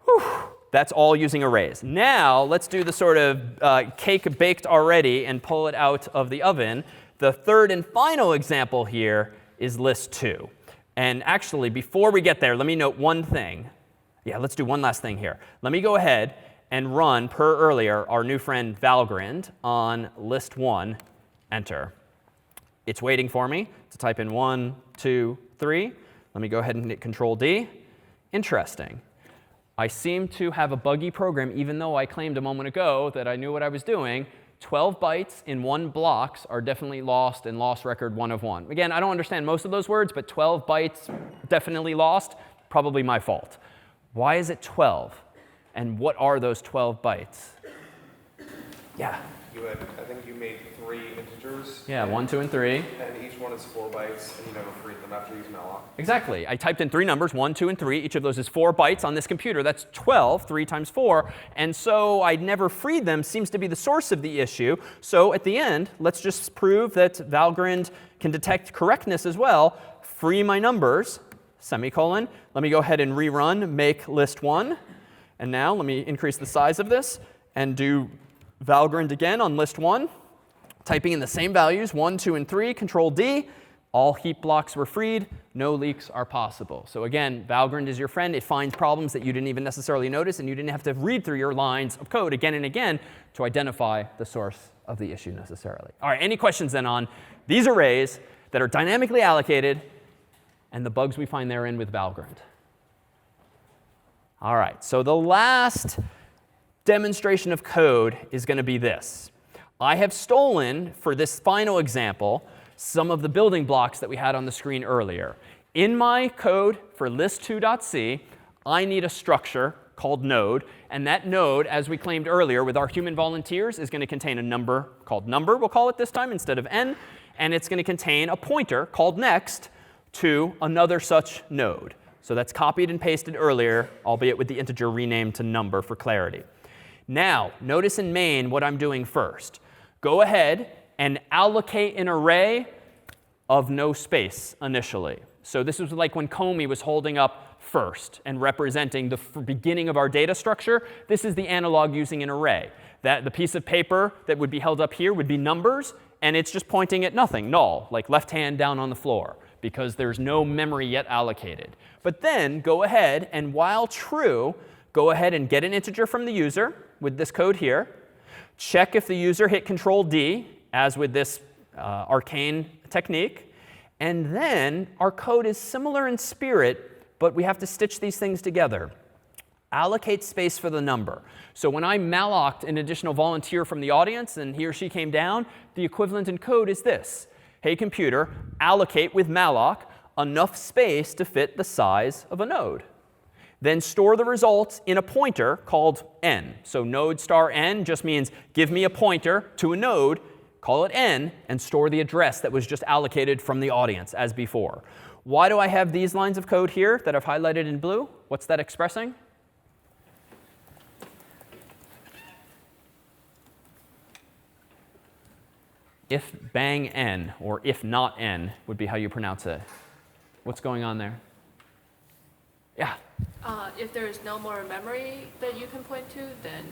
Whew. That's all using arrays. Now let's do the sort of cake baked already and pull it out of the oven. The third and final example here is list 2. And actually, before we get there, let me note one thing. Yeah, let's do one last thing here. Let me go ahead and run, per earlier, our new friend Valgrind on list 1, enter. It's waiting for me to type in 1, 2, 3. Let me go ahead and hit Control D. Interesting. I seem to have a buggy program, even though I claimed a moment ago that I knew what I was doing. 12 bytes in one blocks are definitely lost in loss record 1 of 1. Again, I don't understand most of those words, but 12 bytes definitely lost, probably my fault. Why is it 12? And what are those 12 bytes? Yeah? I think you made 3 integers. Yeah, 1, 2, and 3. And each one is 4 bytes, and you never freed them after using malloc. Exactly. I typed in 3 numbers, 1, 2, and 3. Each of those is 4 bytes on this computer. That's 12, 3 times 4. And so I never freed them seems to be the source of the issue. So at the end, let's just prove that Valgrind can detect correctness as well. Free my numbers, semicolon. Let me go ahead and rerun make list 1. And now let me increase the size of this and do Valgrind again on list 1. Typing in the same values, 1, 2, and 3, Control D. All heap blocks were freed. No leaks are possible. So again, Valgrind is your friend. It finds problems that you didn't even necessarily notice, and you didn't have to read through your lines of code again and again to identify the source of the issue necessarily. All right, any questions then on these arrays that are dynamically allocated and the bugs we find therein with Valgrind? All right, so the last demonstration of code is going to be this. I have stolen, for this final example, some of the building blocks that we had on the screen earlier. In my code for list2.c, I need a structure called node. And that node, as we claimed earlier with our human volunteers, is going to contain a number called number, we'll call it this time, instead of n. And it's going to contain a pointer called next to another such node. So that's copied and pasted earlier, albeit with the integer renamed to number for clarity. Now, notice in main what I'm doing first. Go ahead and allocate an array of no space initially. So this was like when Comey was holding up first and representing the beginning of our data structure. This is the analog using an array. That the piece of paper that would be held up here would be numbers, and it's just pointing at nothing, null, like left hand down on the floor, because there's no memory yet allocated. But then go ahead and, while true, go ahead and get an integer from the user with this code here. Check if the user hit Control D, as with this arcane technique. And then our code is similar in spirit, but we have to stitch these things together. Allocate space for the number. So when I malloced an additional volunteer from the audience and he or she came down, the equivalent in code is this. Hey, computer, allocate with malloc enough space to fit the size of a node. Then store the results in a pointer called n. So node star n just means give me a pointer to a node, call it n, and store the address that was just allocated from the audience as before. Why do I have these lines of code here that I've highlighted in blue? What's that expressing? If bang n, or if not n, would be how you pronounce it. What's going on there? Yeah? If there is no more memory that you can point to, then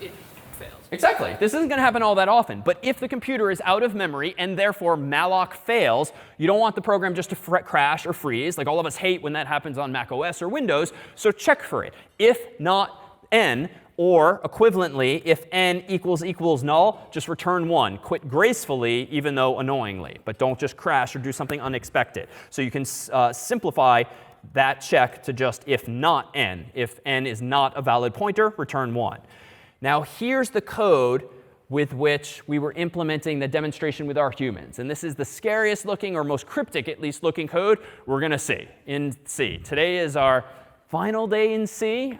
it fails. Exactly. This isn't going to happen all that often. But if the computer is out of memory and therefore malloc fails, you don't want the program just to crash or freeze. Like all of us hate when that happens on Mac OS or Windows. So check for it. If not n, or equivalently, if n equals null, just return 1. Quit gracefully, even though annoyingly. But don't just crash or do something unexpected. So you can simplify that check to just if not n. If n is not a valid pointer, return 1. Now here's the code with which we were implementing the demonstration with our humans. And this is the scariest looking, or most cryptic at least, looking code we're going to see in C. Today is our final day in C.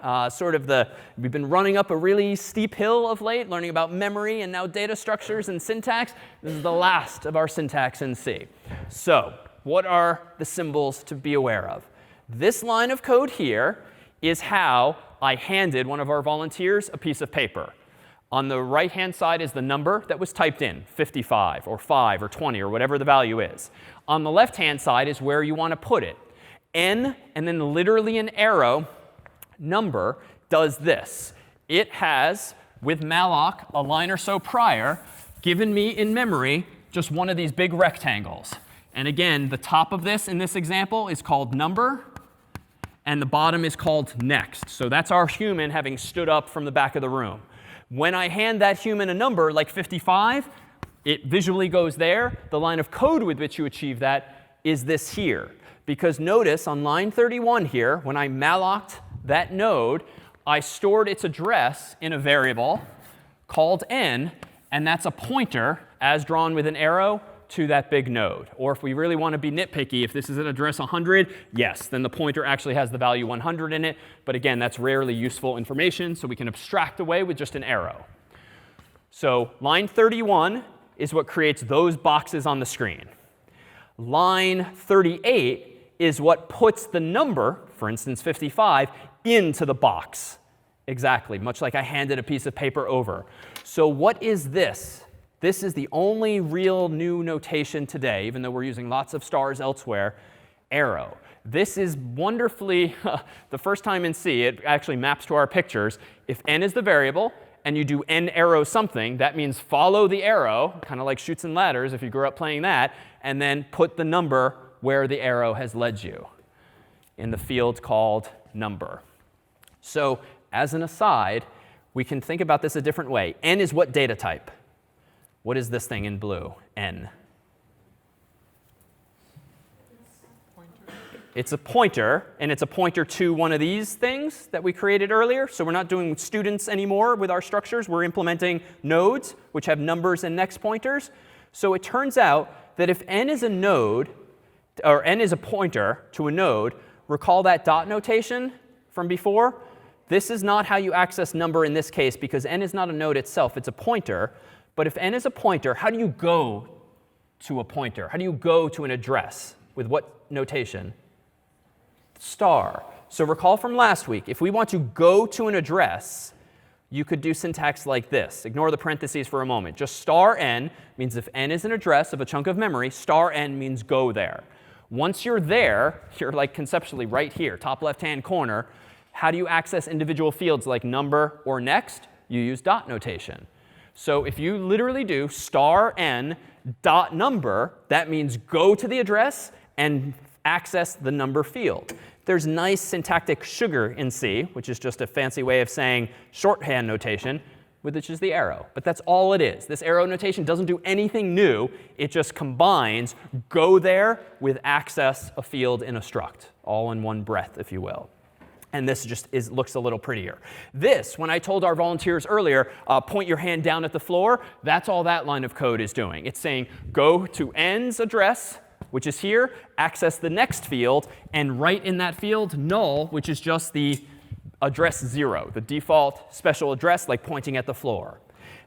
We've been running up a really steep hill of late, learning about memory and now data structures and syntax. This is the last of our syntax in C. So what are the symbols to be aware of? This line of code here is how I handed one of our volunteers a piece of paper. On the right-hand side is the number that was typed in, 55 or 5 or 20 or whatever the value is. On the left-hand side is where you want to put it. N, and then literally an arrow, number, does this. It has, with malloc, a line or so prior, given me in memory just one of these big rectangles. And again, the top of this in this example is called number, and the bottom is called next. So that's our human having stood up from the back of the room. When I hand that human a number like 55, it visually goes there. The line of code with which you achieve that is this here. Because notice on line 31 here, when I malloced that node, I stored its address in a variable called n, and that's a pointer, as drawn with an arrow, to that big node. Or if we really want to be nitpicky, if this is an address 100, yes, then the pointer actually has the value 100 in it. But again, that's rarely useful information, so we can abstract away with just an arrow. So line 31 is what creates those boxes on the screen. Line 38 is what puts the number, for instance 55, into the box. Exactly, much like I handed a piece of paper over. So what is this? This is the only real new notation today, even though we're using lots of stars elsewhere, arrow. This is wonderfully, the first time in C, it actually maps to our pictures. If n is the variable, and you do n arrow something, that means follow the arrow, kind of like Chutes and Ladders if you grew up playing that, and then put the number where the arrow has led you in the field called number. So as an aside, we can think about this a different way. N is what data type? What is this thing in blue? N. It's a pointer, and it's a pointer to one of these things that we created earlier. So we're not doing students anymore with our structures. We're implementing nodes, which have numbers and next pointers. So it turns out that if n is a node, or n is a pointer to a node, recall that dot notation from before? This is not how you access number in this case, because n is not a node itself. It's a pointer. But if n is a pointer, how do you go to a pointer? How do you go to an address? With what notation? Star. So recall from last week, if we want to go to an address, you could do syntax like this. Ignore the parentheses for a moment. Just star n means if n is an address of a chunk of memory, star n means go there. Once you're there, you're like conceptually right here, top left-hand corner. How do you access individual fields like number or next? You use dot notation. So if you literally do star n dot number, that means go to the address and access the number field. There's nice syntactic sugar in C, which is just a fancy way of saying shorthand notation, which is the arrow. But that's all it is. This arrow notation doesn't do anything new. It just combines go there with access a field in a struct, all in one breath, if you will. And this just looks a little prettier. This, when I told our volunteers earlier, point your hand down at the floor, that's all that line of code is doing. It's saying go to n's address, which is here, access the next field, and write in that field null, which is just the address 0, the default special address, like pointing at the floor.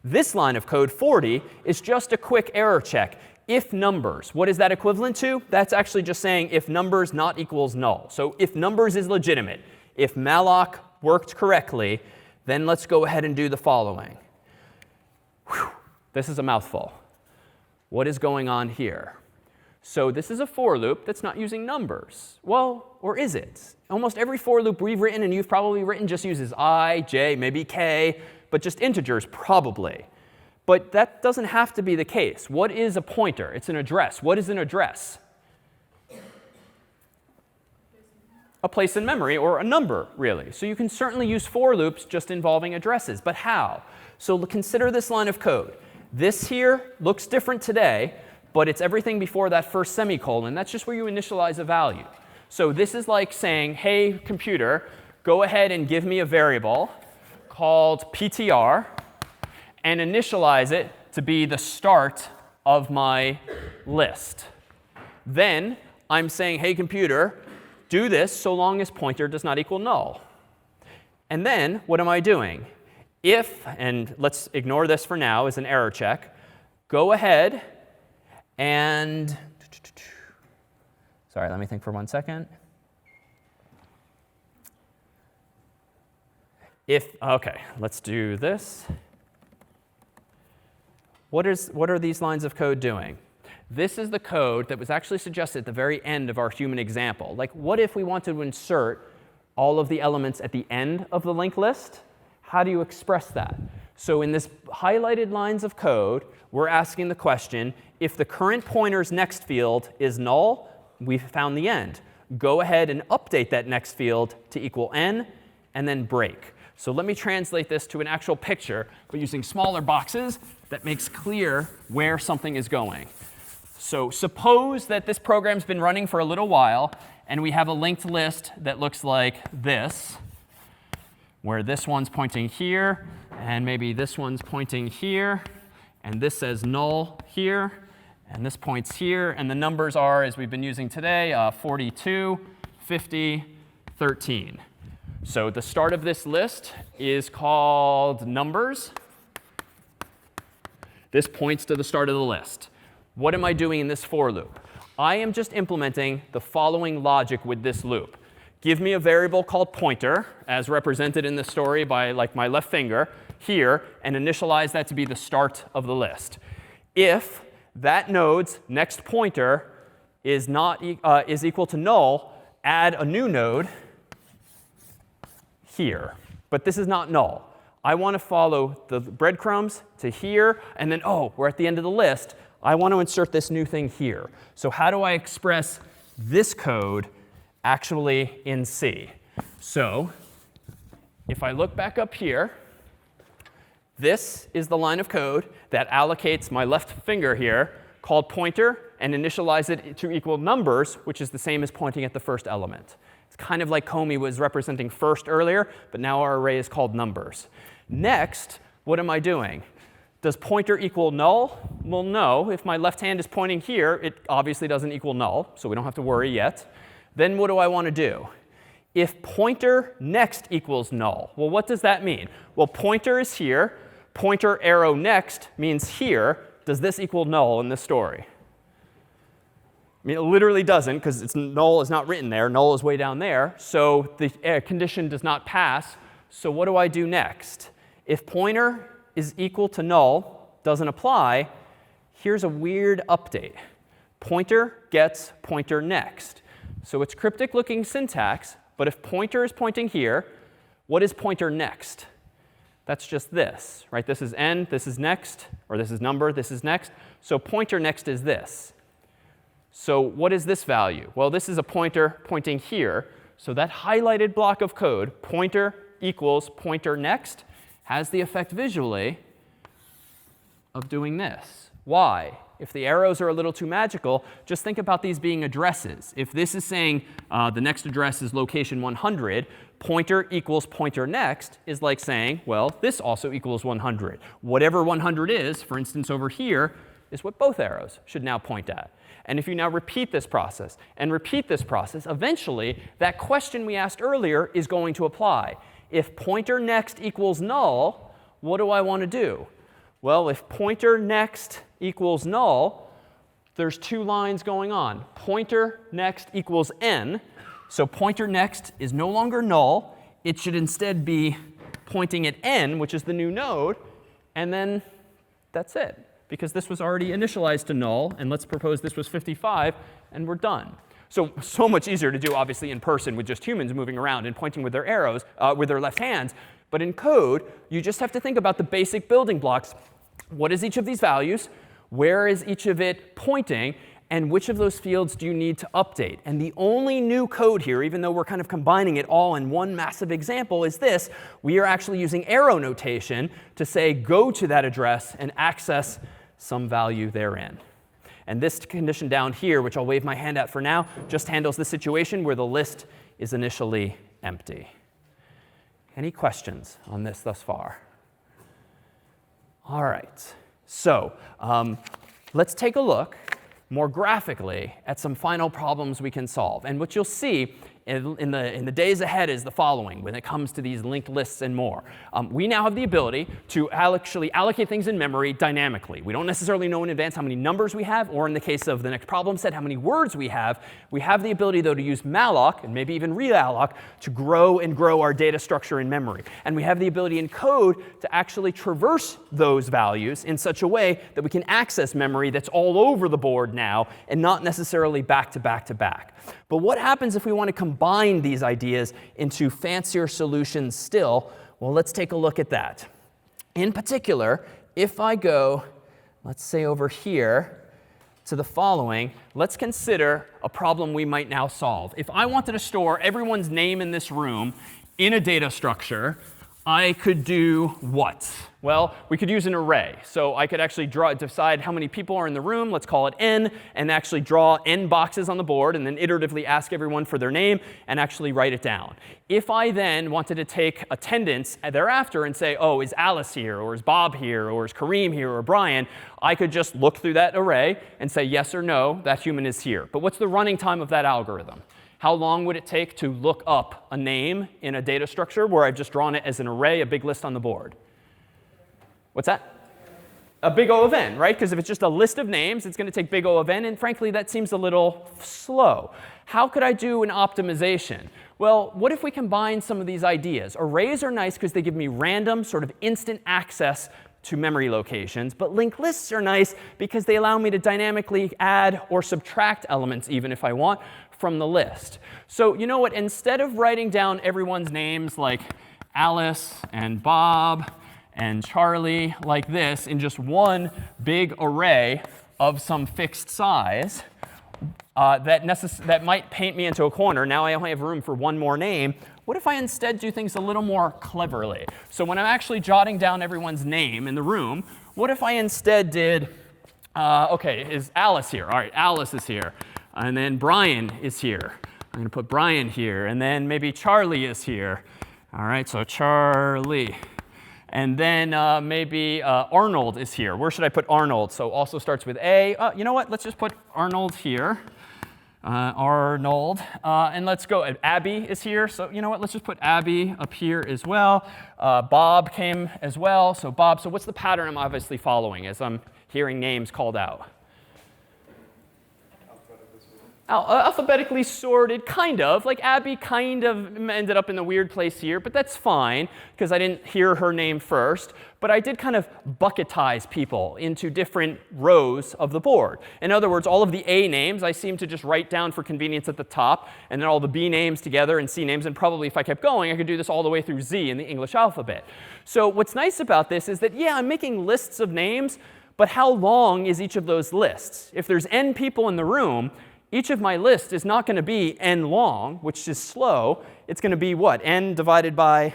This line of code, 40, is just a quick error check. If numbers, what is that equivalent to? That's actually just saying if numbers not equals null. So if numbers is legitimate, if malloc worked correctly, then let's go ahead and do the following. Whew, this is a mouthful. What is going on here? So this is a for loop that's not using numbers. Well, or is it? Almost every for loop we've written, and you've probably written, just uses I, j, maybe k, but just integers probably. But that doesn't have to be the case. What is a pointer? It's an address. What is an address? A place in memory, or a number, really. So you can certainly use for loops just involving addresses. But how? So consider this line of code. This here looks different today, but it's everything before that first semicolon. That's just where you initialize a value. So this is like saying, hey, computer, go ahead and give me a variable called ptr and initialize it to be the start of my list. Then I'm saying, hey, computer, do this so long as pointer does not equal null. And then what am I doing? If, and let's ignore this for now as an error check, go ahead and, sorry, let me think for 1 second. OK, let's do this. What are these lines of code doing? This is the code that was actually suggested at the very end of our human example. Like, what if we wanted to insert all of the elements at the end of the linked list? How do you express that? So in this highlighted lines of code, we're asking the question, if the current pointer's next field is null, we've found the end. Go ahead and update that next field to equal n, and then break. So let me translate this to an actual picture, but using smaller boxes that makes clear where something is going. So suppose that this program's been running for a little while, and we have a linked list that looks like this, where this one's pointing here, and maybe this one's pointing here, and this says null here, and this points here. And the numbers are, as we've been using today, 42, 50, 13. So the start of this list is called numbers. This points to the start of the list. What am I doing in this for loop? I am just implementing the following logic with this loop. Give me a variable called pointer, as represented in the story by like my left finger here, and initialize that to be the start of the list. If that node's next pointer is equal to null, add a new node here. But this is not null. I want to follow the breadcrumbs to here, and then, oh, we're at the end of the list. I want to insert this new thing here. So how do I express this code actually in C? So if I look back up here, this is the line of code that allocates my left finger here, called pointer, and initialize it to equal numbers, which is the same as pointing at the first element. It's kind of like Comey was representing first earlier, but now our array is called numbers. Next, what am I doing? Does pointer equal null? Well, no. If my left hand is pointing here, it obviously doesn't equal null, so we don't have to worry yet. Then what do I want to do? If pointer next equals null, well, what does that mean? Well, pointer is here. Pointer arrow next means here. Does this equal null in this story? I mean, it literally doesn't, because null is not written there. Null is way down there. So the condition does not pass. So what do I do next? If pointer is equal to null, doesn't apply, here's a weird update. Pointer gets pointer next. So it's cryptic looking syntax, but if pointer is pointing here, what is pointer next? That's just this, right? This is n, this is next, or this is number, this is next. So pointer next is this. So what is this value? Well, this is a pointer pointing here. So that highlighted block of code, pointer equals pointer next, has the effect visually of doing this. Why? If the arrows are a little too magical, just think about these being addresses. If this is saying the next address is location 100, pointer equals pointer next is like saying, well, this also equals 100. Whatever 100 is, for instance, over here, is what both arrows should now point at. And if you now repeat this process and repeat this process, eventually that question we asked earlier is going to apply. If pointer next equals null, what do I want to do? Well, if pointer next equals null, there's two lines going on. Pointer next equals n. So pointer next is no longer null. It should instead be pointing at n, which is the new node. And then that's it, because this was already initialized to null. And let's propose this was 55, and we're done. So much easier to do, obviously, in person with just humans moving around and pointing with their arrows, with their left hands. But in code, you just have to think about the basic building blocks. What is each of these values? Where is each of it pointing? And which of those fields do you need to update? And the only new code here, even though we're kind of combining it all in one massive example, is this. We are actually using arrow notation to say go to that address and access some value therein. And this condition down here, which I'll wave my hand at for now, just handles the situation where the list is initially empty. Any questions on this thus far? All right. So let's take a look more graphically at some final problems we can solve. And what you'll see in the days ahead is the following when it comes to these linked lists and more. We now have the ability to actually allocate things in memory dynamically. We don't necessarily know in advance how many numbers we have, or in the case of the next problem set, how many words we have. We have the ability, though, to use malloc, and maybe even realloc, to grow and grow our data structure in memory. And we have the ability in code to actually traverse those values in such a way that we can access memory that's all over the board now and not necessarily back to back to back. But what happens if we want to combine these ideas into fancier solutions still? Well, let's take a look at that. In particular, if I go, let's say over here, to the following, let's consider a problem we might now solve. If I wanted to store everyone's name in this room in a data structure, I could do what? Well, we could use an array. So I could actually decide how many people are in the room, let's call it n, and actually draw n boxes on the board, and then iteratively ask everyone for their name and actually write it down. If I then wanted to take attendance thereafter and say, oh, is Alice here, or is Bob here, or is Kareem here, or Brian, I could just look through that array and say yes or no, that human is here. But what's the running time of that algorithm? How long would it take to look up a name in a data structure where I've just drawn it as an array, a big list on the board? What's that? A big O of n, right? Because if it's just a list of names, it's going to take big O of n. And frankly, that seems a little slow. How could I do an optimization? Well, what if we combine some of these ideas? Arrays are nice because they give me random, sort of instant access to memory locations. But linked lists are nice because they allow me to dynamically add or subtract elements, even if I want, from the list. So you know what? Instead of writing down everyone's names like Alice and Bob and Charlie like this in just one big array of some fixed size that might paint me into a corner. Now I only have room for one more name. What if I instead do things a little more cleverly? So when I'm actually jotting down everyone's name in the room, what if I instead did, OK, is Alice here? All right, Alice is here. And then Brian is here. I'm going to put Brian here. And then maybe Charlie is here. All right, so Charlie. And then maybe Arnold is here. Where should I put Arnold? So also starts with A. You know what? Let's just put Arnold here. Arnold. And let's go. Abby is here. So you know what? Let's just put Abby up here as well. Bob came as well. So Bob. So what's the pattern I'm obviously following as I'm hearing names called out? Alphabetically sorted, kind of. Like Abby kind of ended up in the weird place here, but that's fine because I didn't hear her name first. But I did kind of bucketize people into different rows of the board. In other words, all of the A names I seem to just write down for convenience at the top, and then all the B names together and C names. And probably if I kept going, I could do this all the way through Z in the English alphabet. So what's nice about this is that, yeah, I'm making lists of names, but how long is each of those lists? If there's n people in the room, each of my lists is not going to be n long, which is slow. It's going to be what? N divided by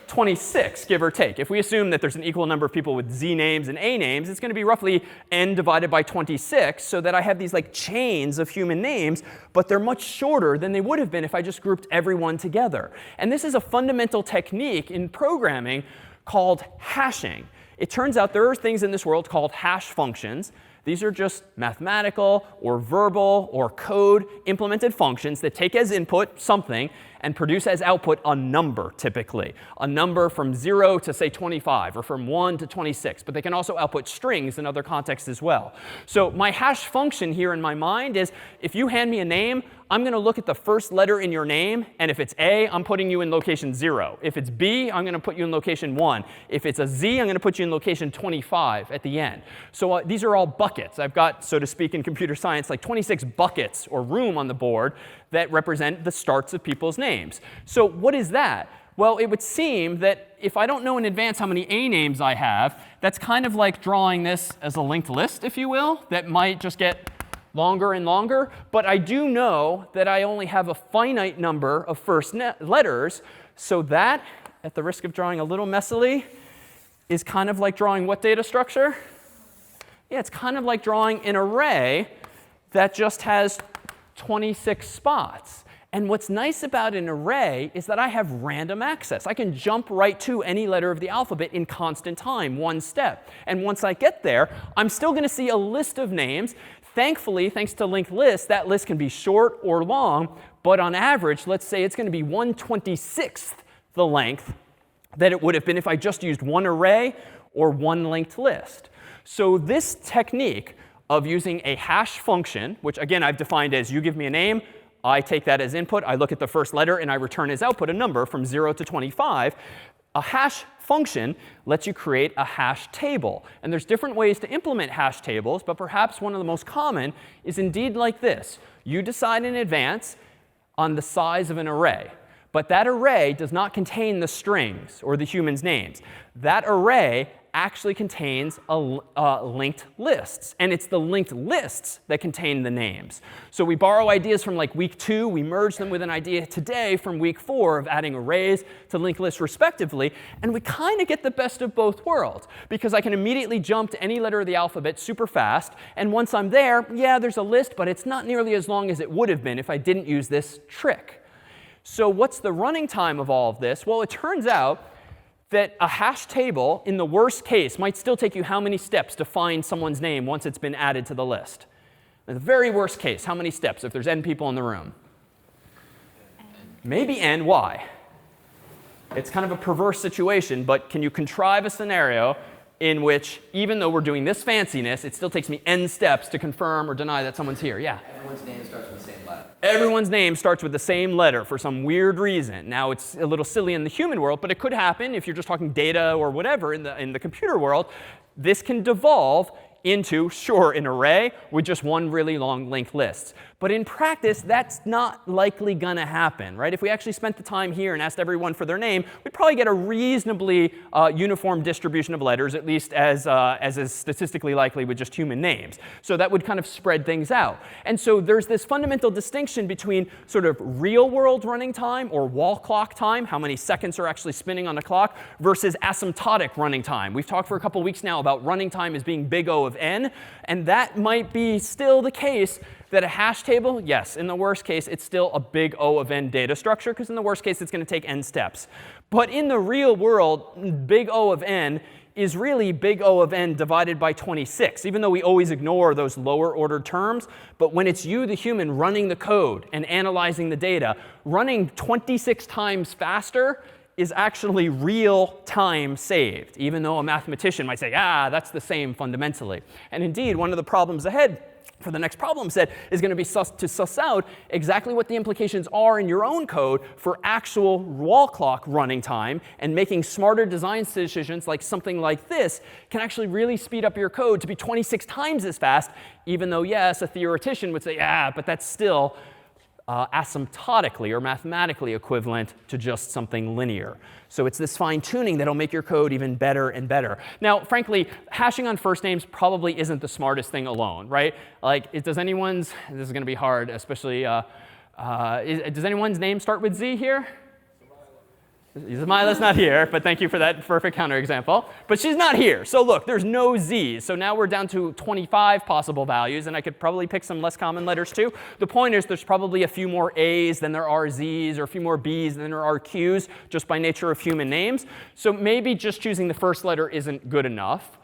26, give or take. If we assume that there's an equal number of people with Z names and A names, it's going to be roughly n divided by 26, so that I have these like chains of human names, but they're much shorter than they would have been if I just grouped everyone together. And this is a fundamental technique in programming called hashing. It turns out there are things in this world called hash functions. These are just mathematical or verbal or code implemented functions that take as input something and produce as output a number, typically. A number from 0 to, say, 25, or from 1 to 26. But they can also output strings in other contexts as well. So my hash function here in my mind is, if you hand me a name, I'm going to look at the first letter in your name. And if it's A, I'm putting you in location 0. If it's B, I'm going to put you in location 1. If it's a Z, I'm going to put you in location 25 at the end. So these are all buckets. I've got, so to speak, in computer science, like 26 buckets or room on the board that represent the starts of people's names. So what is that? Well, it would seem that if I don't know in advance how many A names I have, that's kind of like drawing this as a linked list, if you will, that might just get longer and longer. But I do know that I only have a finite number of first letters. So that, at the risk of drawing a little messily, is kind of like drawing what data structure? Yeah, it's kind of like drawing an array that just has 26 spots. And what's nice about an array is that I have random access. I can jump right to any letter of the alphabet in constant time, one step. And once I get there, I'm still going to see a list of names. Thankfully, thanks to linked lists, that list can be short or long. But on average, let's say it's going to be 1/26th the length that it would have been if I just used one array or one linked list. So this technique of using a hash function, which again I've defined as you give me a name, I take that as input, I look at the first letter, and I return as output a number from 0 to 25. A hash function lets you create a hash table. And there's different ways to implement hash tables, but perhaps one of the most common is indeed like this. You decide in advance on the size of an array. But that array does not contain the strings or the human's names. That array actually contains linked lists. And it's the linked lists that contain the names. So we borrow ideas from like week 2. We merge them with an idea today from week 4 of adding arrays to linked lists respectively. And we kind of get the best of both worlds. Because I can immediately jump to any letter of the alphabet super fast. And once I'm there, yeah, there's a list. But it's not nearly as long as it would have been if I didn't use this trick. So what's the running time of all of this? Well, it turns out that a hash table, in the worst case, might still take you how many steps to find someone's name once it's been added to the list? In the very worst case, how many steps if there's n people in the room? Maybe n. Why? It's kind of a perverse situation, but can you contrive a scenario in which, even though we're doing this fanciness, it still takes me n steps to confirm or deny that someone's here? Yeah? Everyone's name starts with the same letter. Everyone's name starts with the same letter for some weird reason. Now, it's a little silly in the human world, but it could happen if you're just talking data or whatever in the computer world. This can devolve into, sure, an array with just one really long linked list. But in practice, that's not likely going to happen, right? If we actually spent the time here and asked everyone for their name, we'd probably get a reasonably uniform distribution of letters, at least as is statistically likely with just human names. So that would kind of spread things out. And so there's this fundamental distinction between sort of real-world running time or wall clock time, how many seconds are actually spinning on the clock, versus asymptotic running time. We've talked for a couple weeks now about running time as being big O of n, and that might be still the case that a hash table, yes, in the worst case, it's still a big O of n data structure, because in the worst case, it's going to take n steps. But in the real world, big O of n is really big O of n divided by 26, even though we always ignore those lower ordered terms. But when it's you, the human, running the code and analyzing the data, running 26 times faster is actually real time saved, even though a mathematician might say, ah, that's the same fundamentally. And indeed, one of the problems ahead for the next problem set is going to be to suss out exactly what the implications are in your own code for actual wall clock running time, and making smarter design decisions like something like this can actually really speed up your code to be 26 times as fast, even though, yes, a theoretician would say, yeah, but that's still asymptotically or mathematically equivalent to just something linear. So it's this fine tuning that'll make your code even better and better. Now, frankly, hashing on first names probably isn't the smartest thing alone, right? Like, does anyone's, this is going to be hard, especially, does anyone's name start with Z here? Zamila's not here, but thank you for that perfect counterexample. But she's not here. So look, there's no Z's. So now we're down to 25 possible values, and I could probably pick some less common letters too. The point is there's probably a few more A's than there are Z's, or a few more B's than there are Q's, just by nature of human names. So maybe just choosing the first letter isn't good enough.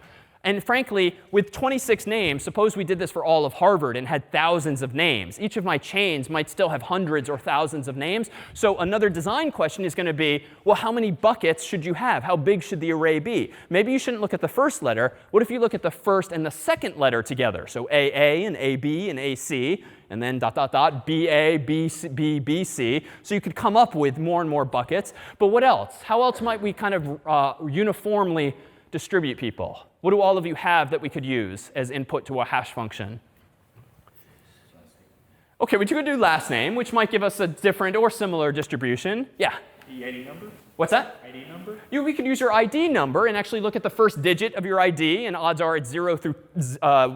And frankly, with 26 names, suppose we did this for all of Harvard and had thousands of names. Each of my chains might still have hundreds or thousands of names. So another design question is going to be, well, how many buckets should you have? How big should the array be? Maybe you shouldn't look at the first letter. What if you look at the first and the second letter together? So AA and AB and AC, and then dot, dot, dot, BA, BB, BC. So you could come up with more and more buckets. But what else? How else might we kind of uniformly distribute people? What do all of you have that we could use as input to a hash function? OK, we could do last name, which might give us a different or similar distribution. Yeah? The ID number? What's that? ID number? We could use your ID number and actually look at the first digit of your ID. And odds are it's 0 through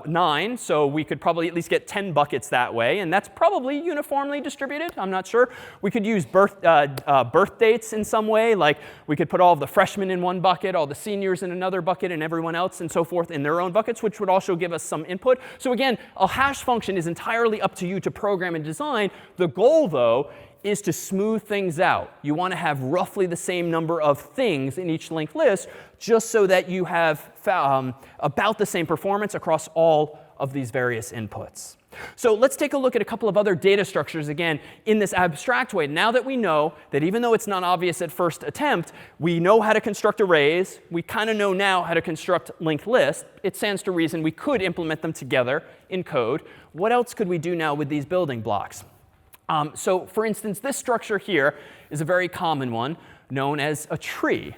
9. So we could probably at least get 10 buckets that way. And that's probably uniformly distributed. I'm not sure. We could use birth dates in some way. Like we could put all of the freshmen in one bucket, all the seniors in another bucket, and everyone else and so forth in their own buckets, which would also give us some input. So again, a hash function is entirely up to you to program and design. The goal, though, is to smooth things out. You want to have roughly the same number of things in each linked list just so that you have about the same performance across all of these various inputs. So let's take a look at a couple of other data structures, again, in this abstract way. Now that we know that even though it's not obvious at first attempt, we know how to construct arrays. We kind of know now how to construct linked lists. It stands to reason we could implement them together in code. What else could we do now with these building blocks? So for instance, this structure here is a very common one known as a tree.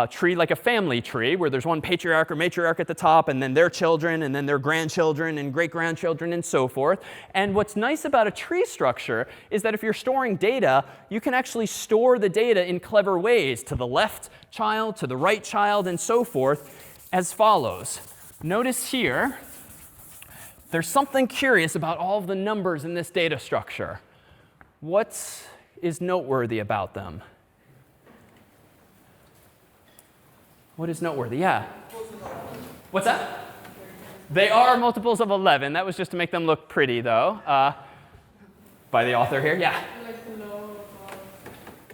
Tree like a family tree, where there's one patriarch or matriarch at the top, and then their children, and then their grandchildren, and great-grandchildren, and so forth. And what's nice about a tree structure is that if you're storing data, you can actually store the data in clever ways to the left child, to the right child, and so forth as follows. Notice here, there's something curious about all of the numbers in this data structure. What is noteworthy about them? What is noteworthy? Yeah? What's that? They are multiples of 11. That was just to make them look pretty, though. By the author here. Yeah?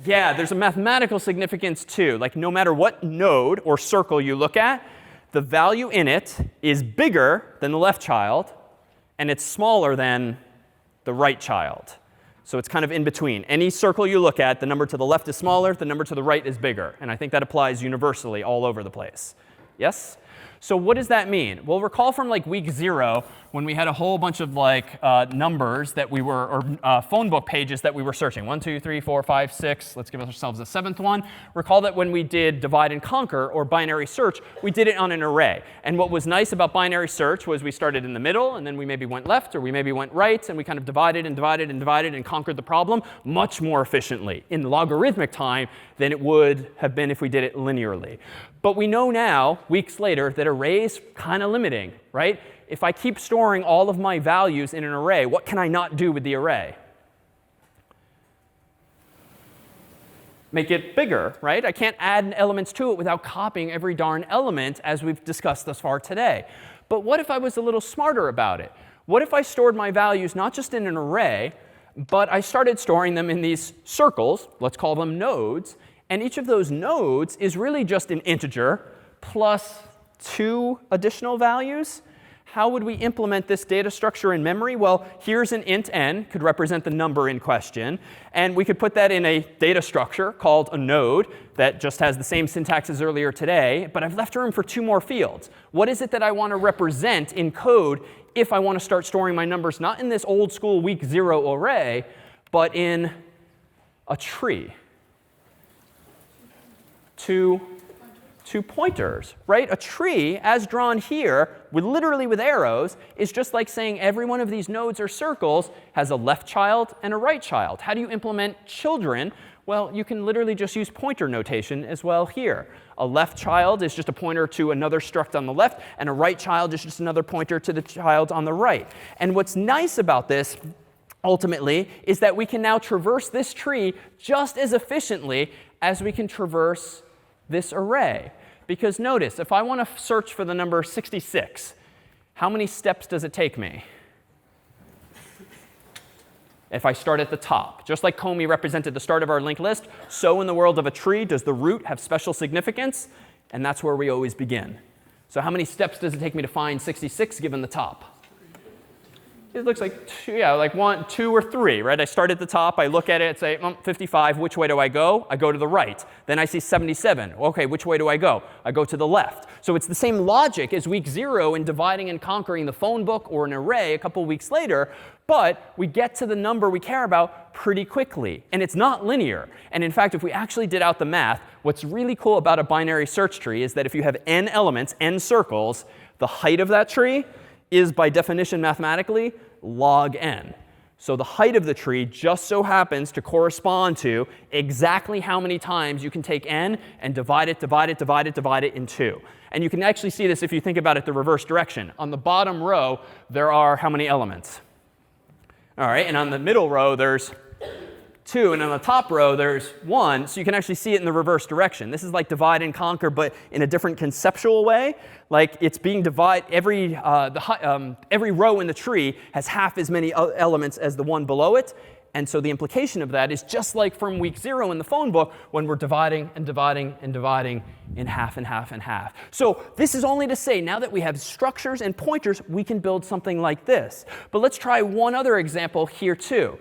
Yeah, there's a mathematical significance, too. Like, no matter what node or circle you look at, the value in it is bigger than the left child, and it's smaller than the right child. So it's kind of in between. Any circle you look at, the number to the left is smaller, the number to the right is bigger. And I think that applies universally all over the place. Yes? So what does that mean? Well, recall from like week 0 when we had a whole bunch of like numbers that we were, or phone book pages that we were searching. 1, 2, 3, 4, 5, 6. Let's give ourselves a 7th one. Recall that when we did divide and conquer or binary search, we did it on an array. And what was nice about binary search was we started in the middle, and then we maybe went left, or we maybe went right, and we kind of divided and divided and divided and conquered the problem much more efficiently in logarithmic time than it would have been if we did it linearly. But we know now, weeks later, that arrays kind of limiting, right? If I keep storing all of my values in an array, what can I not do with the array? Make it bigger, right? I can't add elements to it without copying every darn element, as we've discussed thus far today. But what if I was a little smarter about it? What if I stored my values not just in an array, but I started storing them in these circles, let's call them nodes, and each of those nodes is really just an integer plus 2 additional values? How would we implement this data structure in memory? Well, here's an int n, could represent the number in question. And we could put that in a data structure called a node that just has the same syntax as earlier today. But I've left room for 2 more fields. What is it that I want to represent in code if I want to start storing my numbers not in this old school week 0 array, but in a tree? Two to pointers, right? A tree, as drawn here, literally with arrows, is just like saying every one of these nodes or circles has a left child and a right child. How do you implement children? Well, you can literally just use pointer notation as well here. A left child is just a pointer to another struct on the left, and a right child is just another pointer to the child on the right. And what's nice about this, ultimately, is that we can now traverse this tree just as efficiently as we can traverse this array. Because notice, if I want to search for the number 66, how many steps does it take me? If I start at the top. Just like Comey represented the start of our linked list, so in the world of a tree does the root have special significance, and that's where we always begin. So how many steps does it take me to find 66 given the top? It looks like like 1, 2, or 3, right? I start at the top, I look at it, say 55, which way do I go? I go to the right. Then I see 77. OK, which way do I go? I go to the left. So it's the same logic as week 0 in dividing and conquering the phone book or an array a couple weeks later, but we get to the number we care about pretty quickly. And it's not linear. And in fact, if we actually did out the math, what's really cool about a binary search tree is that if you have n elements, n circles, the height of that tree is by definition mathematically log n. So the height of the tree just so happens to correspond to exactly how many times you can take n and divide it in 2. And you can actually see this if you think about it the reverse direction. On the bottom row, there are how many elements? All right, and on the middle row, there's 2, and on the top row, there's 1. So you can actually see it in the reverse direction. This is like divide and conquer, but in a different conceptual way. Like it's being divided, every row in the tree has half as many elements as the one below it. And so the implication of that is just like from week 0 in the phone book when we're dividing and dividing and dividing in half and half and half. So this is only to say now that we have structures and pointers, we can build something like this. But let's try one other example here too.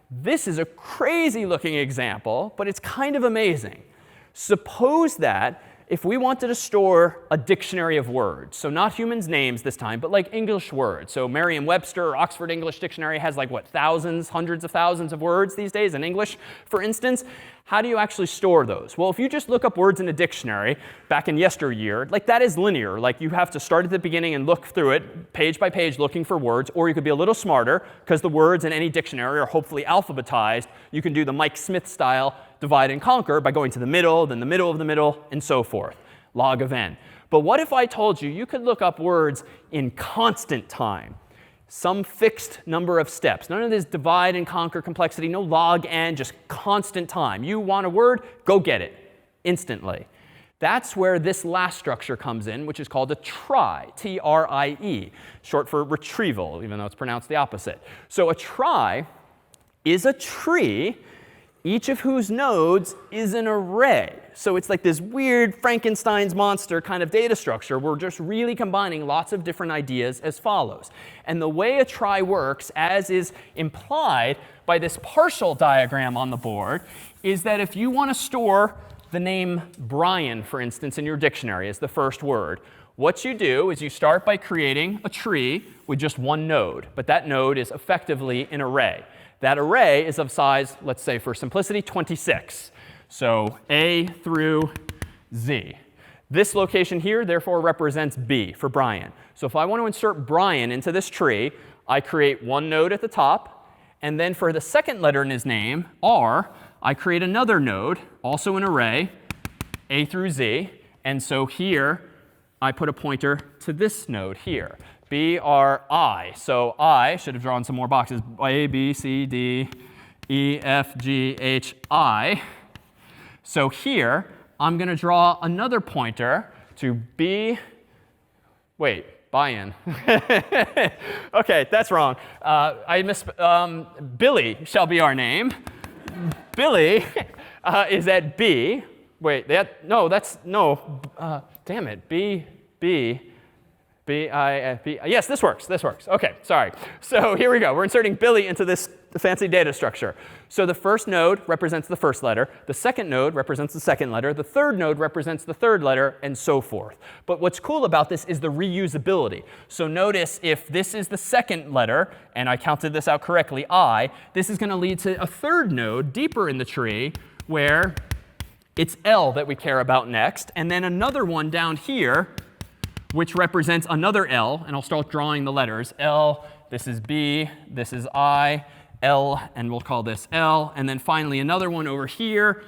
This is a crazy looking example, but it's kind of amazing. Suppose that if we wanted to store a dictionary of words, so not humans' names this time, but like English words. So Merriam-Webster or Oxford English Dictionary has like what, thousands, hundreds of thousands of words these days in English, for instance. How do you actually store those? Well, if you just look up words in a dictionary back in yesteryear, like that is linear. Like you have to start at the beginning and look through it page by page looking for words. Or you could be a little smarter because the words in any dictionary are hopefully alphabetized. You can do the Mike Smith style divide and conquer by going to the middle, then the middle of the middle, and so forth. Log of n. But what if I told you you could look up words in constant time? Some fixed number of steps. None of this divide and conquer complexity, no log n, just constant time. You want a word, go get it instantly. That's where this last structure comes in, which is called a trie, T-R-I-E, short for retrieval, even though it's pronounced the opposite. So a trie is a tree, each of whose nodes is an array. So it's like this weird Frankenstein's monster kind of data structure. We're just really combining lots of different ideas as follows. And the way a trie works, as is implied by this partial diagram on the board, is that if you want to store the name Brian, for instance, in your dictionary as the first word, what you do is you start by creating a tree with just one node. But that node is effectively an array. That array is of size, let's say for simplicity, 26. So A through Z. This location here, therefore, represents B for Brian. So if I want to insert Brian into this tree, I create one node at the top. And then for the second letter in his name, R, I create another node, also an array, A through Z. And so here, I put a pointer to this node here. B-R-I. So I should have drawn some more boxes. A, B, C, D, E, F, G, H, I. So here, I'm going to draw another pointer to B. Wait, buy-in. OK, that's wrong. Billy shall be our name. Billy is at B. Wait, damn it. B-I-F-B. Yes, this works. This works. OK, sorry. So here we go. We're inserting Billy into this fancy data structure. So the first node represents the first letter. The second node represents the second letter. The third node represents the third letter, and so forth. But what's cool about this is the reusability. So notice if this is the second letter, and I counted this out correctly, I, this is going to lead to a third node deeper in the tree where It's L that we care about next. And then another one down here, which represents another L. And I'll start drawing the letters. L, this is B, this is I, L, and we'll call this L. And then finally another one over here,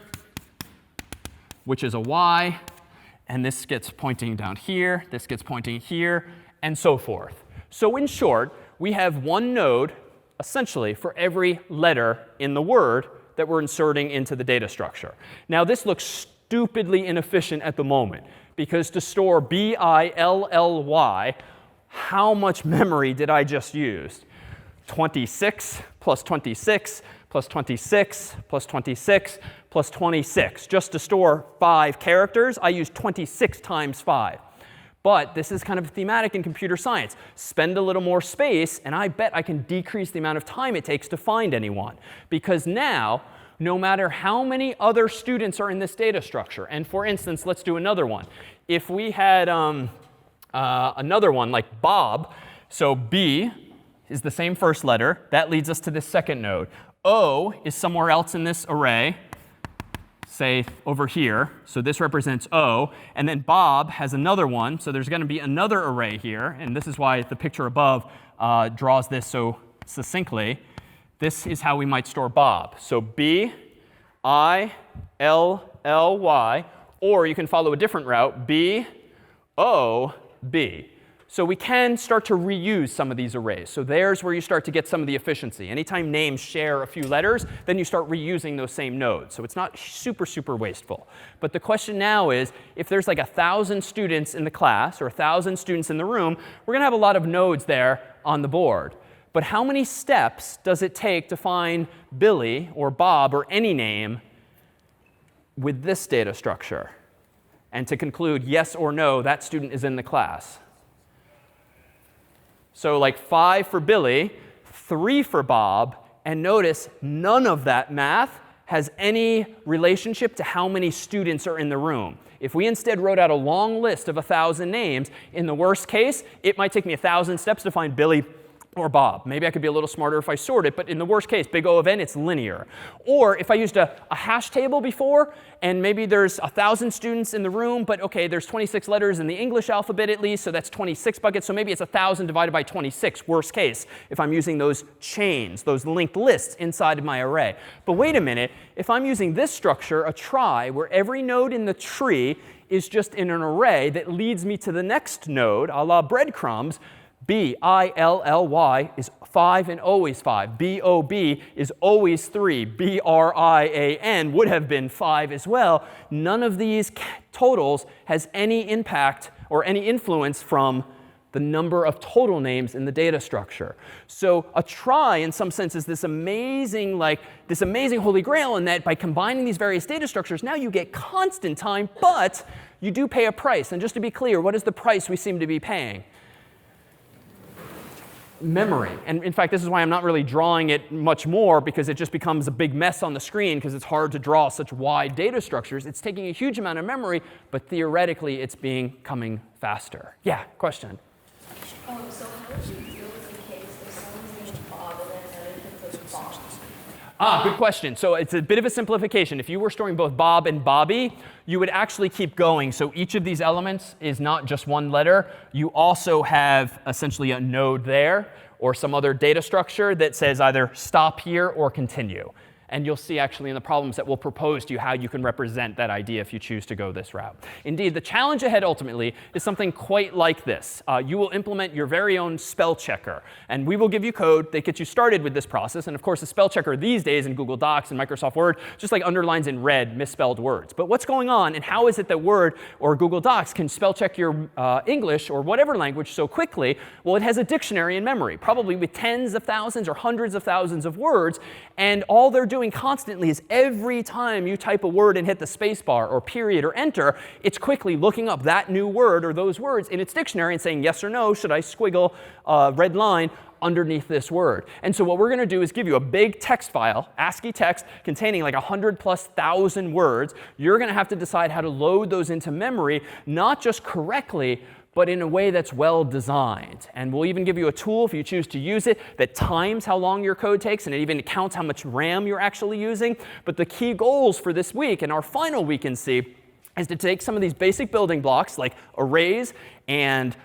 which is a Y. And this gets pointing down here, this gets pointing here, and so forth. So in short, we have one node, essentially, for every letter in the word that we're inserting into the data structure. Now, this looks stupidly inefficient at the moment, because to store B-I-L-L-Y, how much memory did I just use? 26 plus 26 plus 26 plus 26 plus 26. Just to store 5 characters, I used 26 times 5. But this is kind of thematic in computer science. Spend a little more space, and I bet I can decrease the amount of time it takes to find anyone. Because now, no matter how many other students are in this data structure, and for instance, let's do another one. If we had another one like Bob, so B is the same first letter. That leads us to this second node. O is somewhere else in this array. Say over here. So this represents O. And then Bob has another one. So there's going to be another array here. And this is why the picture above draws this so succinctly. This is how we might store Bob. So B, I, L, L, Y. Or you can follow a different route. B, O, B. So we can start to reuse some of these arrays. So there's where you start to get some of the efficiency. Anytime names share a few letters, then you start reusing those same nodes. So it's not super, super wasteful. But the question now is, if there's like 1,000 students in the class or 1,000 students in the room, we're going to have a lot of nodes there on the board. But how many steps does it take to find Billy or Bob or any name with this data structure? And to conclude yes or no, that student is in the class. So like 5 for Billy, 3 for Bob, and notice none of that math has any relationship to how many students are in the room. If we instead wrote out a long list of 1,000 names, in the worst case, it might take me 1,000 steps to find Billy or Bob. Maybe I could be a little smarter if I sort it, but in the worst case, big O of n, it's linear. Or if I used a hash table before, and maybe there's 1,000 students in the room, but OK, there's 26 letters in the English alphabet at least, so that's 26 buckets. So maybe it's 1,000 divided by 26, worst case, if I'm using those chains, those linked lists inside of my array. But wait a minute, if I'm using this structure, a trie, where every node in the tree is just in an array that leads me to the next node, a la breadcrumbs, B-I-L-L-Y is 5 and always 5. B-O-B is always 3. B-R-I-A-N would have been 5 as well. None of these totals has any impact or any influence from the number of total names in the data structure. So a trie, in some sense, is this amazing holy grail in that by combining these various data structures, now you get constant time, but you do pay a price. And just to be clear, what is the price we seem to be paying? Memory. And in fact, this is why I'm not really drawing it much more, because it just becomes a big mess on the screen because it's hard to draw such wide data structures. It's taking a huge amount of memory, but theoretically, it's becoming faster. Yeah, question? So how would you deal with the case if someone's named Bob and then another kid puts Bob? Good question. So it's a bit of a simplification. If you were storing both Bob and Bobby, you would actually keep going. So each of these elements is not just one letter. You also have essentially a node there or some other data structure that says either stop here or continue. And you'll see actually in the problems that we'll propose to you how you can represent that idea if you choose to go this route. Indeed, the challenge ahead ultimately is something quite like this. You will implement your very own spell checker. And we will give you code that gets you started with this process. And of course, the spell checker these days in Google Docs and Microsoft Word just like underlines in red misspelled words. But what's going on, and how is it that Word or Google Docs can spell check your English or whatever language so quickly? Well, it has a dictionary in memory, probably with tens of thousands or hundreds of thousands of words. And all they're doing constantly is every time you type a word and hit the space bar or period or enter, it's quickly looking up that new word or those words in its dictionary and saying yes or no, should I squiggle a red line underneath this word. And so what we're going to do is give you a big text file, ASCII text, containing like 100,000+ words. You're going to have to decide how to load those into memory, not just correctly, but in a way that's well designed. And we'll even give you a tool, if you choose to use it, that times how long your code takes, and it even counts how much RAM you're actually using. But the key goals for this week and our final week in C is to take some of these basic building blocks like arrays and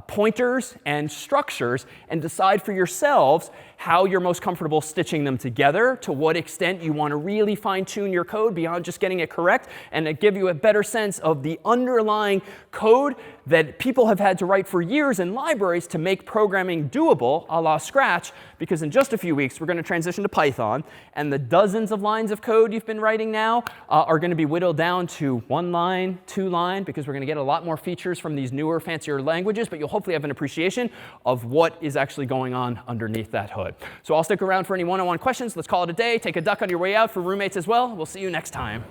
pointers and structures and decide for yourselves how you're most comfortable stitching them together, to what extent you want to really fine-tune your code beyond just getting it correct, and to give you a better sense of the underlying code that people have had to write for years in libraries to make programming doable, a la Scratch, because in just a few weeks we're going to transition to Python, and the dozens of lines of code you've been writing now are going to be whittled down to 1 line, 2 line, because we're going to get a lot more features from these newer, fancier languages, but you'll hopefully have an appreciation of what is actually going on underneath that hood. So I'll stick around for any one-on-one questions. Let's call it a day. Take a duck on your way out for roommates as well. We'll see you next time.